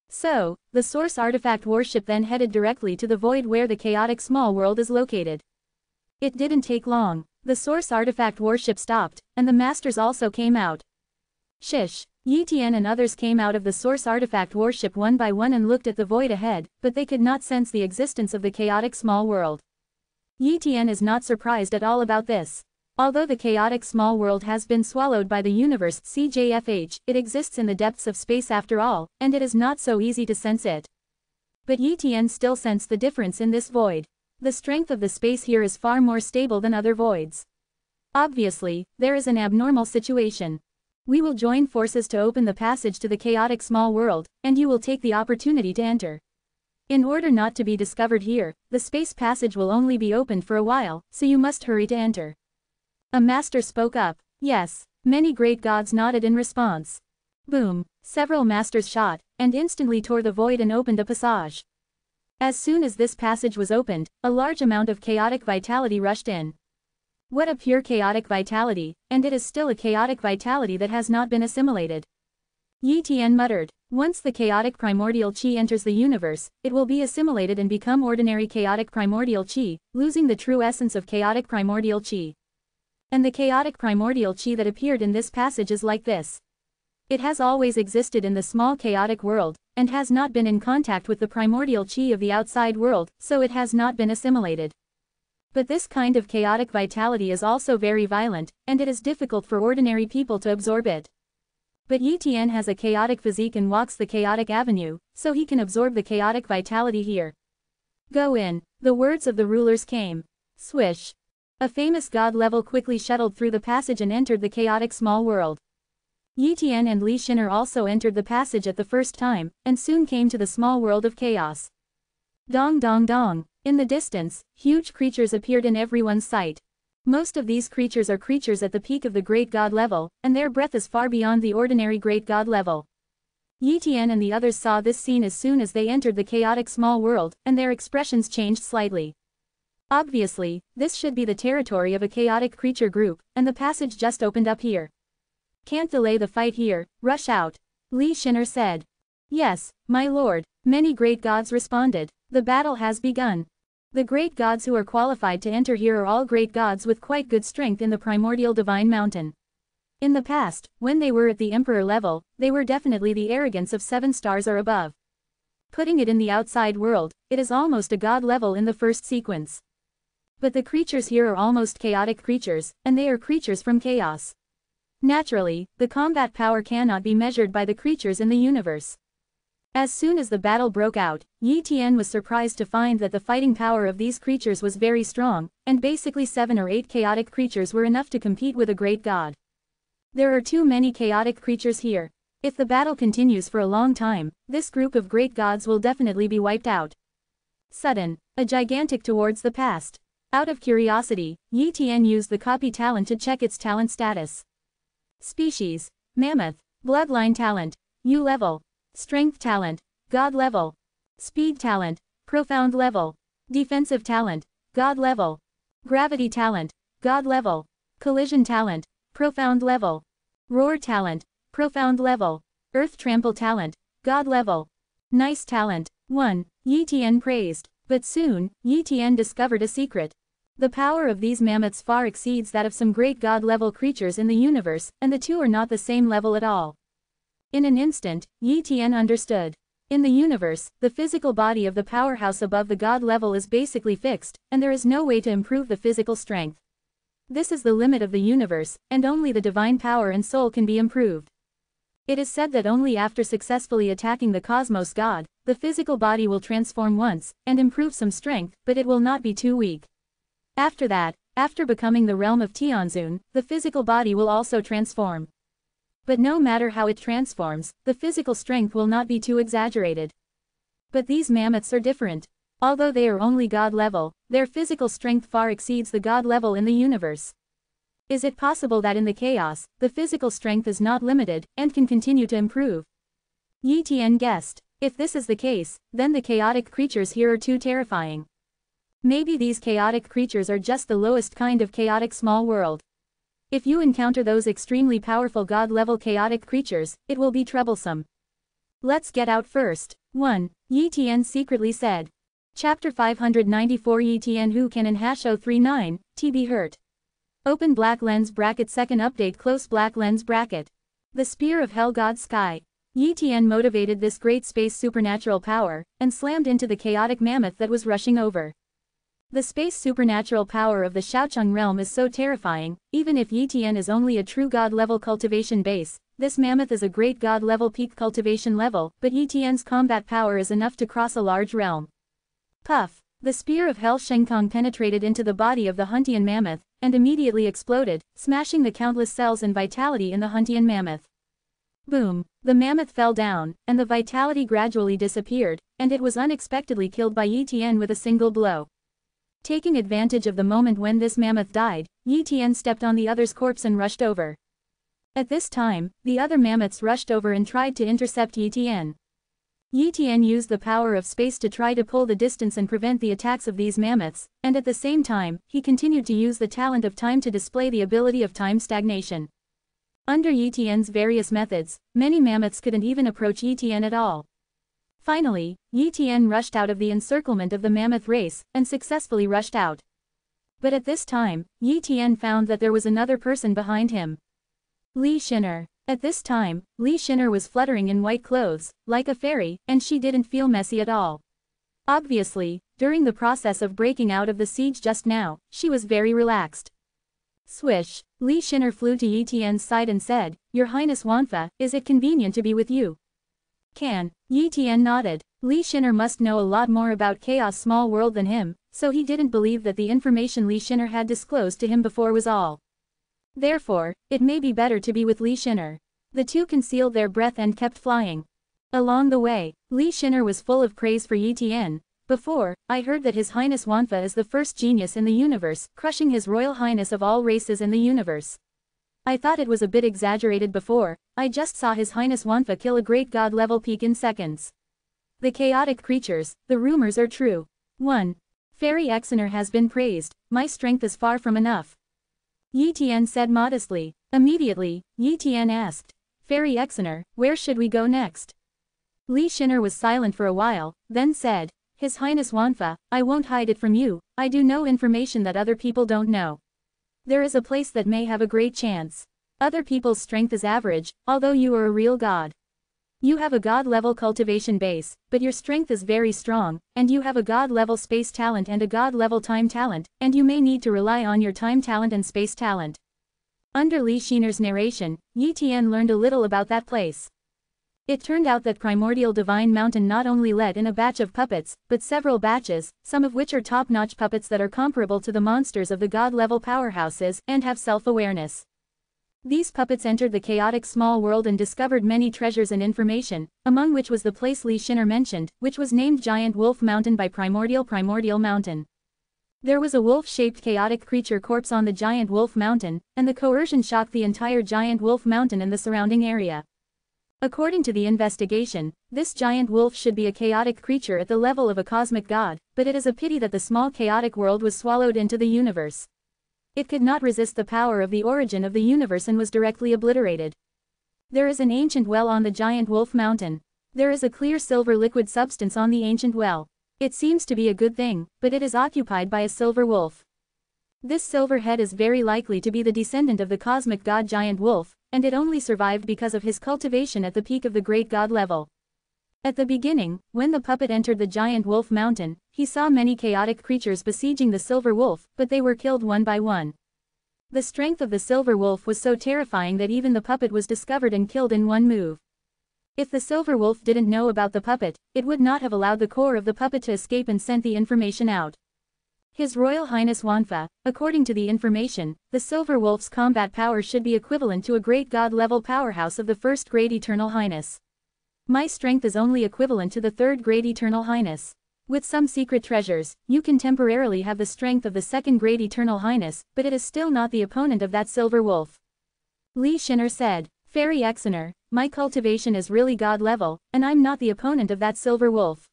So, the Source Artifact warship then headed directly to the void where the chaotic small world is located. It didn't take long. The Source Artifact warship stopped, and the masters also came out. Shish. Yi Tian and others came out of the Source Artifact warship one by one and looked at the void ahead, but they could not sense the existence of the chaotic small world. Yi Tian is not surprised at all about this. Although the chaotic small world has been swallowed by the universe CJFH, it exists in the depths of space after all, and it is not so easy to sense it. But Yi Tian still sensed the difference in this void. The strength of the space here is far more stable than other voids. Obviously, there is an abnormal situation. We will join forces to open the passage to the chaotic small world, and you will take the opportunity to enter. In order not to be discovered here, the space passage will only be opened for a while, so you must hurry to enter. A master spoke up. Yes, many great gods nodded in response. Boom, several masters shot, and instantly tore the void and opened a passage. As soon as this passage was opened, a large amount of chaotic vitality rushed in. What a pure chaotic vitality, and it is still a chaotic vitality that has not been assimilated. Yi Tian muttered, once the chaotic primordial qi enters the universe, it will be assimilated and become ordinary chaotic primordial qi, losing the true essence of chaotic primordial qi. And the chaotic primordial qi that appeared in this passage is like this. It has always existed in the small chaotic world, and has not been in contact with the primordial qi of the outside world, so it has not been assimilated. But this kind of chaotic vitality is also very violent, and it is difficult for ordinary people to absorb it. But Yi Tian has a chaotic physique and walks the chaotic avenue, so he can absorb the chaotic vitality here. Go in, the words of the rulers came. Swish. A famous god level quickly shuttled through the passage and entered the chaotic small world. Yi Tian and Li Xiner also entered the passage at the first time, and soon came to the small world of chaos. Dong dong dong. In the distance, huge creatures appeared in everyone's sight. Most of these creatures are creatures at the peak of the Great God level, and their breadth is far beyond the ordinary Great God level. Yi Tian and the others saw this scene as soon as they entered the chaotic small world, and their expressions changed slightly. Obviously, this should be the territory of a chaotic creature group, and the passage just opened up here. Can't delay the fight here, rush out. Li Xiner said. Yes, my lord, many great gods responded. The battle has begun. The great gods who are qualified to enter here are all great gods with quite good strength in the primordial divine mountain. In the past, when they were at the emperor level, they were definitely the arrogance of 7 stars or above. Putting it in the outside world, it is almost a god level in the first sequence. But the creatures here are almost chaotic creatures, and they are creatures from chaos. Naturally, the combat power cannot be measured by the creatures in the universe. As soon as the battle broke out, Yi Tian was surprised to find that the fighting power of these creatures was very strong, and basically 7 or 8 chaotic creatures were enough to compete with a great god. There are too many chaotic creatures here. If the battle continues for a long time, this group of great gods will definitely be wiped out. Sudden, a gigantic towards the past. Out of curiosity, Yi Tian used the copy talent to check its talent status. Species, Mammoth, Bloodline talent, U level. Strength talent, God level. Speed talent, Profound level. Defensive talent, God level. Gravity talent, God level. Collision talent, Profound level. Roar talent, profound level. Earth trample talent, God level. Nice talent. 1. Yi Tian praised. But soon, Yi Tian discovered a secret. The power of these mammoths far exceeds that of some great god-level creatures in the universe, and the two are not the same level at all. In an instant, Yi Tian understood. In the universe, the physical body of the powerhouse above the god level is basically fixed, and there is no way to improve the physical strength. This is the limit of the universe, and only the divine power and soul can be improved. It is said that only after successfully attacking the cosmos god, the physical body will transform once, and improve some strength, but it will not be too weak. After that, after becoming the realm of Tianzun, the physical body will also transform. But no matter how it transforms, the physical strength will not be too exaggerated. But these mammoths are different. Although they are only god level, their physical strength far exceeds the god level in the universe. Is it possible that in the chaos, the physical strength is not limited, and can continue to improve? Yi Tian guessed. If this is the case, then the chaotic creatures here are too terrifying. Maybe these chaotic creatures are just the lowest kind of chaotic small world. If you encounter those extremely powerful god-level chaotic creatures, it will be troublesome. Let's get out first. 1. Yi Tian secretly said. Chapter 594 Yi Tian Who Can in #039, TB Hurt. Open black lens bracket second update close black lens bracket. The Spear of Hell God Sky. Yi Tian motivated this great space supernatural power, and slammed into the chaotic mammoth that was rushing over. The space supernatural power of the Xiaocheng realm is so terrifying, even if Yi Tian is only a true god-level cultivation base, this mammoth is a great god-level peak cultivation level, but Yi Tian's combat power is enough to cross a large realm. Puff! The Spear of Hell Shenkong penetrated into the body of the Huntian mammoth, and immediately exploded, smashing the countless cells and vitality in the Huntian mammoth. Boom! The mammoth fell down, and the vitality gradually disappeared, and it was unexpectedly killed by Yi Tian with a single blow. Taking advantage of the moment when this mammoth died, Yi Tian stepped on the other's corpse and rushed over. At this time, the other mammoths rushed over and tried to intercept Yi Tian. Yi Tian used the power of space to try to pull the distance and prevent the attacks of these mammoths, and at the same time, he continued to use the talent of time to display the ability of time stagnation. Under Yi Tian's various methods, many mammoths couldn't even approach Yi Tian at all. Finally, Yi Tian rushed out of the encirclement of the mammoth race, and successfully rushed out. But at this time, Yi Tian found that there was another person behind him. Li Xin'er. At this time, Li Xin'er was fluttering in white clothes, like a fairy, and she didn't feel messy at all. Obviously, during the process of breaking out of the siege just now, she was very relaxed. Swish! Li Xin'er flew to Yi Tian's side and said, "Your Highness Wanfa, is it convenient to be with you?" Can. Yi Tian nodded. Li Xin'er must know a lot more about Chaos Small World than him, so he didn't believe that the information Li Xin'er had disclosed to him before was all. Therefore, it may be better to be with Li Xin'er. The two concealed their breath and kept flying. Along the way, Li Xin'er was full of praise for Yi Tian. Before, I heard that His Highness Wanfa is the first genius in the universe, crushing His Royal Highness of all races in the universe. I thought it was a bit exaggerated before, I just saw His Highness Wanfa kill a great god-level peak in seconds. The chaotic creatures, the rumors are true. 1. Fairy Exener has been praised, my strength is far from enough. Yi Tian said modestly. Immediately, Yi Tian asked, Fairy Exener, where should we go next? Li Xin'er was silent for a while, then said, His Highness Wanfa, I won't hide it from you, I do know information that other people don't know. There is a place that may have a great chance. Other people's strength is average, although you are a real god. You have a god-level cultivation base, but your strength is very strong, and you have a god-level space talent and a god-level time talent, and you may need to rely on your time talent and space talent. Under Li Xin'er's narration, Yi Tian learned a little about that place. It turned out that Primordial Divine Mountain not only let in a batch of puppets, but several batches, some of which are top-notch puppets that are comparable to the monsters of the god-level powerhouses, and have self-awareness. These puppets entered the chaotic small world and discovered many treasures and information, among which was the place Li Xin'er mentioned, which was named Giant Wolf Mountain by Primordial Mountain. There was a wolf-shaped chaotic creature corpse on the Giant Wolf Mountain, and the coercion shocked the entire Giant Wolf Mountain and the surrounding area. According to the investigation, this giant wolf should be a chaotic creature at the level of a cosmic god, but it is a pity that the small chaotic world was swallowed into the universe. It could not resist the power of the origin of the universe and was directly obliterated. There is an ancient well on the Giant Wolf Mountain. There is a clear silver liquid substance on the ancient well. It seems to be a good thing, but it is occupied by a silver wolf. This silver head is very likely to be the descendant of the cosmic god Giant Wolf, and it only survived because of his cultivation at the peak of the great god level. At the beginning, when the puppet entered the Giant Wolf Mountain, he saw many chaotic creatures besieging the silver wolf, but they were killed one by one. The strength of the silver wolf was so terrifying that even the puppet was discovered and killed in one move. If the silver wolf didn't know about the puppet, it would not have allowed the core of the puppet to escape and sent the information out. His Royal Highness Wanfa, according to the information, the silver wolf's combat power should be equivalent to a great god-level powerhouse of the first great Eternal Highness. My strength is only equivalent to the third great Eternal Highness. With some secret treasures, you can temporarily have the strength of the second great Eternal Highness, but it is still not the opponent of that silver wolf. Li Shinner said, Fairy Exener, my cultivation is really god level, and I'm not the opponent of that silver wolf.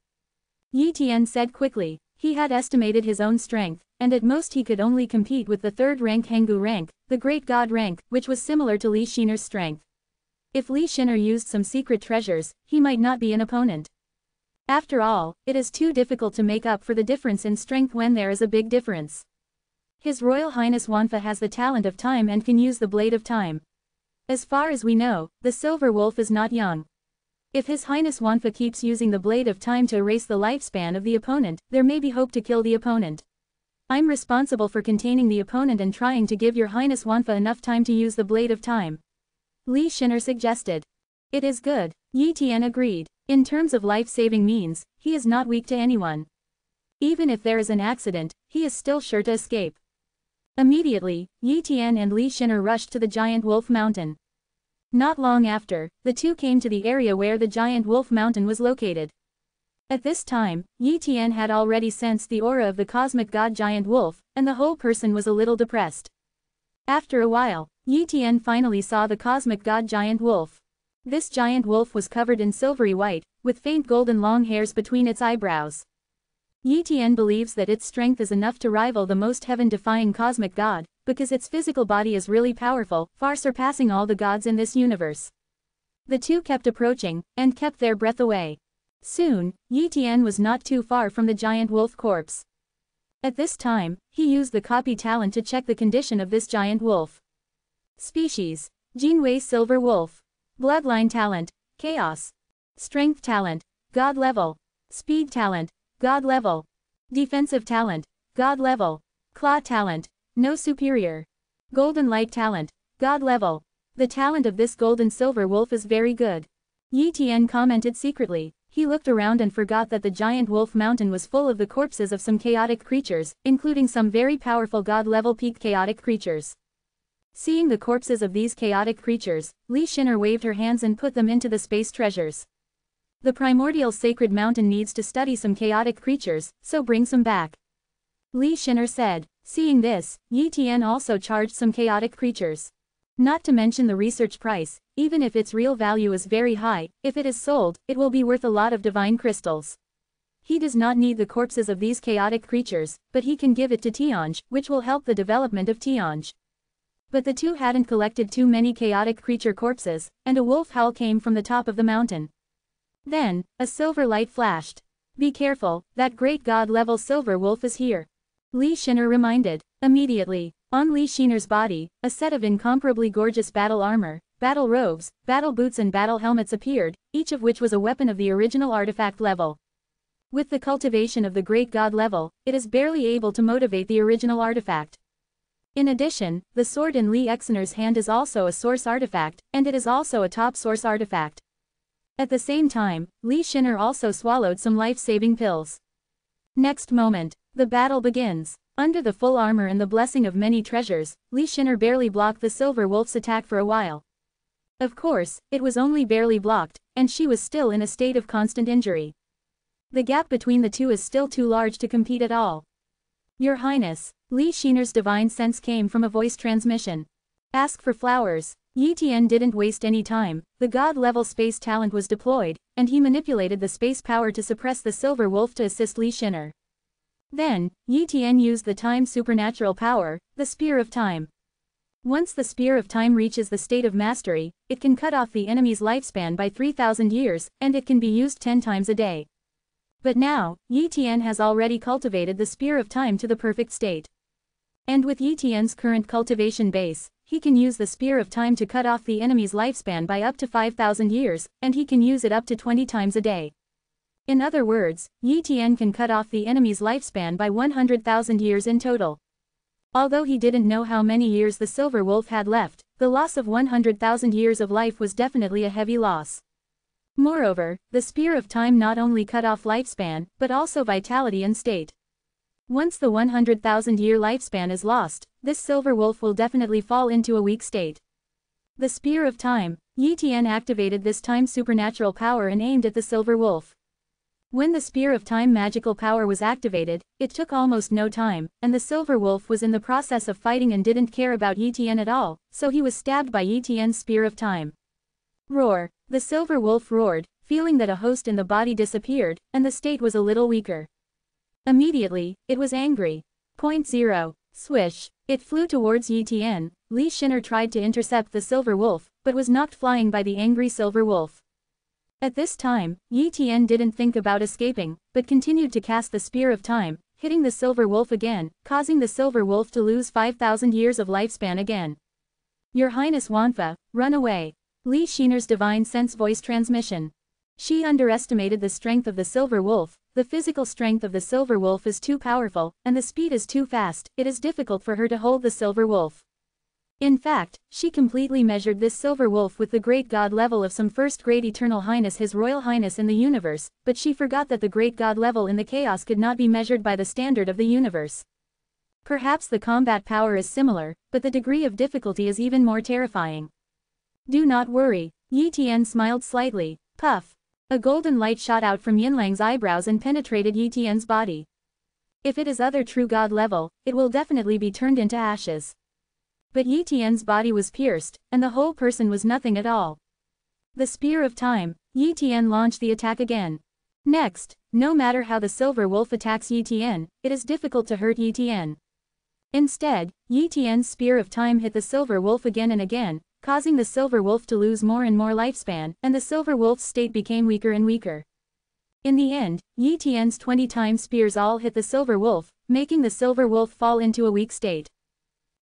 Yi Tian said quickly. He had estimated his own strength, and at most he could only compete with the third rank Hengu rank, the great god rank, which was similar to Li Shinner's strength. If Li Shinner used some secret treasures, he might not be an opponent. After all, it is too difficult to make up for the difference in strength when there is a big difference. His Royal Highness Wanfa has the talent of time and can use the Blade of Time. As far as we know, the Silver Wolf is not young. If His Highness Wanfa keeps using the Blade of Time to erase the lifespan of the opponent, there may be hope to kill the opponent. I'm responsible for containing the opponent and trying to give Your Highness Wanfa enough time to use the Blade of Time. Li Shinner suggested. It is good, Yi Tian agreed. In terms of life-saving means, he is not weak to anyone. Even if there is an accident, he is still sure to escape. Immediately, Yi Tian and Li Shinner rushed to the Giant Wolf Mountain. Not long after, the two came to the area where the Giant Wolf Mountain was located. At this time, Yi Tian had already sensed the aura of the cosmic god Giant Wolf, and the whole person was a little depressed. After a while, Yi Tian finally saw the cosmic god Giant Wolf. This giant wolf was covered in silvery white, with faint golden long hairs between its eyebrows. Yi Tian believes that its strength is enough to rival the most heaven-defying cosmic god, because its physical body is really powerful, far surpassing all the gods in this universe. The two kept approaching, and kept their breath away. Soon, Yi Tian was not too far from the giant wolf corpse. At this time, he used the copy talent to check the condition of this giant wolf. Species: Jinwei Silver Wolf. Bloodline talent: Chaos. Strength talent: God level. Speed talent: God level. Defensive talent: God level. Claw talent: No superior. Golden light talent: God level. The talent of this golden silver wolf is very good. Yi Tian commented secretly. He looked around and forgot that the giant wolf mountain was full of the corpses of some chaotic creatures, including some very powerful god-level peak chaotic creatures. Seeing the corpses of these chaotic creatures, Li Shinner waved her hands and put them into the space treasures. The primordial sacred mountain needs to study some chaotic creatures, so bring some back. Li Shinner said. Seeing this, Yi Tian also charged some chaotic creatures. Not to mention the research price, even if its real value is very high, if it is sold, it will be worth a lot of divine crystals. He does not need the corpses of these chaotic creatures, but he can give it to Tianj, which will help the development of Tianj. But the two hadn't collected too many chaotic creature corpses, and a wolf howl came from the top of the mountain. Then, a silver light flashed. Be careful, that great god-level silver wolf is here. Li Shinner reminded. Immediately, on Li Shinner's body, a set of incomparably gorgeous battle armor, battle robes, battle boots and battle helmets appeared, each of which was a weapon of the original artifact level. With the cultivation of the great god level, it is barely able to motivate the original artifact. In addition, the sword in Li Exener's hand is also a source artifact, and it is also a top source artifact. At the same time, Li Shinner also swallowed some life-saving pills. Next moment, the battle begins. Under the full armor and the blessing of many treasures, Li Shinner barely blocked the silver wolf's attack for a while. Of course, it was only barely blocked, and she was still in a state of constant injury. The gap between the two is still too large to compete at all. Your Highness, Li Shinner's divine sense came from a voice transmission. Ask for flowers. Yi Tian didn't waste any time, the god-level space talent was deployed, and he manipulated the space power to suppress the silver wolf to assist Li Shinner. Then, Yi Tian used the time supernatural power, the Spear of Time. Once the Spear of Time reaches the state of mastery, it can cut off the enemy's lifespan by 3,000 years, and it can be used 10 times a day. But now, Yi Tian has already cultivated the Spear of Time to the perfect state. And with Yi Tian's current cultivation base, he can use the Spear of Time to cut off the enemy's lifespan by up to 5,000 years, and he can use it up to 20 times a day. In other words, Yi Tian can cut off the enemy's lifespan by 100,000 years in total. Although he didn't know how many years the Silver Wolf had left, the loss of 100,000 years of life was definitely a heavy loss. Moreover, the Spear of Time not only cut off lifespan, but also vitality and state. Once the 100,000-year lifespan is lost, this Silver Wolf will definitely fall into a weak state. The Spear of Time, Yi Tian activated this time supernatural power and aimed at the Silver Wolf. When the Spear of Time magical power was activated, it took almost no time, and the Silver Wolf was in the process of fighting and didn't care about Yi Tian at all, so he was stabbed by Yi Tian's Spear of Time. Roar! The Silver Wolf roared, feeling that a host in the body disappeared, and the state was a little weaker. Immediately, it was angry. 0. Swish! It flew towards Yi Tian. Li Shiner tried to intercept the Silver Wolf, but was knocked flying by the angry Silver Wolf. At this time, Yi Tian didn't think about escaping, but continued to cast the Spear of Time, hitting the Silver Wolf again, causing the Silver Wolf to lose 5,000 years of lifespan again. Your Highness Wanfa, run away. Li Shiner's divine sense voice transmission. She underestimated the strength of the Silver Wolf. The physical strength of the Silver Wolf is too powerful, and the speed is too fast. It is difficult for her to hold the Silver Wolf. In fact, she completely measured this Silver Wolf with the great god level of some first-grade Eternal Highness His Royal Highness in the universe, but she forgot that the great god level in the chaos could not be measured by the standard of the universe. Perhaps the combat power is similar, but the degree of difficulty is even more terrifying. Do not worry, Yi Tian smiled slightly. Puff! A golden light shot out from Yinlang's eyebrows and penetrated Yi Tian's body. If it is other true god level, it will definitely be turned into ashes. But Yi Tian's body was pierced, and the whole person was nothing at all. The Spear of Time, Yi Tian launched the attack again. Next, no matter how the Silver Wolf attacks Yi Tian, it is difficult to hurt Yi Tian. Instead, Yi Tian's Spear of Time hit the Silver Wolf again and again, causing the Silver Wolf to lose more and more lifespan, and the Silver Wolf's state became weaker and weaker. In the end, Yi Tian's 20-time spears all hit the Silver Wolf, making the Silver Wolf fall into a weak state.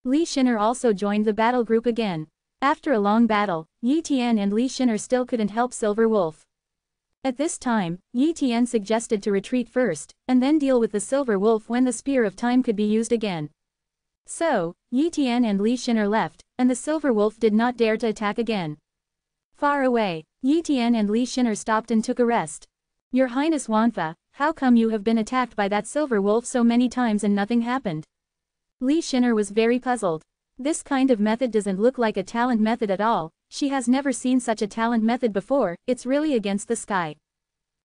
Li Shiner also joined the battle group again. After a long battle, Yi Tian and Li Shiner still couldn't help Silver Wolf. At this time, Yi Tian suggested to retreat first, and then deal with the Silver Wolf when the Spear of Time could be used again. So, Yi Tian and Li Shiner left, and the Silver Wolf did not dare to attack again. Far away, Yi Tian and Li Shiner stopped and took a rest. Your Highness Wanfa, how come you have been attacked by that Silver Wolf so many times and nothing happened? Li Shiner was very puzzled. This kind of method doesn't look like a talent method at all. She has never seen such a talent method before. It's really against the sky.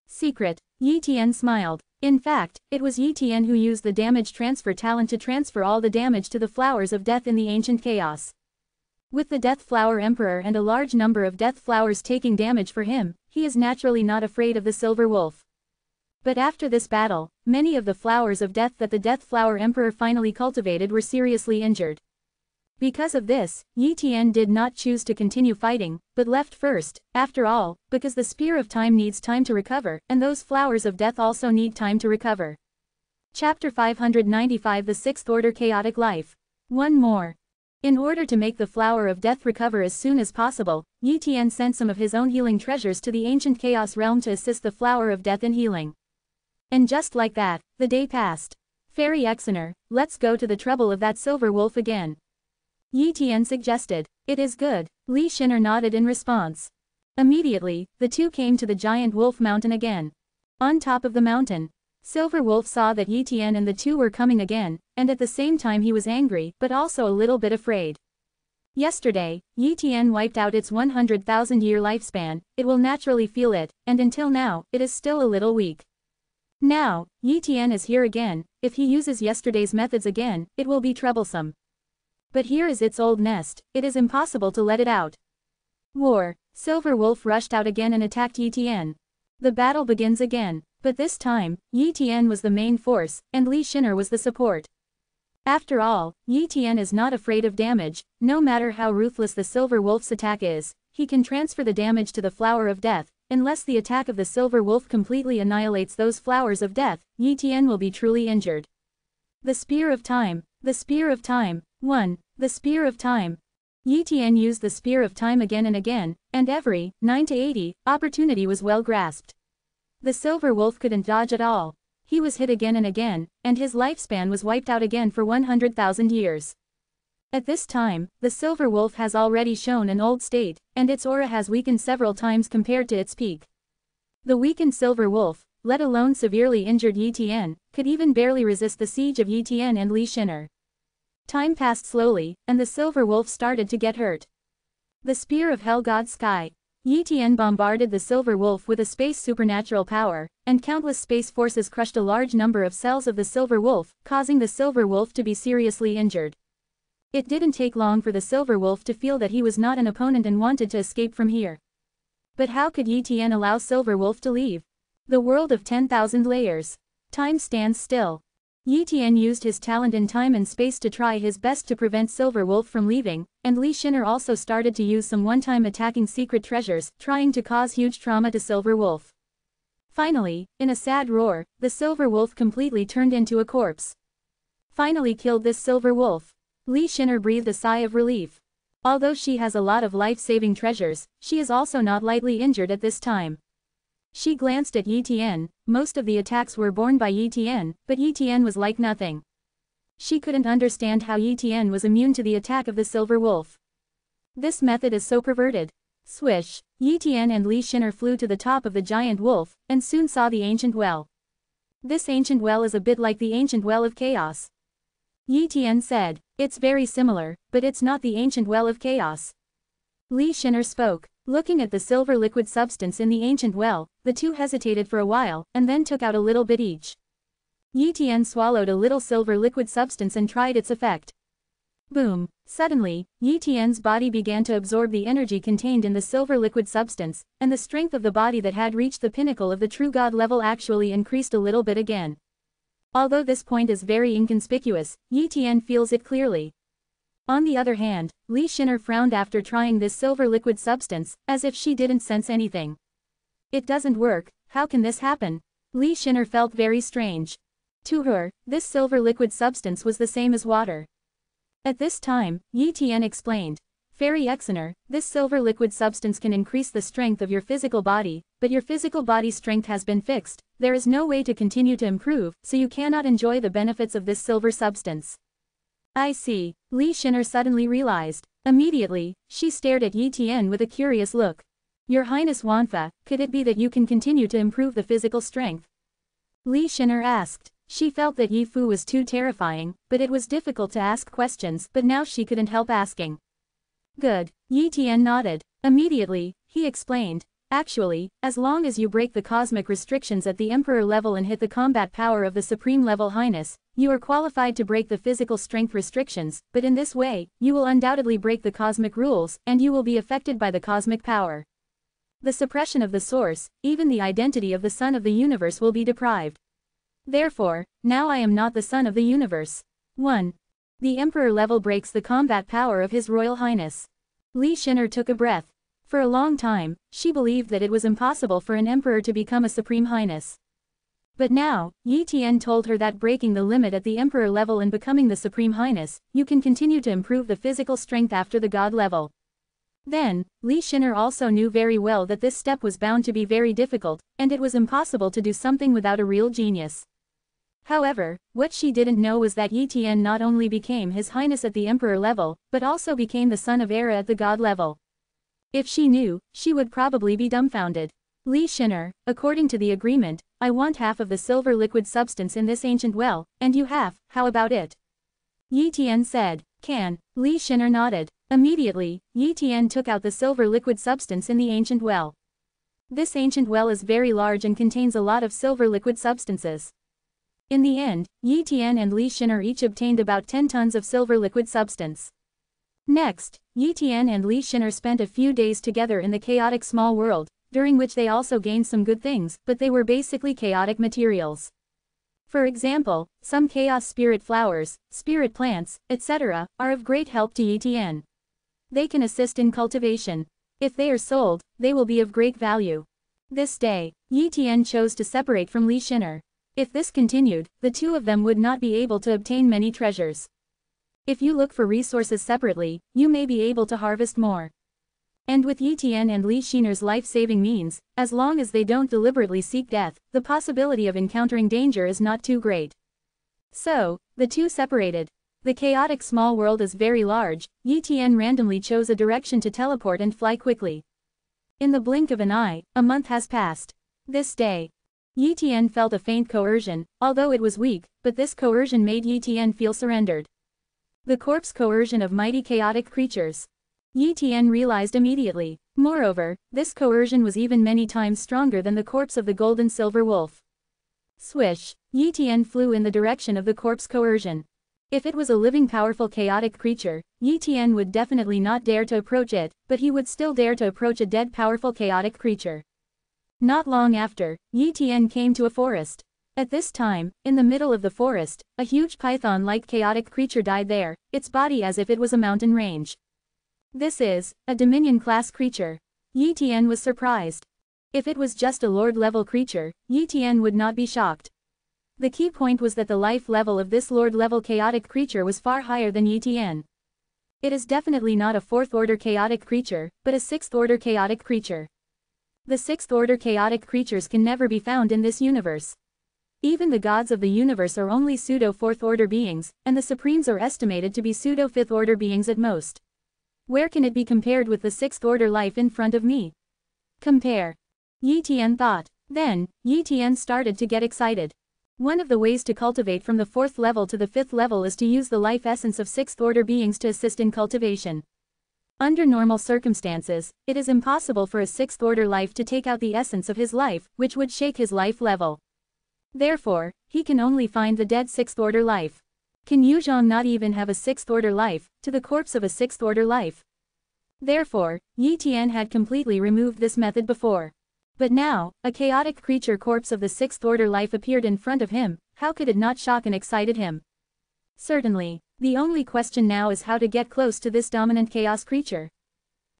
Secret, Yi Tian smiled. In fact, it was Yi Tian who used the damage transfer talent to transfer all the damage to the flowers of death in the ancient chaos. With the Death Flower Emperor and a large number of death flowers taking damage for him, he is naturally not afraid of the Silver Wolf. But after this battle, many of the flowers of death that the Death Flower Emperor finally cultivated were seriously injured. Because of this, Yi Tian did not choose to continue fighting, but left first, after all, because the Spear of Time needs time to recover, and those flowers of death also need time to recover. Chapter 595 The Sixth Order Chaotic Life. One more. In order to make the Flower of Death recover as soon as possible, Yi Tian sent some of his own healing treasures to the ancient Chaos Realm to assist the Flower of Death in healing. And just like that, the day passed. Fairy Exener, let's go to the trouble of that Silver Wolf again. Yi Tian suggested. It is good. Li Shiner nodded in response. Immediately, the two came to the giant wolf mountain again. On top of the mountain, Silver Wolf saw that Yi Tian and the two were coming again, and at the same time he was angry but also a little bit afraid. Yesterday, Yi Tian wiped out its 100,000-year lifespan. It will naturally feel it, and until now, it is still a little weak. Now, Yi Tian is here again. If he uses yesterday's methods again, it will be troublesome. But here is its old nest. It is impossible to let it out. War. Silver Wolf rushed out again and attacked Yi Tian. The battle begins again. But this time, Yi Tian was the main force, and Li Shin'er was the support. After all, Yi Tian is not afraid of damage. No matter how ruthless the Silver Wolf's attack is, he can transfer the damage to the Flower of Death. Unless the attack of the Silver Wolf completely annihilates those flowers of death, Yi Tian will be truly injured. The Spear of Time. The Spear of Time. 1. The Spear of Time. Yi Tian used the Spear of Time again and again, and every 9 to 80 opportunity was well grasped. The Silver Wolf couldn't dodge at all. He was hit again and again, and his lifespan was wiped out again for 100,000 years. At this time, the Silver Wolf has already shown an old state, and its aura has weakened several times compared to its peak. The weakened Silver Wolf, let alone severely injured Yi Tian, could even barely resist the siege of Yi Tian and Li Shin'er. Time passed slowly, and the Silver Wolf started to get hurt. The Spear of Hell God Sky. Yi Tian bombarded the Silver Wolf with a space supernatural power, and countless space forces crushed a large number of cells of the Silver Wolf, causing the Silver Wolf to be seriously injured. It didn't take long for the Silver Wolf to feel that he was not an opponent and wanted to escape from here. But how could Yi Tian allow Silver Wolf to leave? The world of 10,000 layers. Time stands still. Yi Tian used his talent in time and space to try his best to prevent Silver Wolf from leaving, and Li Shin'er also started to use some one-time attacking secret treasures, trying to cause huge trauma to Silver Wolf. Finally, in a sad roar, the Silver Wolf completely turned into a corpse. Finally killed this Silver Wolf. Li Shin'er breathed a sigh of relief. Although she has a lot of life-saving treasures, she is also not lightly injured at this time. She glanced at Yi Tian. Most of the attacks were borne by Yi Tian, but Yi Tian was like nothing. She couldn't understand how Yi Tian was immune to the attack of the Silver Wolf. This method is so perverted. Swish, Yi Tian and Li Shin'er flew to the top of the giant wolf, and soon saw the ancient well. This ancient well is a bit like the ancient well of chaos. Yi Tian said, "It's very similar, but it's not the ancient well of chaos." Li Shin'er spoke. Looking at the silver liquid substance in the ancient well, the two hesitated for a while, and then took out a little bit each. Yi Tian swallowed a little silver liquid substance and tried its effect. Boom! Suddenly, Yi Tian's body began to absorb the energy contained in the silver liquid substance, and the strength of the body that had reached the pinnacle of the true god level actually increased a little bit again. Although this point is very inconspicuous, Yi Tian feels it clearly. On the other hand, Li Shin'er frowned after trying this silver liquid substance, as if she didn't sense anything. It doesn't work. How can this happen? Li Shin'er felt very strange. To her, this silver liquid substance was the same as water. At this time, Yi Tian explained, "Fairy Exener, this silver liquid substance can increase the strength of your physical body, but your physical body's strength has been fixed. There is no way to continue to improve, so you cannot enjoy the benefits of this silver substance." I see, Li Shin'er suddenly realized. Immediately, she stared at Yi Tian with a curious look. "Your Highness Wanfa, could it be that you can continue to improve the physical strength?" Li Shin'er asked. She felt that Yi Fu was too terrifying, but it was difficult to ask questions, but now she couldn't help asking. Good, Yi Tian nodded. Immediately, he explained. Actually, as long as you break the cosmic restrictions at the Emperor level and hit the combat power of the Supreme Level Highness, you are qualified to break the physical strength restrictions, but in this way, you will undoubtedly break the cosmic rules, and you will be affected by the cosmic power. The suppression of the source, even the identity of the Son of the Universe will be deprived. Therefore, now I am not the Son of the Universe. 1. The Emperor level breaks the combat power of His Royal Highness. Li Shin'er took a breath. For a long time, she believed that it was impossible for an emperor to become a Supreme Highness. But now, Yi Tian told her that breaking the limit at the Emperor level and becoming the Supreme Highness, you can continue to improve the physical strength after the God level. Then, Li Shin'er also knew very well that this step was bound to be very difficult, and it was impossible to do something without a real genius. However, what she didn't know was that Yi Tian not only became His Highness at the Emperor level, but also became the Son of Era at the God level. If she knew, she would probably be dumbfounded. Li Shin'er, according to the agreement, I want half of the silver liquid substance in this ancient well, and you half, how about it? Yi Tian said. Can. Li Shin'er nodded. Immediately, Yi Tian took out the silver liquid substance in the ancient well. This ancient well is very large and contains a lot of silver liquid substances. In the end, Yi Tian and Li Shin'er each obtained about 10 tons of silver liquid substance. Next, Yi Tian and Li Shin'er spent a few days together in the chaotic small world. during which they also gained some good things, but they were basically chaotic materials. For example, some chaos spirit flowers, spirit plants, etc., are of great help to Yi Tian. They can assist in cultivation. If they are sold, they will be of great value. This day, Yi Tian chose to separate from Li Xin'er. If this continued, the two of them would not be able to obtain many treasures. If you look for resources separately, you may be able to harvest more. And with Yi Tian and Li Xin'er's life-saving means, as long as they don't deliberately seek death, the possibility of encountering danger is not too great. So, the two separated. The chaotic small world is very large. Yi Tian randomly chose a direction to teleport and fly quickly. In the blink of an eye, a month has passed. This day, Yi Tian felt a faint coercion, although it was weak, but this coercion made Yi Tian feel surrendered. The corpse coercion of mighty chaotic creatures. Yi Tian realized immediately. Moreover, this coercion was even many times stronger than the corpse of the golden silver wolf. Swish! Yi Tian flew in the direction of the corpse coercion. If it was a living powerful chaotic creature, Yi Tian would definitely not dare to approach it, but he would still dare to approach a dead powerful chaotic creature. Not long after, Yi Tian came to a forest. At this time, in the middle of the forest, a huge python-like chaotic creature died there, its body as if it was a mountain range. This is a Dominion-class creature. Yi Tian was surprised. If it was just a Lord-level creature, Yi Tian would not be shocked. The key point was that the life level of this Lord-level chaotic creature was far higher than Yi Tian. It is definitely not a 4th-order chaotic creature, but a 6th-order chaotic creature. The 6th-order chaotic creatures can never be found in this universe. Even the gods of the universe are only pseudo-4th-order beings, and the supremes are estimated to be pseudo-5th-order beings at most. Where can it be compared with the 6th-order life in front of me? Compare. Yi Tian thought. Then, Yi Tian started to get excited. One of the ways to cultivate from the 4th level to the 5th level is to use the life essence of 6th-order beings to assist in cultivation. Under normal circumstances, it is impossible for a 6th-order life to take out the essence of his life, which would shake his life level. Therefore, he can only find the dead 6th-order life. Can Yu Zhong not even have a 6th-order life, to the corpse of a 6th-order life? Therefore, Yi Tian had completely removed this method before. But now, a chaotic creature corpse of the 6th-order life appeared in front of him. How could it not shock and excited him? Certainly, the only question now is how to get close to this dominant chaos creature.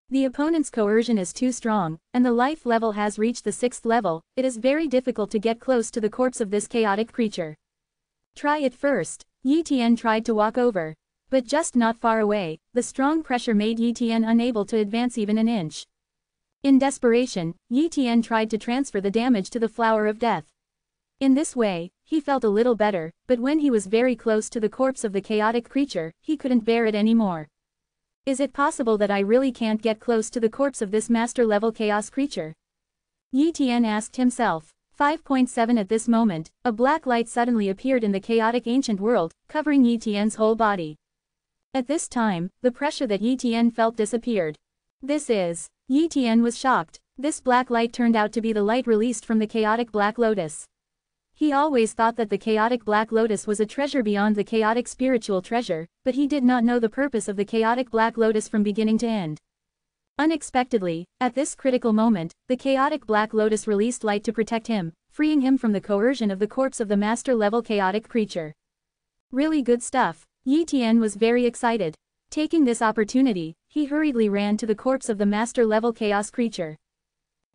The opponent's coercion is too strong, and the life level has reached the 6th level. It is very difficult to get close to the corpse of this chaotic creature. Try it first. Yi Tian tried to walk over. But just not far away, the strong pressure made Yi Tian unable to advance even an inch. In desperation, Yi Tian tried to transfer the damage to the flower of death. In this way, he felt a little better, but when he was very close to the corpse of the chaotic creature, he couldn't bear it anymore. Is it possible that I really can't get close to the corpse of this master-level chaos creature? Yi Tian asked himself. 5.7 At this moment, a black light suddenly appeared in the chaotic ancient world, covering Yi Tian's whole body. At this time, the pressure that Yi Tian felt disappeared. This is. Yi Tian was shocked. This black light turned out to be the light released from the chaotic Black Lotus. He always thought that the chaotic Black Lotus was a treasure beyond the chaotic spiritual treasure, but he did not know the purpose of the chaotic Black Lotus from beginning to end. Unexpectedly, at this critical moment, the chaotic Black Lotus released light to protect him, freeing him from the coercion of the corpse of the master-level chaotic creature. Really good stuff. Yi Tian was very excited. Taking this opportunity, he hurriedly ran to the corpse of the master-level chaos creature.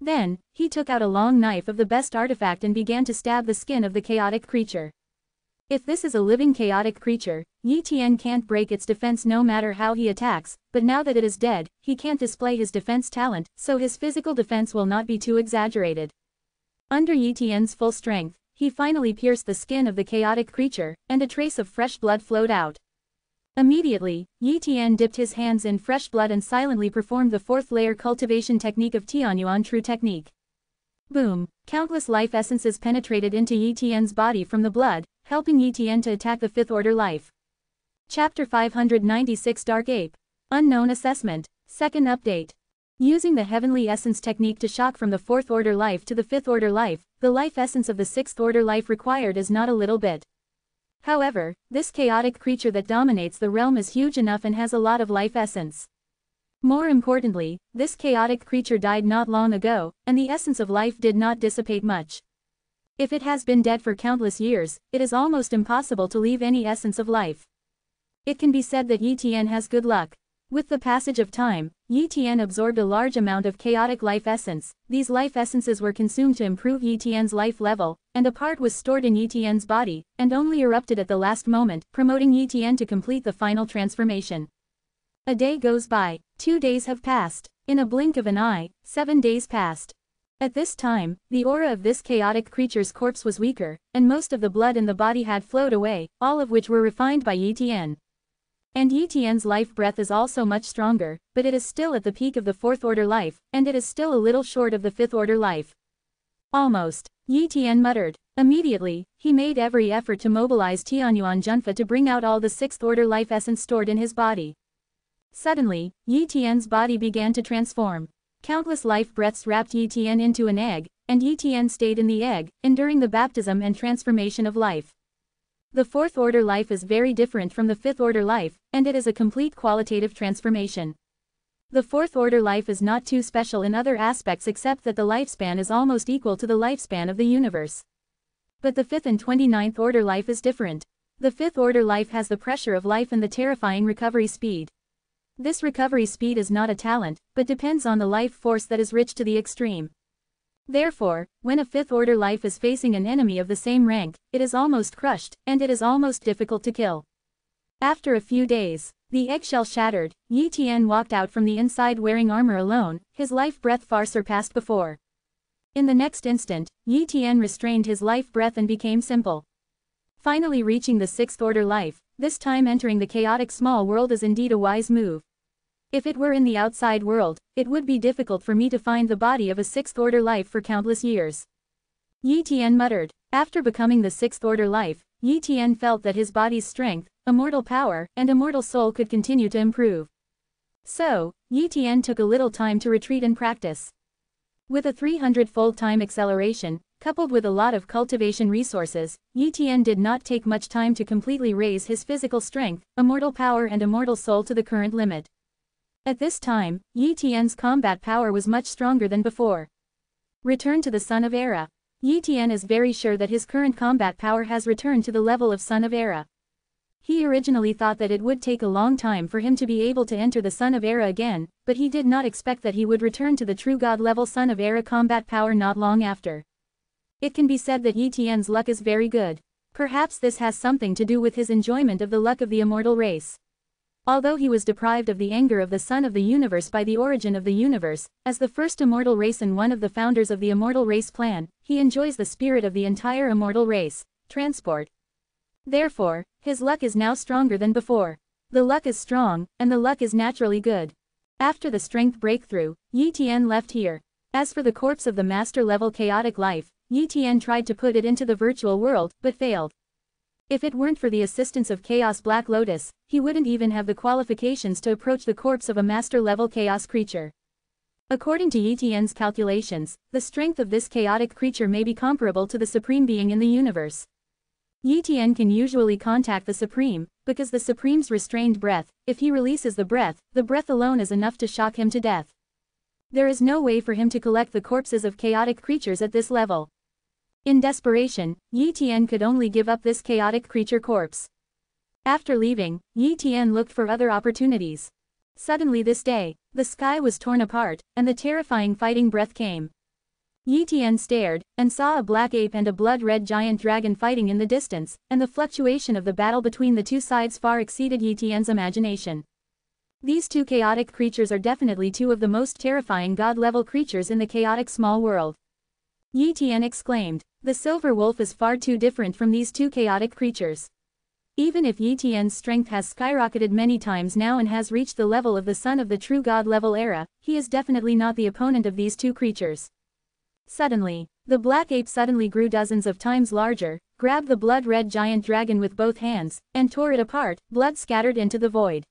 Then, he took out a long knife of the best artifact and began to stab the skin of the chaotic creature. If this is a living chaotic creature, Yi Tian can't break its defense no matter how he attacks, but now that it is dead, he can't display his defense talent, so his physical defense will not be too exaggerated. Under Yi Tian's full strength, he finally pierced the skin of the chaotic creature, and a trace of fresh blood flowed out. Immediately, Yi Tian dipped his hands in fresh blood and silently performed the 4th layer cultivation technique of Tianyuan True Technique. Boom! Countless life essences penetrated into Yi Tian's body from the blood, helping Yi Tian to attack the 5th order life. Chapter 596 Dark Ape. Unknown Assessment. Second update. Using the Heavenly Essence technique to shock from the 4th order life to the 5th order life, the life essence of the 6th order life required is not a little bit. However, this chaotic creature that dominates the realm is huge enough and has a lot of life essence. More importantly, this chaotic creature died not long ago, and the essence of life did not dissipate much. If it has been dead for countless years, it is almost impossible to leave any essence of life. It can be said that Yi Tian has good luck. With the passage of time, Yi Tian absorbed a large amount of chaotic life essence. These life essences were consumed to improve Yi Tian's life level, and a part was stored in Yi Tian's body, and only erupted at the last moment, promoting Yi Tian to complete the final transformation. A day goes by, 2 days have passed. In a blink of an eye, 7 days passed. At this time, the aura of this chaotic creature's corpse was weaker, and most of the blood in the body had flowed away, all of which were refined by Yi Tian. And Yi Tian's life breath is also much stronger, but it is still at the peak of the 4th order life, and it is still a little short of the 5th order life. Almost, Yi Tian muttered. Immediately, he made every effort to mobilize Tianyuan Junfa to bring out all the 6th order life essence stored in his body. Suddenly, Yi Tian's body began to transform. Countless life breaths wrapped Yi Tian into an egg, and Yi Tian stayed in the egg, enduring the baptism and transformation of life. The 4th order life is very different from the 5th order life, and it is a complete qualitative transformation. The 4th order life is not too special in other aspects except that the lifespan is almost equal to the lifespan of the universe. But the 5th and 29th order life is different. The 5th order life has the pressure of life and the terrifying recovery speed. This recovery speed is not a talent, but depends on the life force that is rich to the extreme. Therefore, when a 5th order life is facing an enemy of the same rank, it is almost crushed, and it is almost difficult to kill. After a few days, the eggshell shattered, Yi Tian walked out from the inside wearing armor alone, his life breath far surpassed before. In the next instant, Yi Tian restrained his life breath and became simple. Finally reaching the 6th order life, this time entering the chaotic small world is indeed a wise move. If it were in the outside world, it would be difficult for me to find the body of a 6th order life for countless years. Yi Tian muttered. After becoming the 6th order life, Yi Tian felt that his body's strength, immortal power, and immortal soul could continue to improve. So, Yi Tian took a little time to retreat and practice. With a 300-fold time acceleration, coupled with a lot of cultivation resources, Yi Tian did not take much time to completely raise his physical strength, immortal power and immortal soul to the current limit. At this time, Yi Tian's combat power was much stronger than before. Return to the Son of Era. Yi Tian is very sure that his current combat power has returned to the level of Son of Era. He originally thought that it would take a long time for him to be able to enter the Son of Era again, but he did not expect that he would return to the true God level Son of Era combat power not long after. It can be said that Yi Tian's luck is very good. Perhaps this has something to do with his enjoyment of the luck of the immortal race. Although he was deprived of the anger of the Son of the Universe by the origin of the universe, as the first immortal race and one of the founders of the immortal race plan, he enjoys the spirit of the entire immortal race, transport. Therefore, his luck is now stronger than before. The luck is strong, and the luck is naturally good. After the strength breakthrough, Yi Tian left here. As for the corpse of the master-level chaotic life, Yi Tian tried to put it into the virtual world, but failed. If it weren't for the assistance of Chaos Black Lotus, he wouldn't even have the qualifications to approach the corpse of a master-level chaos creature. According to Yi Tian's calculations, the strength of this chaotic creature may be comparable to the Supreme Being in the universe. Yi Tian can usually contact the Supreme, because the Supreme's restrained breath, if he releases the breath alone is enough to shock him to death. There is no way for him to collect the corpses of chaotic creatures at this level. In desperation, Yi Tian could only give up this chaotic creature corpse. After leaving, Yi Tian looked for other opportunities. Suddenly this day, the sky was torn apart, and the terrifying fighting breath came. Yi Tian stared, and saw a black ape and a blood-red giant dragon fighting in the distance, and the fluctuation of the battle between the two sides far exceeded Yi Tian's imagination. These two chaotic creatures are definitely two of the most terrifying god-level creatures in the chaotic small world. Yi Tian exclaimed. The silver wolf is far too different from these two chaotic creatures. Even if Yi Tian's strength has skyrocketed many times now and has reached the level of the Son of the True God level era, he is definitely not the opponent of these two creatures. Suddenly, the black ape suddenly grew dozens of times larger, grabbed the blood-red giant dragon with both hands, and tore it apart, blood scattered into the void.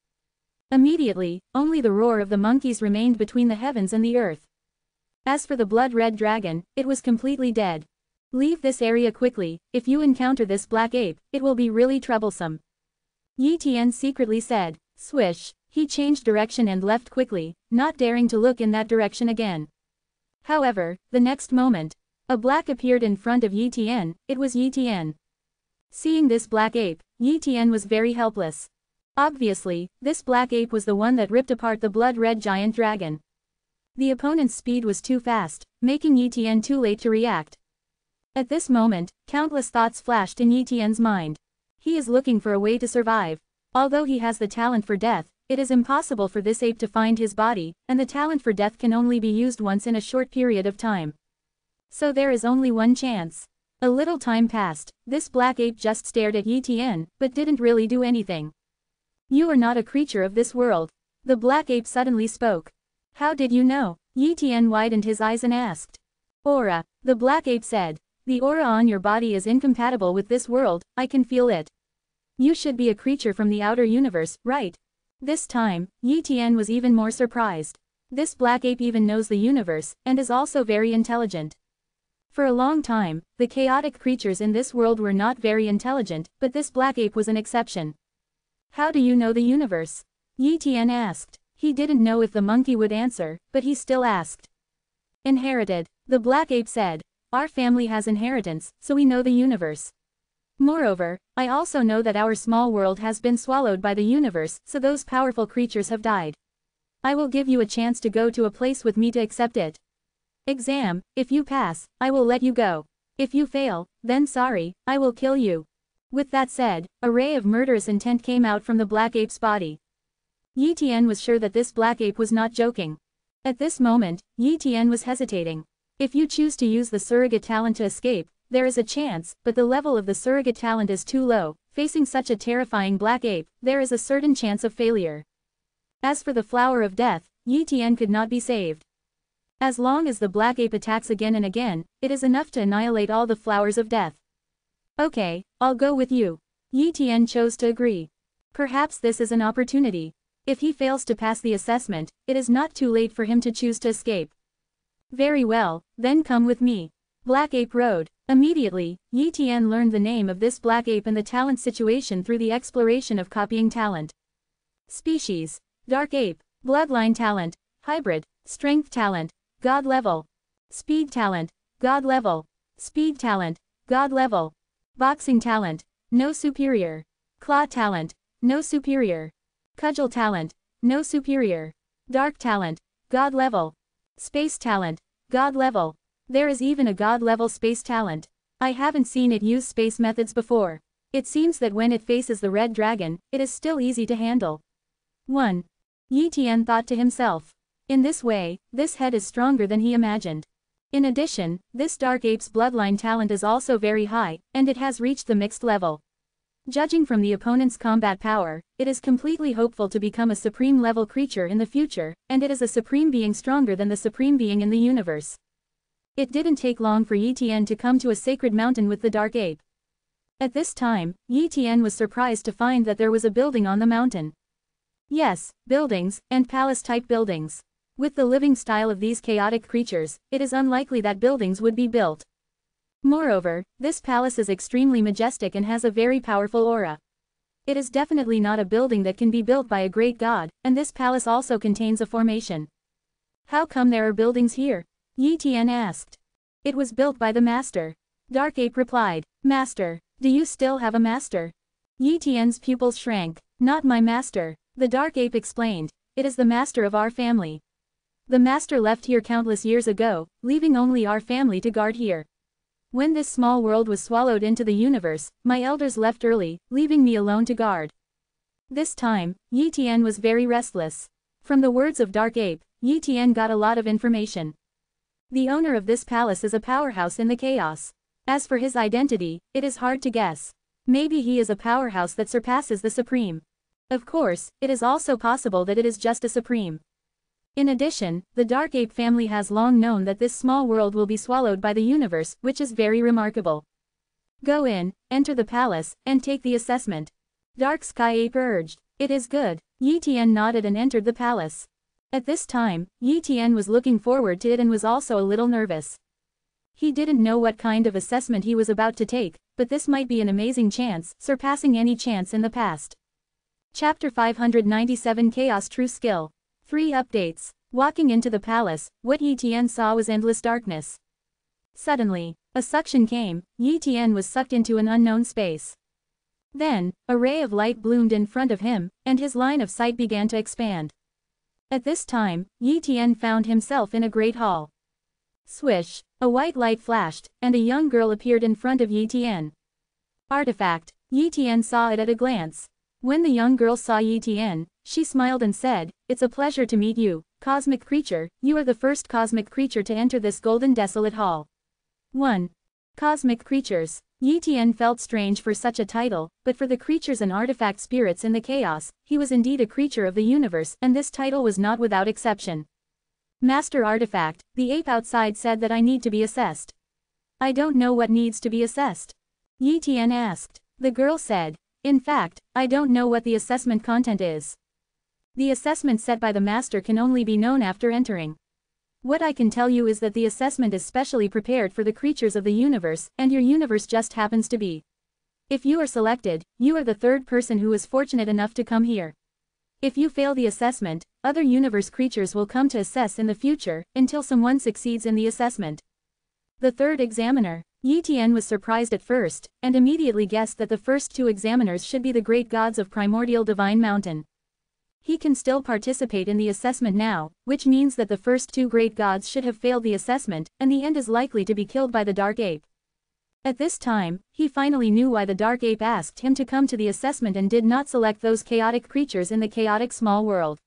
Immediately, only the roar of the monkeys remained between the heavens and the earth. As for the blood-red dragon, it was completely dead. Leave this area quickly. If you encounter this black ape, it will be really troublesome. Yi Tian secretly said. Swish. He changed direction and left quickly, not daring to look in that direction again. However, the next moment, a black appeared in front of Yi Tian. It was Yi Tian. Seeing this black ape, Yi Tian was very helpless. Obviously, this black ape was the one that ripped apart the blood-red giant dragon. The opponent's speed was too fast, making Yi Tian too late to react. At this moment, countless thoughts flashed in Yi Tian's mind. He is looking for a way to survive. Although he has the talent for death, it is impossible for this ape to find his body, and the talent for death can only be used once in a short period of time. So there is only one chance. A little time passed. This black ape just stared at Yi Tian, but didn't really do anything. You are not a creature of this world. The black ape suddenly spoke. How did you know? Yi Tian widened his eyes and asked. Aura. The black ape said. The aura on your body is incompatible with this world, I can feel it. You should be a creature from the outer universe, right? This time, Yi Tian was even more surprised. This black ape even knows the universe, and is also very intelligent. For a long time, the chaotic creatures in this world were not very intelligent, but this black ape was an exception. How do you know the universe? Yi Tian asked. He didn't know if the monkey would answer, but he still asked. Inherited. The black ape said. Our family has inheritance, so we know the universe. Moreover, I also know that our small world has been swallowed by the universe, so those powerful creatures have died. I will give you a chance to go to a place with me to accept it. Exam, if you pass, I will let you go. If you fail, then sorry, I will kill you. With that said, a ray of murderous intent came out from the black ape's body. Yi Tian was sure that this black ape was not joking. At this moment, Yi Tian was hesitating. If you choose to use the surrogate talent to escape, there is a chance, but the level of the surrogate talent is too low. Facing such a terrifying black ape, there is a certain chance of failure. As for the flower of death, Yi Tian could not be saved. As long as the black ape attacks again and again, it is enough to annihilate all the flowers of death. Okay, I'll go with you. Yi Tian chose to agree. Perhaps this is an opportunity. If he fails to pass the assessment, it is not too late for him to choose to escape. Very well, then come with me. Black Ape Road. Immediately, Yi Tian learned the name of this black ape and the talent situation through the exploration of copying talent. Species. Dark Ape. Bloodline talent. Hybrid. Strength talent. God level. Speed talent. God level. Speed talent. God level. Boxing talent. No superior. Claw talent. No superior. Cudgel talent. No superior. Dark talent. God level. Space talent. God level. There is even a God level space talent. I haven't seen it use space methods before. It seems that when it faces the red dragon, it is still easy to handle. 1. Yi Tian thought to himself. In this way, this head is stronger than he imagined. In addition, this dark ape's bloodline talent is also very high, and it has reached the mixed level. Judging from the opponent's combat power, it is completely hopeful to become a supreme level creature in the future, and it is a supreme being stronger than the supreme being in the universe. It didn't take long for Yi Tian to come to a sacred mountain with the dark ape. At this time, Yi Tian was surprised to find that there was a building on the mountain. Yes, buildings, and palace-type buildings. With the living style of these chaotic creatures, it is unlikely that buildings would be built. Moreover, this palace is extremely majestic and has a very powerful aura. It is definitely not a building that can be built by a great god, and this palace also contains a formation. How come there are buildings here? Yi Tian asked. It was built by the master. Dark Ape replied. Master, do you still have a master? Yi Tian's pupils shrank. Not my master. The Dark Ape explained. It is the master of our family. The master left here countless years ago, leaving only our family to guard here. When this small world was swallowed into the universe, my elders left early, leaving me alone to guard. This time, Yi Tian was very restless. From the words of Dark Ape, Yi Tian got a lot of information. The owner of this palace is a powerhouse in the chaos. As for his identity, it is hard to guess. Maybe he is a powerhouse that surpasses the supreme. Of course, it is also possible that it is just a supreme. In addition, the Dark Ape family has long known that this small world will be swallowed by the universe, which is very remarkable. Go in, enter the palace, and take the assessment. Dark Sky Ape urged. It is good. Yi Tian nodded and entered the palace. At this time, Yi Tian was looking forward to it and was also a little nervous. He didn't know what kind of assessment he was about to take, but this might be an amazing chance, surpassing any chance in the past. Chapter 597 Chaos True Skill. 3 updates. Walking into the palace, what Yi Tian saw was endless darkness. Suddenly, a suction came, Yi Tian was sucked into an unknown space. Then, a ray of light bloomed in front of him, and his line of sight began to expand. At this time, Yi Tian found himself in a great hall. Swish, a white light flashed, and a young girl appeared in front of Yi Tian. Artifact. Yi Tian saw it at a glance. When the young girl saw Yi Tian, she smiled and said, "It's a pleasure to meet you, cosmic creature. You are the first cosmic creature to enter this golden desolate hall." 1. Cosmic creatures. Yi Tian felt strange for such a title, but for the creatures and artifact spirits in the chaos, he was indeed a creature of the universe, and this title was not without exception. Master Artifact, the ape outside said that I need to be assessed. I don't know what needs to be assessed. Yi Tian asked. The girl said, "In fact, I don't know what the assessment content is. The assessment set by the master can only be known after entering. What I can tell you is that the assessment is specially prepared for the creatures of the universe, and your universe just happens to be. If you are selected, you are the third person who is fortunate enough to come here. If you fail the assessment, other universe creatures will come to assess in the future, until someone succeeds in the assessment." The third examiner. Yi Tian was surprised at first, and immediately guessed that the first 2 examiners should be the great gods of Primordial Divine Mountain. He can still participate in the assessment now, which means that the first 2 great gods should have failed the assessment, and the end is likely to be killed by the Dark Ape. At this time, he finally knew why the Dark Ape asked him to come to the assessment and did not select those chaotic creatures in the chaotic small world.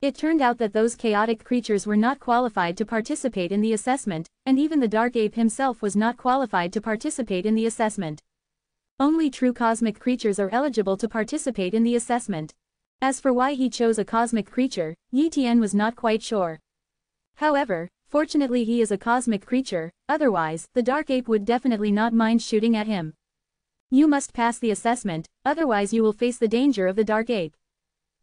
It turned out that those chaotic creatures were not qualified to participate in the assessment, and even the Dark Ape himself was not qualified to participate in the assessment. Only true cosmic creatures are eligible to participate in the assessment. As for why he chose a cosmic creature, Yi Tian was not quite sure. However, fortunately he is a cosmic creature, otherwise, the Dark Ape would definitely not mind shooting at him. You must pass the assessment, otherwise you will face the danger of the Dark Ape.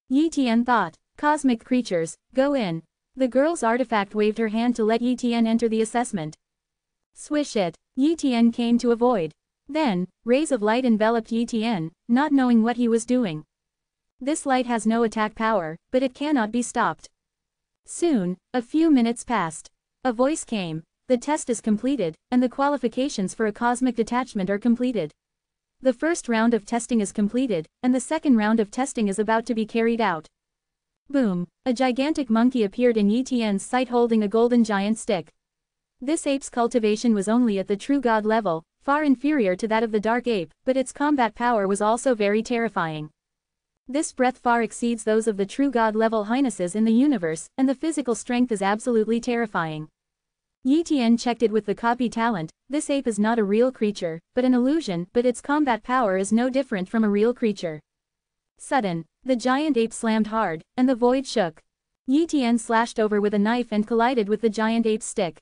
Yi Tian thought. Cosmic creatures, go in. The girl's artifact waved her hand to let Yi Tian enter the assessment. Swish it. Yi Tian came to avoid. Then, rays of light enveloped Yi Tian, not knowing what he was doing. This light has no attack power, but it cannot be stopped. Soon, a few minutes passed. A voice came. The test is completed, and the qualifications for a cosmic detachment are completed. The first round of testing is completed, and the second round of testing is about to be carried out. Boom! A gigantic monkey appeared in Yi Tian's sight holding a golden giant stick. This ape's cultivation was only at the true god level, far inferior to that of the Dark Ape, but its combat power was also very terrifying. This breath far exceeds those of the true god level highnesses in the universe, and the physical strength is absolutely terrifying. Yi Tian checked it with the copy talent. This ape is not a real creature, but an illusion, but its combat power is no different from a real creature. Sudden, the giant ape slammed hard, and the void shook. Yi Tian slashed over with a knife and collided with the giant ape's stick.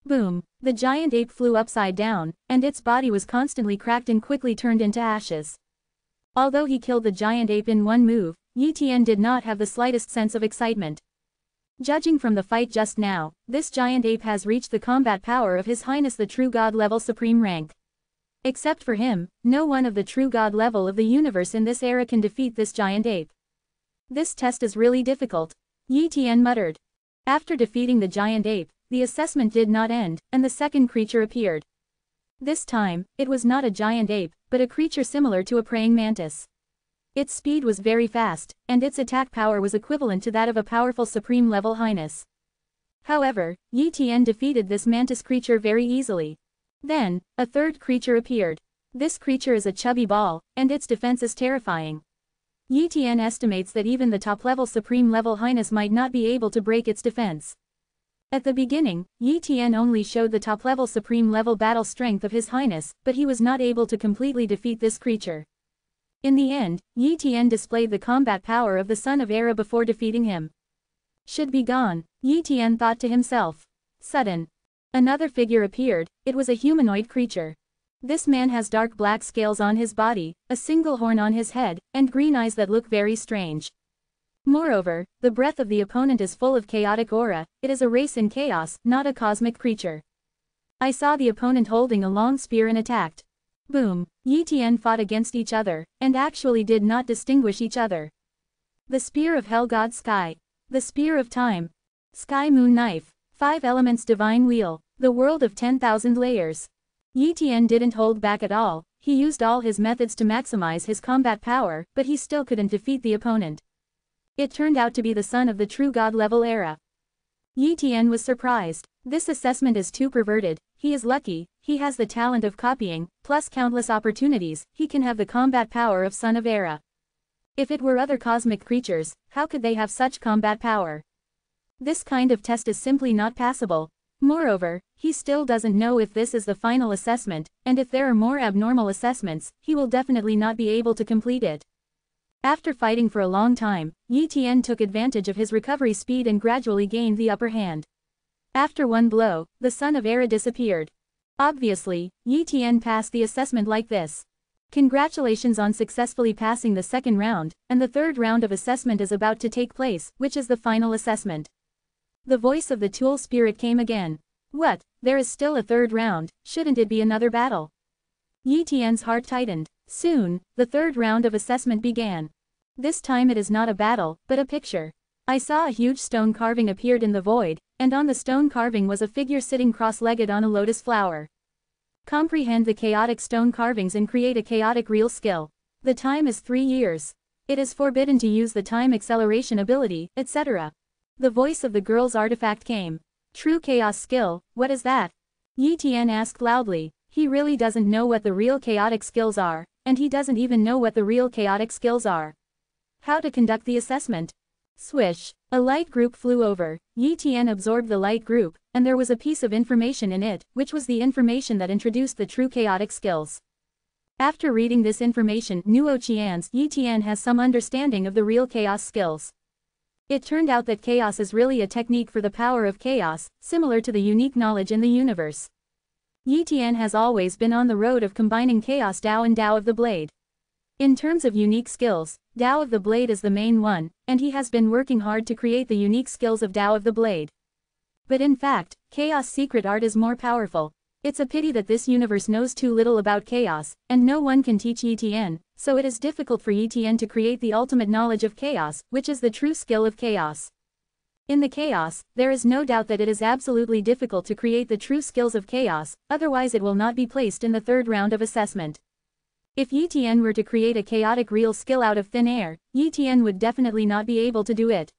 Boom! The giant ape flew upside down, and its body was constantly cracked and quickly turned into ashes. Although he killed the giant ape in one move, Yi Tian did not have the slightest sense of excitement. Judging from the fight just now, this giant ape has reached the combat power of His Highness the True God level supreme rank. Except for him, no one of the true god level of the universe in this era can defeat this giant ape. This test is really difficult. Yi Tian muttered. After defeating the giant ape, the assessment did not end, and the second creature appeared. This time, it was not a giant ape, but a creature similar to a praying mantis. Its speed was very fast, and its attack power was equivalent to that of a powerful supreme level highness. However, Yi Tian defeated this mantis creature very easily. Then, a third creature appeared. This creature is a chubby ball, and its defense is terrifying. Yi Tian estimates that even the top-level supreme level highness might not be able to break its defense. At the beginning, Yi Tian only showed the top-level supreme level battle strength of His Highness, but he was not able to completely defeat this creature. In the end, Yi Tian displayed the combat power of the Son of Era before defeating him. Should be gone, Yi Tian thought to himself. Sudden. Another figure appeared. It was a humanoid creature. This man has dark black scales on his body, a single horn on his head, and green eyes that look very strange. Moreover, the breath of the opponent is full of chaotic aura. It is a race in chaos, not a cosmic creature. I saw the opponent holding a long spear and attacked. Boom! Yi Tian fought against each other, and actually did not distinguish each other. The Spear of Hell God Sky. The Spear of Time. Sky Moon Knife. 5 Elements Divine Wheel. The World of 10,000 Layers. Yi Tian didn't hold back at all, he used all his methods to maximize his combat power, but he still couldn't defeat the opponent. It turned out to be the son of the true god level era. Yi Tian was surprised. This assessment is too perverted, he is lucky, he has the talent of copying, plus countless opportunities, he can have the combat power of Son of Era. If it were other cosmic creatures, how could they have such combat power? This kind of test is simply not passable. Moreover, he still doesn't know if this is the final assessment, and if there are more abnormal assessments, he will definitely not be able to complete it. After fighting for a long time, Yi Tian took advantage of his recovery speed and gradually gained the upper hand. After one blow, the Son of Era disappeared. Obviously, Yi Tian passed the assessment like this. Congratulations on successfully passing the second round, and the third round of assessment is about to take place, which is the final assessment. The voice of the Tool Spirit came again. What, there is still a third round, shouldn't it be another battle? Yi Tian's heart tightened. Soon, the third round of assessment began. This time it is not a battle, but a picture. I saw a huge stone carving appeared in the void, and on the stone carving was a figure sitting cross-legged on a lotus flower. Comprehend the chaotic stone carvings and create a chaotic real skill. The time is 3 years. It is forbidden to use the time acceleration ability, etc. The voice of the girl's artifact came. True chaos skill, what is that? Yi Tian asked loudly. He really doesn't know what the real chaotic skills are, and he doesn't even know what the real chaotic skills are. How to conduct the assessment? Swish. A light group flew over. Yi Tian absorbed the light group, and there was a piece of information in it, which was the information that introduced the true chaotic skills. After reading this information, Nuo Qian's Yi Tian has some understanding of the real chaos skills. It turned out that chaos is really a technique for the power of chaos, similar to the unique knowledge in the universe. Yi Tian has always been on the road of combining Chaos Dao and Dao of the Blade. In terms of unique skills, Dao of the Blade is the main one, and he has been working hard to create the unique skills of Dao of the Blade. But in fact, Chaos Secret Art is more powerful. It's a pity that this universe knows too little about chaos, and no one can teach Yi Tian, so it is difficult for Yi Tian to create the ultimate knowledge of chaos, which is the true skill of chaos. In the chaos, there is no doubt that it is absolutely difficult to create the true skills of chaos, otherwise it will not be placed in the third round of assessment. If Yi Tian were to create a chaotic real skill out of thin air, Yi Tian would definitely not be able to do it.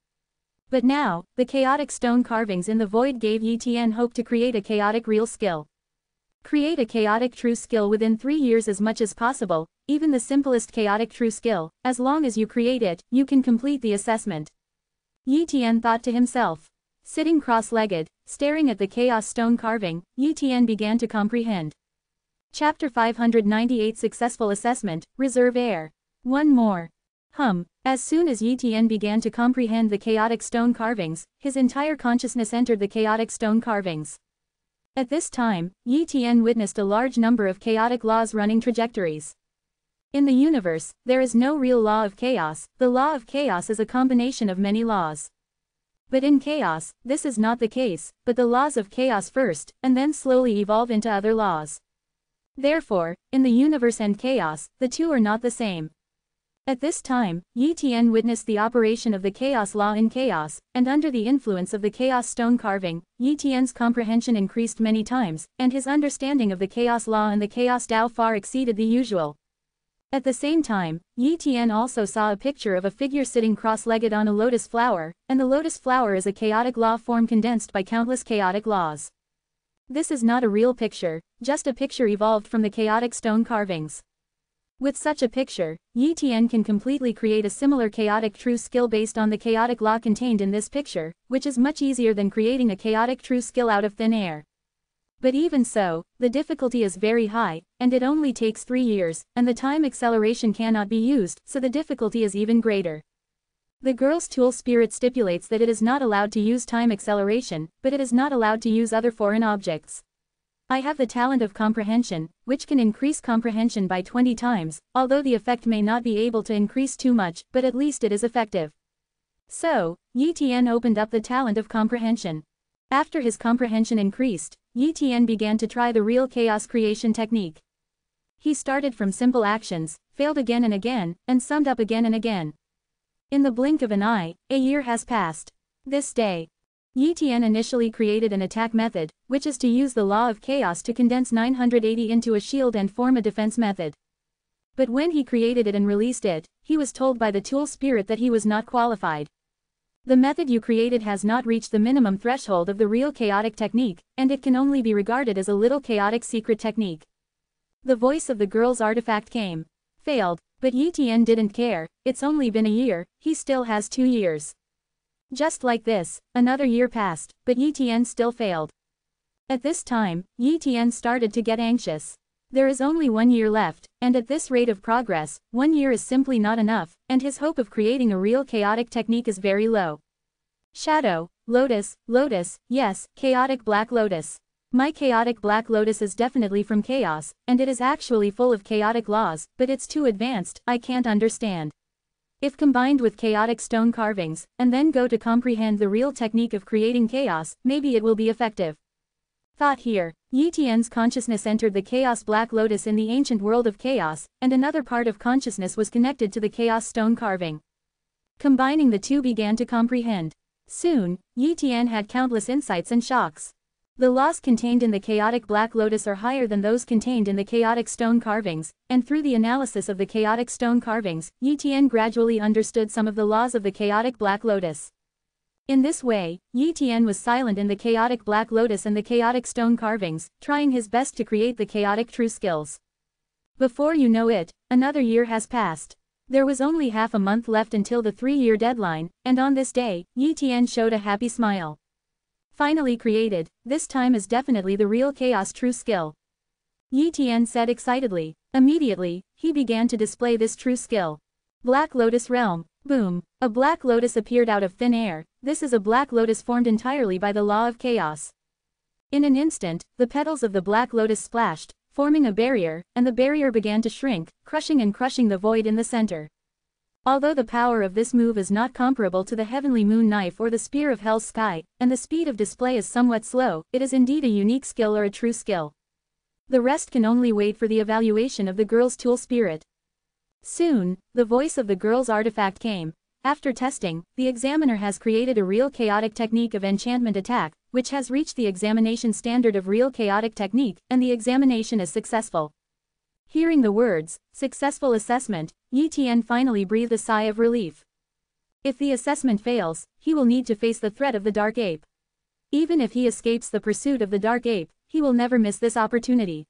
But now, the chaotic stone carvings in the void gave Yi Tian hope to create a chaotic real skill. Create a chaotic true skill within 3 years as much as possible, even the simplest chaotic true skill, as long as you create it, you can complete the assessment. Yi Tian thought to himself. Sitting cross-legged, staring at the chaos stone carving, Yi Tian began to comprehend. Chapter 598 Successful Assessment, Reserve Air. One more. As soon as Yi Tian began to comprehend the chaotic stone carvings, his entire consciousness entered the chaotic stone carvings. At this time, Yi Tian witnessed a large number of chaotic laws running trajectories. In the universe, there is no real law of chaos, the law of chaos is a combination of many laws. But in chaos, this is not the case, but the laws of chaos first, and then slowly evolve into other laws. Therefore, in the universe and chaos, the two are not the same. At this time, Yi Tian witnessed the operation of the chaos law in chaos, and under the influence of the chaos stone carving, Yi Tian's comprehension increased many times, and his understanding of the chaos law and the chaos Dao far exceeded the usual. At the same time, Yi Tian also saw a picture of a figure sitting cross-legged on a lotus flower, and the lotus flower is a chaotic law form condensed by countless chaotic laws. This is not a real picture, just a picture evolved from the chaotic stone carvings. With such a picture, Yi Tian can completely create a similar chaotic true skill based on the chaotic law contained in this picture, which is much easier than creating a chaotic true skill out of thin air. But even so, the difficulty is very high, and it only takes 3 years, and the time acceleration cannot be used, so the difficulty is even greater. The girl's tool spirit stipulates that it is not allowed to use time acceleration, but it is not allowed to use other foreign objects. I have the talent of comprehension, which can increase comprehension by 20 times, although the effect may not be able to increase too much, but at least it is effective. So, Yi Tian opened up the talent of comprehension. After his comprehension increased, Yi Tian began to try the real chaos creation technique. He started from simple actions, failed again and again, and summed up again and again. In the blink of an eye, a year has passed. This day, Yi Tian initially created an attack method, which is to use the law of chaos to condense 980 into a shield and form a defense method. But when he created it and released it, he was told by the tool spirit that he was not qualified. The method you created has not reached the minimum threshold of the real chaotic technique, and it can only be regarded as a little chaotic secret technique. The voice of the girl's artifact came. Failed, but Yi Tian didn't care. It's only been a year, he still has 2 years. Just like this, another year passed, but Yi Tian still failed. At this time, Yi Tian started to get anxious. There is only 1 year left, and at this rate of progress, 1 year is simply not enough, and his hope of creating a real chaotic technique is very low. Shadow, Lotus, yes, chaotic Black Lotus. My chaotic Black Lotus is definitely from chaos, and it is actually full of chaotic laws, but it's too advanced, I can't understand. If combined with chaotic stone carvings, and then go to comprehend the real technique of creating chaos, maybe it will be effective. Thought here, Yi Tian's consciousness entered the chaos Black Lotus in the ancient world of chaos, and another part of consciousness was connected to the chaos stone carving. Combining the two began to comprehend. Soon, Yi Tian had countless insights and shocks. The laws contained in the chaotic Black Lotus are higher than those contained in the chaotic stone carvings, and through the analysis of the chaotic stone carvings, Yi Tian gradually understood some of the laws of the chaotic Black Lotus. In this way, Yi Tian was silent in the chaotic Black Lotus and the chaotic stone carvings, trying his best to create the chaotic true skills. Before you know it, another year has passed. There was only half a month left until the 3-year deadline, and on this day, Yi Tian showed a happy smile. Finally created, this time is definitely the real chaos true skill. Yi Tian said excitedly. Immediately, he began to display this true skill. Black Lotus Realm. Boom. A Black Lotus appeared out of thin air. This is a Black Lotus formed entirely by the law of chaos. In an instant, the petals of the Black Lotus splashed, forming a barrier, and the barrier began to shrink, crushing the void in the center. Although the power of this move is not comparable to the Heavenly Moon Knife or the Spear of Hell's Sky, and the speed of display is somewhat slow, it is indeed a unique skill or a true skill. The rest can only wait for the evaluation of the girl's tool spirit. Soon, the voice of the girl's artifact came. After testing, the examiner has created a real chaotic technique of enchantment attack, which has reached the examination standard of real chaotic technique, and the examination is successful. Hearing the words, successful assessment, Yi Tian finally breathed a sigh of relief. If the assessment fails, he will need to face the threat of the Dark Ape. Even if he escapes the pursuit of the Dark Ape, he will never miss this opportunity.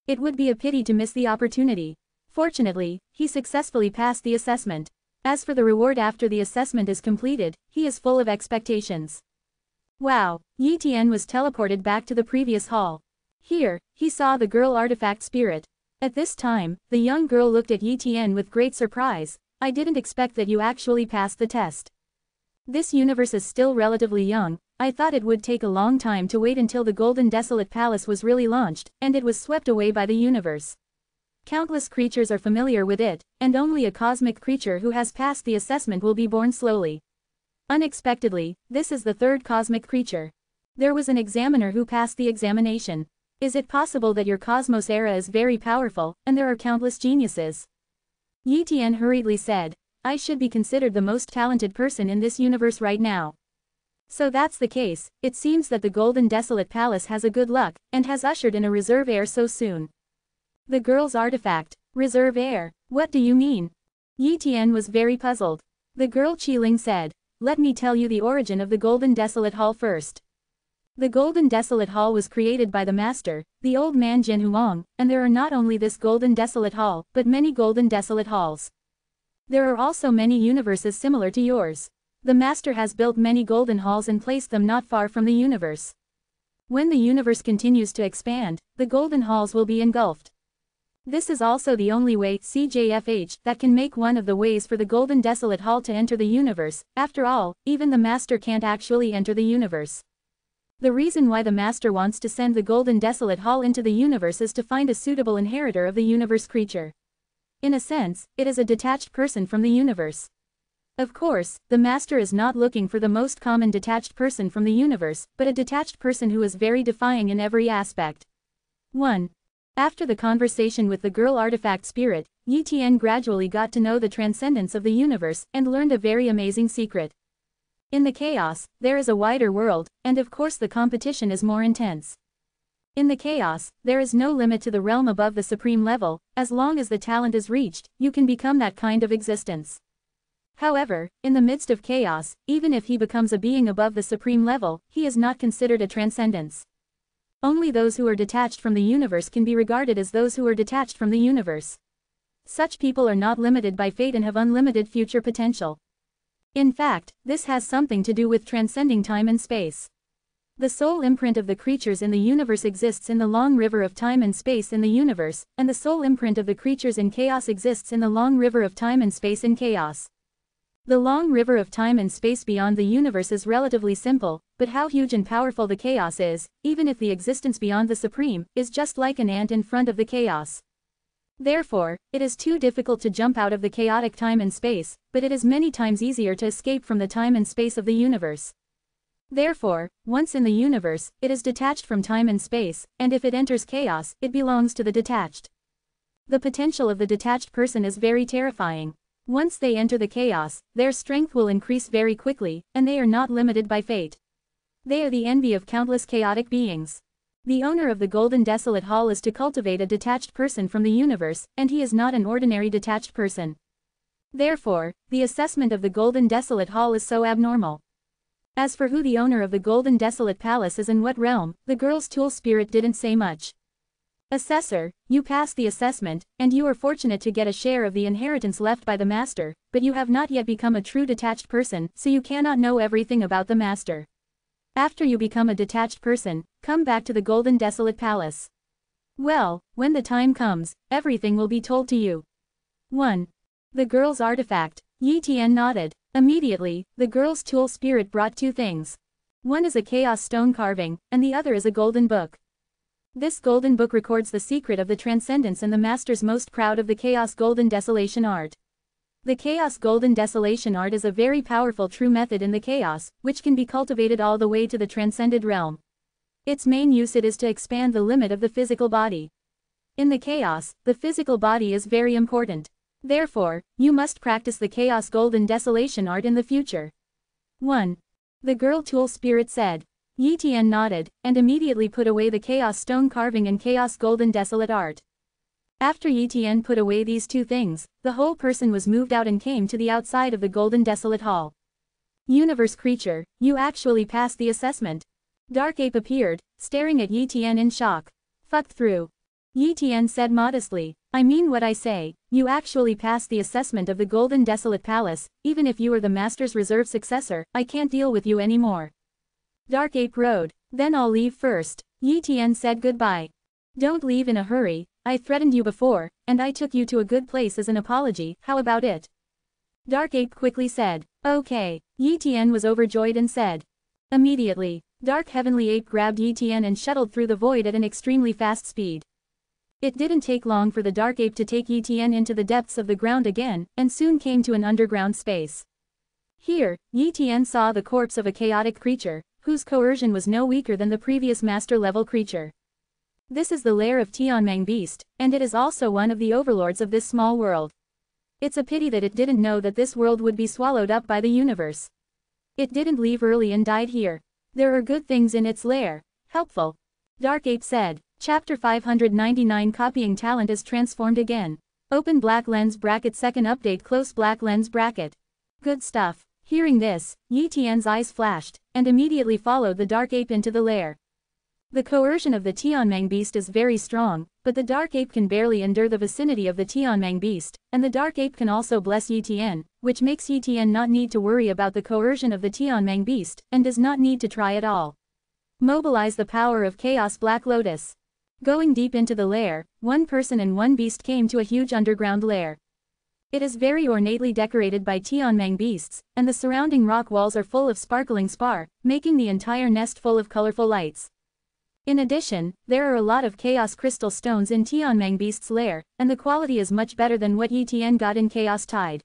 It would be a pity to miss the opportunity. Fortunately, he successfully passed the assessment. As for the reward after the assessment is completed, he is full of expectations. Wow, Yi Tian was teleported back to the previous hall. Here, he saw the girl artifact spirit. At this time, the young girl looked at Yi Tian with great surprise. I didn't expect that you actually passed the test. This universe is still relatively young. I thought it would take a long time to wait until the Golden Desolate Palace was really launched, and it was swept away by the universe. Countless creatures are familiar with it, and only a cosmic creature who has passed the assessment will be born slowly. Unexpectedly, this is the third cosmic creature. There was an examiner who passed the examination. Is it possible that your cosmos era is very powerful, and there are countless geniuses? Yi Tian hurriedly said. I should be considered the most talented person in this universe right now. So that's the case, it seems that the Golden Desolate Palace has a good luck, and has ushered in a reserve heir so soon. The girl's artifact, reserve heir, what do you mean? Yi Tian was very puzzled. The girl Qiling said. Let me tell you the origin of the Golden Desolate Hall first. The Golden Desolate Hall was created by the Master, the old man Jin Huang, and there are not only this Golden Desolate Hall, but many Golden Desolate Halls. There are also many universes similar to yours. The Master has built many Golden Halls and placed them not far from the universe. When the universe continues to expand, the Golden Halls will be engulfed. This is also the only way, CJFH, that can make one of the ways for the Golden Desolate Hall to enter the universe. After all, even the Master can't actually enter the universe. The reason why the Master wants to send the Golden Desolate Hall into the universe is to find a suitable inheritor of the universe creature. In a sense, it is a detached person from the universe. Of course, the Master is not looking for the most common detached person from the universe, but a detached person who is very defying in every aspect. 1. After the conversation with the girl artifact spirit, Yi Tian gradually got to know the transcendence of the universe and learned a very amazing secret. In the chaos, there is a wider world, and of course the competition is more intense. In the chaos, there is no limit to the realm above the supreme level. As long as the talent is reached, you can become that kind of existence. However, in the midst of chaos, even if he becomes a being above the supreme level, he is not considered a transcendence. Only those who are detached from the universe can be regarded as those who are detached from the universe. Such people are not limited by fate and have unlimited future potential. In fact, this has something to do with transcending time and space. The soul imprint of the creatures in the universe exists in the long river of time and space in the universe, and the soul imprint of the creatures in chaos exists in the long river of time and space in chaos. The long river of time and space beyond the universe is relatively simple, but how huge and powerful the chaos is, even if the existence beyond the supreme, is just like an ant in front of the chaos. Therefore, it is too difficult to jump out of the chaotic time and space, but it is many times easier to escape from the time and space of the universe. Therefore, once in the universe, it is detached from time and space, and if it enters chaos, it belongs to the detached. The potential of the detached person is very terrifying. Once they enter the chaos, their strength will increase very quickly, and they are not limited by fate. They are the envy of countless chaotic beings. The owner of the Golden Desolate Hall is to cultivate a detached person from the universe, and he is not an ordinary detached person. Therefore, the assessment of the Golden Desolate Hall is so abnormal. As for who the owner of the Golden Desolate Palace is and what realm, the girl's tool spirit didn't say much. Assessor, you passed the assessment, and you are fortunate to get a share of the inheritance left by the master, but you have not yet become a true detached person, so you cannot know everything about the master. After you become a detached person, come back to the Golden Desolate Palace. Well, when the time comes, everything will be told to you. 1. The girl's artifact. Yi Tian nodded. Immediately, the girl's tool spirit brought two things. One is a chaos stone carving, and the other is a golden book. This golden book records the secret of the transcendence and the master's most proud of the chaos golden desolation art. The chaos golden desolation art is a very powerful true method in the chaos, which can be cultivated all the way to the transcended realm. Its main use it is to expand the limit of the physical body. In the chaos, the physical body is very important. Therefore, you must practice the chaos golden desolation art in the future. 1. The girl tool spirit said. Yi Tian nodded, and immediately put away the chaos stone carving and chaos golden desolate art. After Yi Tian put away these two things, the whole person was moved out and came to the outside of the golden desolate hall. Universe creature, you actually passed the assessment. Dark Ape appeared, staring at Yi Tian in shock. Fucked through. Yi Tian said modestly, I mean what I say, you actually passed the assessment of the Golden Desolate Palace, even if you are the Master's reserve successor, I can't deal with you anymore. Dark Ape rode, then I'll leave first. Yi Tian said goodbye. Don't leave in a hurry, I threatened you before, and I took you to a good place as an apology, how about it? Dark Ape quickly said, okay. Yi Tian was overjoyed and said. Immediately, Dark Heavenly Ape grabbed Yi Tian and shuttled through the void at an extremely fast speed. It didn't take long for the Dark Ape to take Yi Tian into the depths of the ground again, and soon came to an underground space. Here, Yi Tian saw the corpse of a chaotic creature, whose coercion was no weaker than the previous master-level creature. This is the lair of Tianmeng Beast, and it is also one of the overlords of this small world. It's a pity that it didn't know that this world would be swallowed up by the universe. It didn't leave early and died here. There are good things in its lair. Helpful. Dark Ape said. Chapter 599 Copying talent is transformed again. Open black lens bracket second update close black lens bracket. Good stuff. Hearing this, Yi Tian's eyes flashed, and immediately followed the Dark Ape into the lair. The coercion of the Tianmeng Beast is very strong, but the Dark Ape can barely endure the vicinity of the Tianmeng Beast, and the Dark Ape can also bless Yi Tian, which makes Yi Tian not need to worry about the coercion of the Tianmeng Beast, and does not need to try at all. Mobilize the power of Chaos Black Lotus. Going deep into the lair, one person and one beast came to a huge underground lair. It is very ornately decorated by Tianmeng beasts, and the surrounding rock walls are full of sparkling spar, making the entire nest full of colorful lights. In addition, there are a lot of chaos crystal stones in Tianmeng beast's lair, and the quality is much better than what Yi Tian got in Chaos Tide.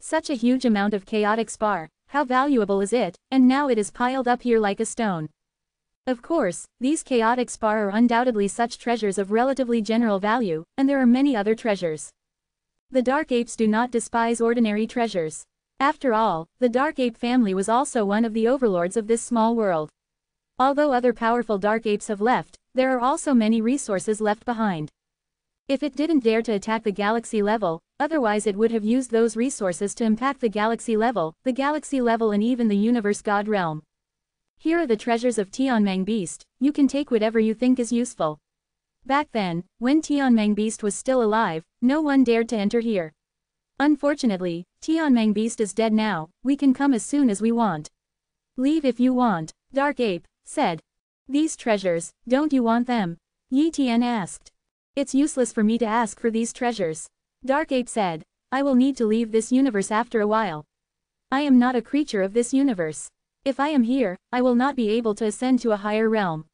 Such a huge amount of chaotic spar, how valuable is it, and now it is piled up here like a stone. Of course, these chaotic spar are undoubtedly such treasures of relatively general value, and there are many other treasures. The dark apes do not despise ordinary treasures. After all, the dark ape family was also one of the overlords of this small world. Although other powerful dark apes have left, there are also many resources left behind. If it didn't dare to attack the galaxy level, otherwise it would have used those resources to impact the galaxy level, and even the universe god realm. Here are the treasures of Tianmeng Beast, you can take whatever you think is useful. Back then, when Tianmeng Beast was still alive, no one dared to enter here. Unfortunately, Tianmeng Beast is dead now, we can come as soon as we want. Leave if you want, Dark Ape said. These treasures, don't you want them? Yi Tian asked. It's useless for me to ask for these treasures. Dark Ape said. I will need to leave this universe after a while. I am not a creature of this universe. If I am here, I will not be able to ascend to a higher realm.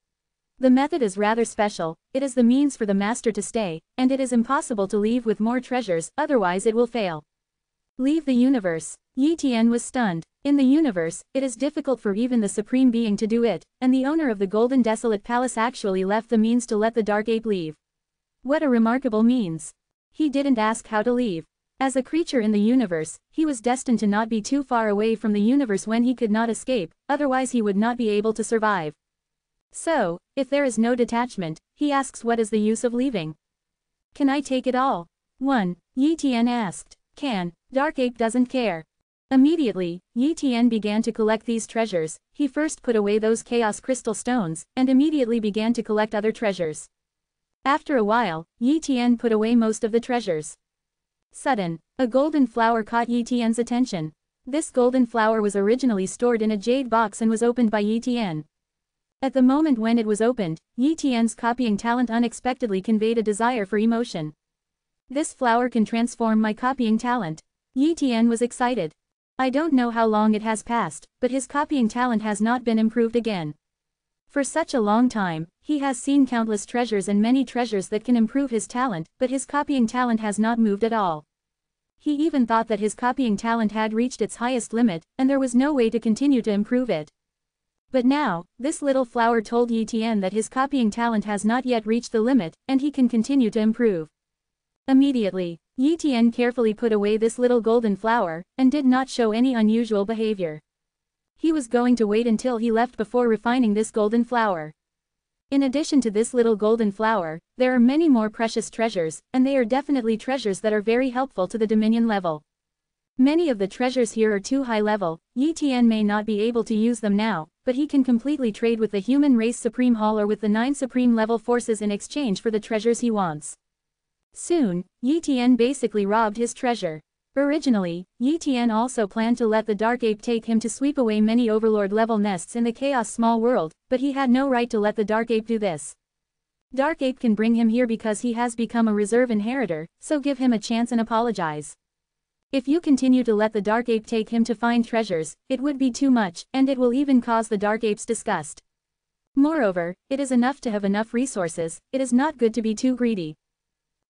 The method is rather special, it is the means for the master to stay, and it is impossible to leave with more treasures, otherwise it will fail. Leave the universe. Yi Tian was stunned. In the universe, it is difficult for even the Supreme Being to do it, and the owner of the Golden Desolate Palace actually left the means to let the Dark Ape leave. What a remarkable means. He didn't ask how to leave. As a creature in the universe, he was destined to not be too far away from the universe when he could not escape, otherwise he would not be able to survive. So, if there is no detachment, he asks what is the use of leaving? Can I take it all? 1. Yi Tian asked. Can. Dark Ape doesn't care. Immediately, Yi Tian began to collect these treasures. He first put away those chaos crystal stones, and immediately began to collect other treasures. After a while, Yi Tian put away most of the treasures. Sudden, a golden flower caught Yi Tian's attention. This golden flower was originally stored in a jade box and was opened by Yi Tian. At the moment when it was opened, Yi Tian's copying talent unexpectedly conveyed a desire for emotion. This flower can transform my copying talent. Yi Tian was excited. I don't know how long it has passed, but his copying talent has not been improved again. For such a long time, he has seen countless treasures and many treasures that can improve his talent, but his copying talent has not moved at all. He even thought that his copying talent had reached its highest limit, and there was no way to continue to improve it. But now, this little flower told Yi Tian that his copying talent has not yet reached the limit, and he can continue to improve. Immediately, Yi Tian carefully put away this little golden flower, and did not show any unusual behavior. He was going to wait until he left before refining this golden flower. In addition to this little golden flower, there are many more precious treasures, and they are definitely treasures that are very helpful to the Dominion level. Many of the treasures here are too high level, Yi Tian may not be able to use them now, but he can completely trade with the human race Supreme Hall or with the 9 Supreme level forces in exchange for the treasures he wants. Soon, Yi Tian basically robbed his treasure. Originally, Yi Tian also planned to let the Dark Ape take him to sweep away many Overlord-level nests in the Chaos Small World, but he had no right to let the Dark Ape do this. Dark Ape can bring him here because he has become a reserve inheritor, so give him a chance and apologize. If you continue to let the Dark Ape take him to find treasures, it would be too much, and it will even cause the Dark Ape's disgust. Moreover, it is enough to have enough resources, it is not good to be too greedy.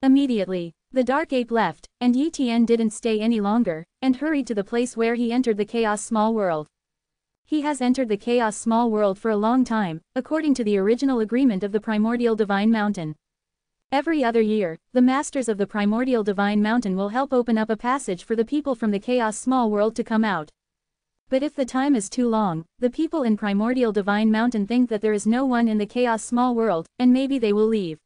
Immediately, the Dark Ape left, and Yi Tian didn't stay any longer, and hurried to the place where he entered the Chaos Small World. He has entered the Chaos Small World for a long time, according to the original agreement of the Primordial Divine Mountain. Every other year, the Masters of the Primordial Divine Mountain will help open up a passage for the people from the Chaos Small World to come out. But if the time is too long, the people in Primordial Divine Mountain think that there is no one in the Chaos Small World, and maybe they will leave.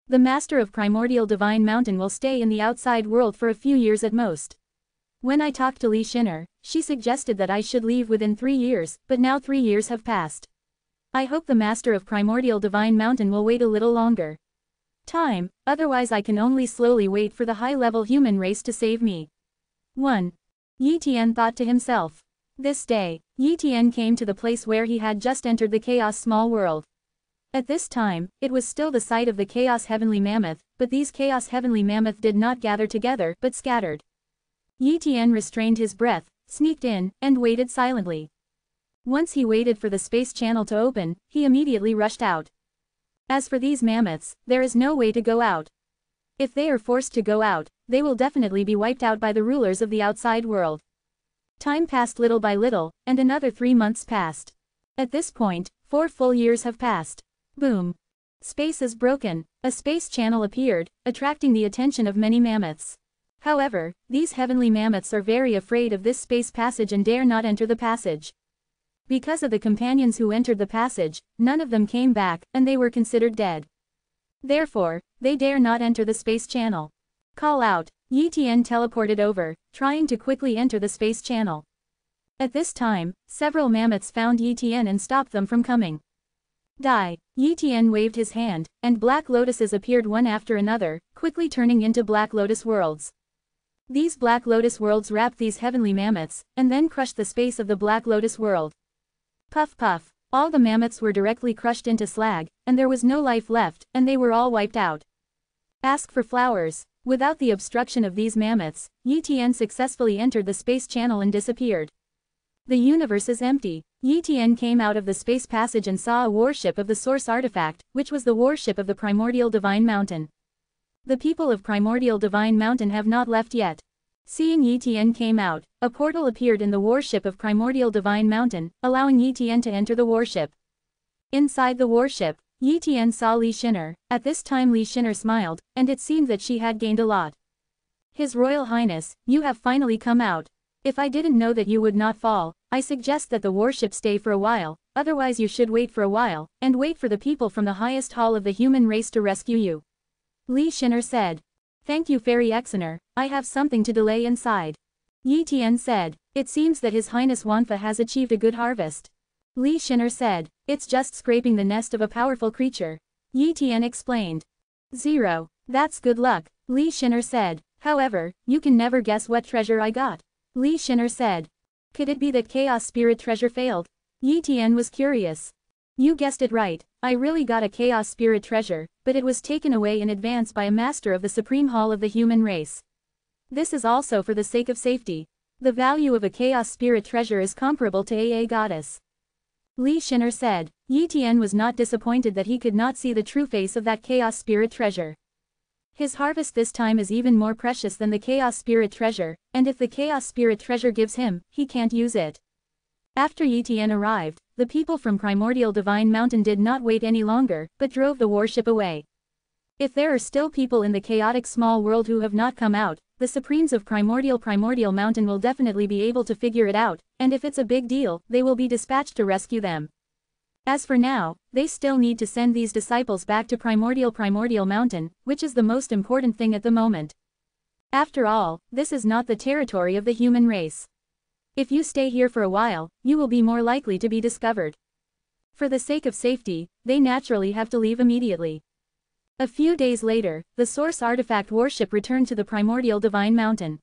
The Master of Primordial Divine Mountain will stay in the outside world for a few years at most. When I talked to Li Shinner, she suggested that I should leave within 3 years, but now 3 years have passed. I hope the Master of Primordial Divine Mountain will wait a little longer. Time, otherwise I can only slowly wait for the high-level human race to save me. 1. Yi Tian thought to himself. This day, Yi Tian came to the place where he had just entered the Chaos Small World. At this time, it was still the site of the Chaos Heavenly Mammoth, but these Chaos Heavenly Mammoth did not gather together, but scattered. Yi Tian restrained his breath, sneaked in, and waited silently. Once he waited for the space channel to open, he immediately rushed out. As for these mammoths, there is no way to go out. If they are forced to go out, they will definitely be wiped out by the rulers of the outside world. Time passed little by little, and another 3 months passed. At this point, 4 full years have passed. Boom. Space is broken. A space channel appeared, attracting the attention of many mammoths. However, these heavenly mammoths are very afraid of this space passage and dare not enter the passage. Because of the companions who entered the passage, none of them came back, and they were considered dead. Therefore, they dare not enter the space channel. Call out. Yi Tian teleported over, trying to quickly enter the space channel. At this time, several mammoths found Yi Tian and stopped them from coming. Die. Yi Tian waved his hand, and black lotuses appeared one after another, quickly turning into black lotus worlds. These black lotus worlds wrapped these heavenly mammoths, and then crushed the space of the black lotus world. Puff puff. All the mammoths were directly crushed into slag, and there was no life left, and they were all wiped out. Ask for flowers. Without the obstruction of these mammoths, Yi Tian successfully entered the space channel and disappeared. The universe is empty. Yi Tian came out of the space passage and saw a warship of the source artifact, which was the warship of the Primordial Divine Mountain. The people of Primordial Divine Mountain have not left yet. Seeing Yi Tian came out, a portal appeared in the warship of Primordial Divine Mountain, allowing Yi Tian to enter the warship. Inside the warship, Yi Tian saw Li Shinner. At this time Li Shinner smiled, and it seemed that she had gained a lot. His Royal Highness, you have finally come out. If I didn't know that you would not fall, I suggest that the warship stay for a while, otherwise you should wait for a while, and wait for the people from the highest hall of the human race to rescue you. Li Shinner said. Thank you Fairy Exener, I have something to delay inside. Yi Tian said. It seems that His Highness Wanfa has achieved a good harvest. Li Shinner said. It's just scraping the nest of a powerful creature. Yi Tian explained. 0. That's good luck, Li Shinner said. However, you can never guess what treasure I got. Li Shinner said. Could it be that Chaos Spirit treasure failed? Yi Tian was curious. You guessed it right, I really got a Chaos Spirit treasure, but it was taken away in advance by a master of the Supreme Hall of the human race. This is also for the sake of safety. The value of a Chaos Spirit treasure is comparable to a goddess. Li Shinner said. Yi Tian was not disappointed that he could not see the true face of that Chaos Spirit treasure. His harvest this time is even more precious than the Chaos Spirit treasure, and if the Chaos Spirit treasure gives him, he can't use it. After Yi Tian arrived, the people from Primordial Divine Mountain did not wait any longer, but drove the warship away. If there are still people in the chaotic small world who have not come out, the Supremes of Primordial Mountain will definitely be able to figure it out, and if it's a big deal, they will be dispatched to rescue them. As for now, they still need to send these disciples back to Primordial Mountain, which is the most important thing at the moment. After all, this is not the territory of the human race. If you stay here for a while, you will be more likely to be discovered. For the sake of safety, they naturally have to leave immediately. A few days later, the Source Artifact warship returned to the Primordial Divine Mountain.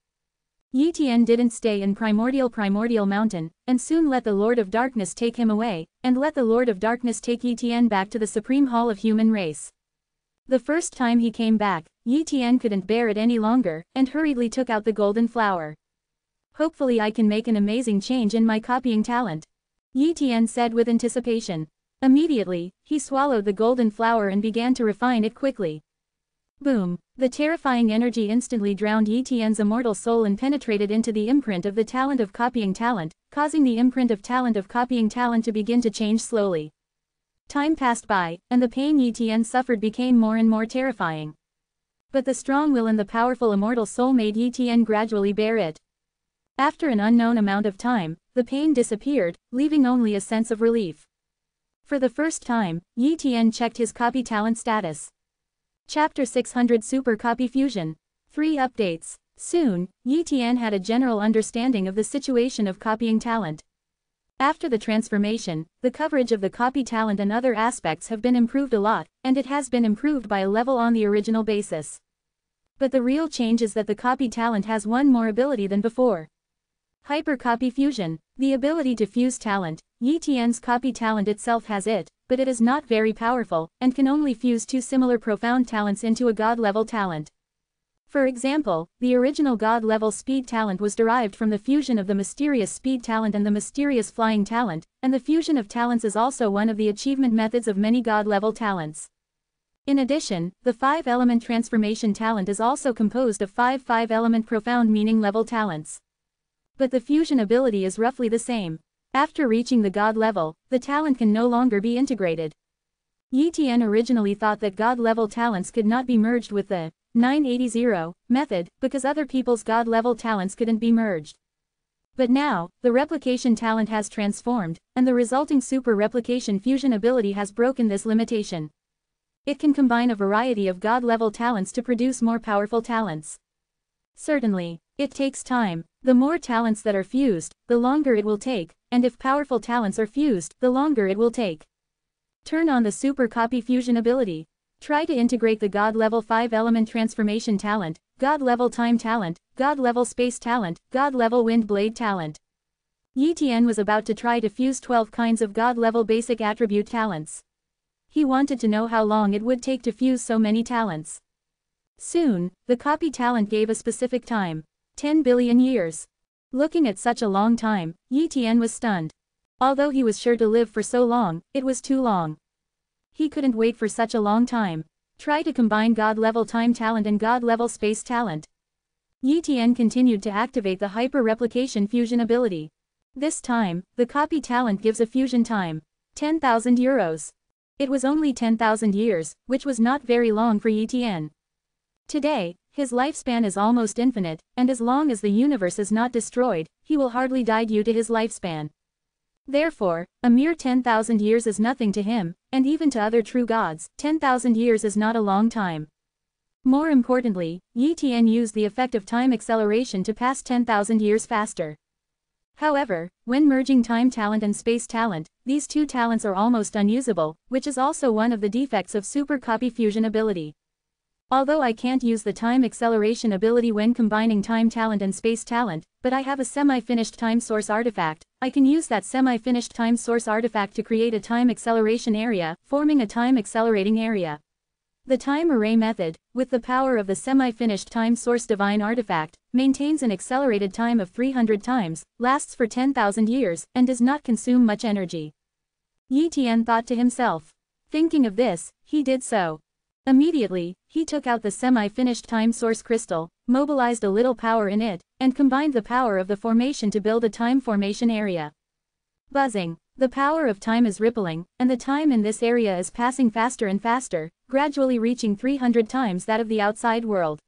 Yi Tian didn't stay in Primordial Mountain, and soon let the Lord of Darkness take him away, and let the Lord of Darkness take Yi Tian back to the Supreme Hall of Human Race. The first time he came back, Yi Tian couldn't bear it any longer, and hurriedly took out the golden flower. Hopefully I can make an amazing change in my copying talent. Yi Tian said with anticipation. Immediately, he swallowed the golden flower and began to refine it quickly. Boom! The terrifying energy instantly drowned Yi Tian's immortal soul and penetrated into the imprint of the talent of copying talent, causing the imprint of copying talent to begin to change slowly. Time passed by, and the pain Yi Tian suffered became more and more terrifying. But the strong will and the powerful immortal soul made Yi Tian gradually bear it. After an unknown amount of time, the pain disappeared, leaving only a sense of relief. For the first time, Yi Tian checked his copy talent status. Chapter 600 Super Copy Fusion. 3 updates. Soon, Yi Tian had a general understanding of the situation of copying talent. After the transformation, the coverage of the copy talent and other aspects have been improved a lot, and it has been improved by a level on the original basis. But the real change is that the copy talent has one more ability than before. Hyper Copy Fusion. The ability to fuse talent. Yi Tian's copy talent itself has it, but it is not very powerful, and can only fuse 2 similar profound talents into a god-level talent. For example, the original god-level speed talent was derived from the fusion of the mysterious speed talent and the mysterious flying talent, and the fusion of talents is also one of the achievement methods of many god-level talents. In addition, the 5-element transformation talent is also composed of 5 5-element profound meaning level talents. But the fusion ability is roughly the same. After reaching the God level, the talent can no longer be integrated. Yi Tian originally thought that God level talents could not be merged with the 980 method, because other people's God level talents couldn't be merged. But now, the replication talent has transformed, and the resulting super replication fusion ability has broken this limitation. It can combine a variety of God level talents to produce more powerful talents. Certainly, it takes time. The more talents that are fused, the longer it will take, and if powerful talents are fused, the longer it will take. Turn on the super copy fusion ability. Try to integrate the God level 5 element transformation talent, God level time talent, God level space talent, God level wind blade talent. Yi Tian was about to try to fuse 12 kinds of God level basic attribute talents. He wanted to know how long it would take to fuse so many talents. Soon, the copy talent gave a specific time. 10 billion years. Looking at such a long time, Yi Tian was stunned. Although he was sure to live for so long, it was too long. He couldn't wait for such a long time. Try to combine God level time talent and God level space talent. Yi Tian continued to activate the hyper replication fusion ability. This time, the copy talent gives a fusion time. 10,000 euros. It was only 10,000 years, which was not very long for Yi Tian. Today, his lifespan is almost infinite, and as long as the universe is not destroyed, he will hardly die due to his lifespan. Therefore, a mere 10,000 years is nothing to him, and even to other true gods, 10,000 years is not a long time. More importantly, Yi Tian used the effect of time acceleration to pass 10,000 years faster. However, when merging time talent and space talent, these two talents are almost unusable, which is also one of the defects of super copy fusion ability. Although I can't use the time acceleration ability when combining time talent and space talent, but I have a semi-finished time source artifact, I can use that semi-finished time source artifact to create a time acceleration area, forming a time accelerating area. The time array method, with the power of the semi-finished time source divine artifact, maintains an accelerated time of 300 times, lasts for 10,000 years, and does not consume much energy. Yi Tian thought to himself. Thinking of this, he did so. Immediately, he took out the semi-finished time source crystal, mobilized a little power in it, and combined the power of the formation to build a time formation area. Buzzing. The power of time is rippling, and the time in this area is passing faster and faster, gradually reaching 300 times that of the outside world.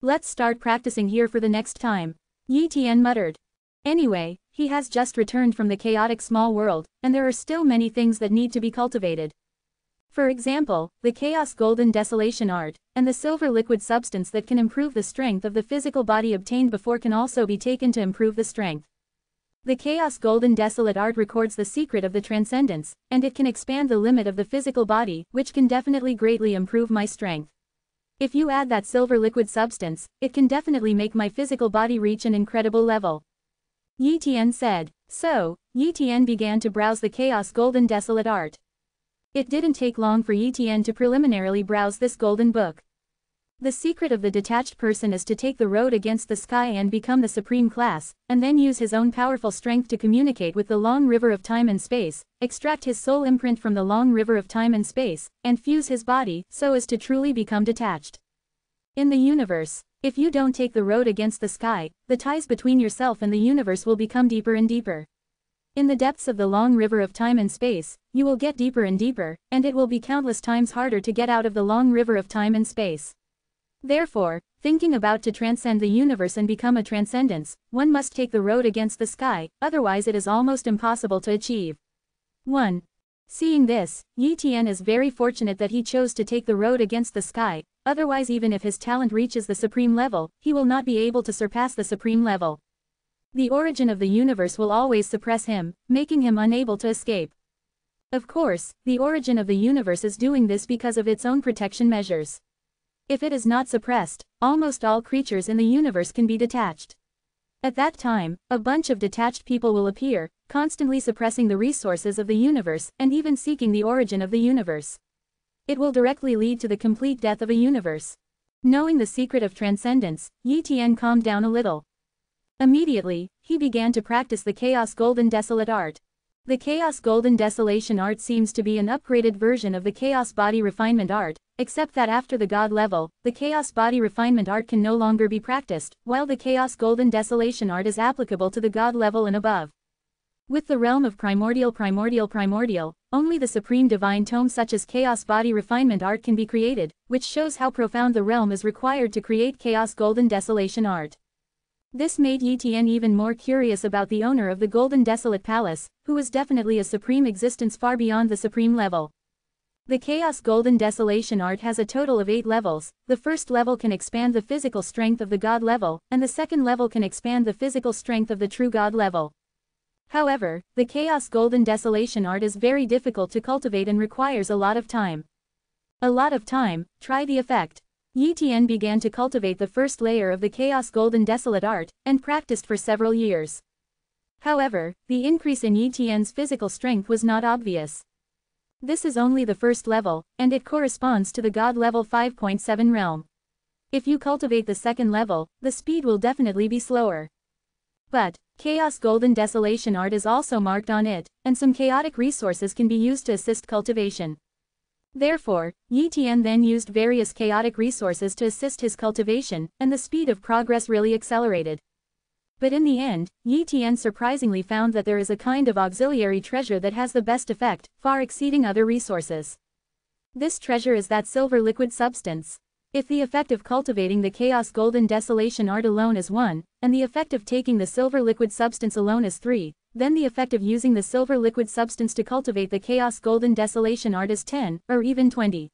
Let's start practicing here for the next time. Yi Tian muttered. Anyway, he has just returned from the chaotic small world, and there are still many things that need to be cultivated. For example, the Chaos Golden Desolation art, and the silver liquid substance that can improve the strength of the physical body obtained before can also be taken to improve the strength. The Chaos Golden Desolate art records the secret of the transcendence, and it can expand the limit of the physical body, which can definitely greatly improve my strength. If you add that silver liquid substance, it can definitely make my physical body reach an incredible level. Yi Tian said. So, Yi Tian began to browse the Chaos Golden Desolate art. It didn't take long for Yi Tian to preliminarily browse this golden book. The secret of the detached person is to take the road against the sky and become the supreme class, and then use his own powerful strength to communicate with the long river of time and space, extract his soul imprint from the long river of time and space, and fuse his body, so as to truly become detached. In the universe, if you don't take the road against the sky, the ties between yourself and the universe will become deeper and deeper. In the depths of the long river of time and space, you will get deeper and deeper, and it will be countless times harder to get out of the long river of time and space. Therefore, thinking about to transcend the universe and become a transcendence, one must take the road against the sky, otherwise it is almost impossible to achieve. 1. Seeing this, Yi Tian is very fortunate that he chose to take the road against the sky, otherwise even if his talent reaches the supreme level, he will not be able to surpass the supreme level. The origin of the universe will always suppress him, making him unable to escape. Of course, the origin of the universe is doing this because of its own protection measures. If it is not suppressed, almost all creatures in the universe can be detached. At that time, a bunch of detached people will appear, constantly suppressing the resources of the universe and even seeking the origin of the universe. It will directly lead to the complete death of a universe. Knowing the secret of transcendence, Yi Tian calmed down a little. Immediately, he began to practice the Chaos Golden Desolate art. The Chaos Golden Desolation art seems to be an upgraded version of the Chaos Body Refinement art, except that after the God level, the Chaos Body Refinement art can no longer be practiced, while the Chaos Golden Desolation art is applicable to the God level and above. With the realm of primordial, only the supreme divine tome such as Chaos Body Refinement Art can be created, which shows how profound the realm is required to create Chaos Golden Desolation Art. This made Yi Tian even more curious about the owner of the Golden Desolate Palace, who was definitely a supreme existence far beyond the supreme level. The Chaos Golden Desolation Art has a total of 8 levels. The first level can expand the physical strength of the God level, and the second level can expand the physical strength of the true God level. However, the Chaos Golden Desolation Art is very difficult to cultivate and requires a lot of time. A lot of time, try the effect. Yi Tian began to cultivate the first layer of the Chaos Golden Desolate Art, and practiced for several years. However, the increase in Yi Tian's physical strength was not obvious. This is only the first level, and it corresponds to the God level 5.7 realm. If you cultivate the second level, the speed will definitely be slower. But, Chaos Golden Desolation Art is also marked on it, and some chaotic resources can be used to assist cultivation. Therefore, Yi Tian then used various chaotic resources to assist his cultivation, and the speed of progress really accelerated. But in the end, Yi Tian surprisingly found that there is a kind of auxiliary treasure that has the best effect, far exceeding other resources. This treasure is that silver liquid substance. If the effect of cultivating the Chaos Golden Desolation Art alone is 1, and the effect of taking the silver liquid substance alone is 3, then the effect of using the silver liquid substance to cultivate the Chaos Golden Desolation Art is 10, or even 20.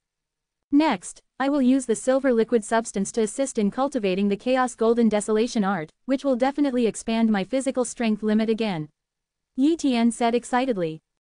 Next, I will use the silver liquid substance to assist in cultivating the Chaos Golden Desolation Art, which will definitely expand my physical strength limit again. Yi Tian said excitedly.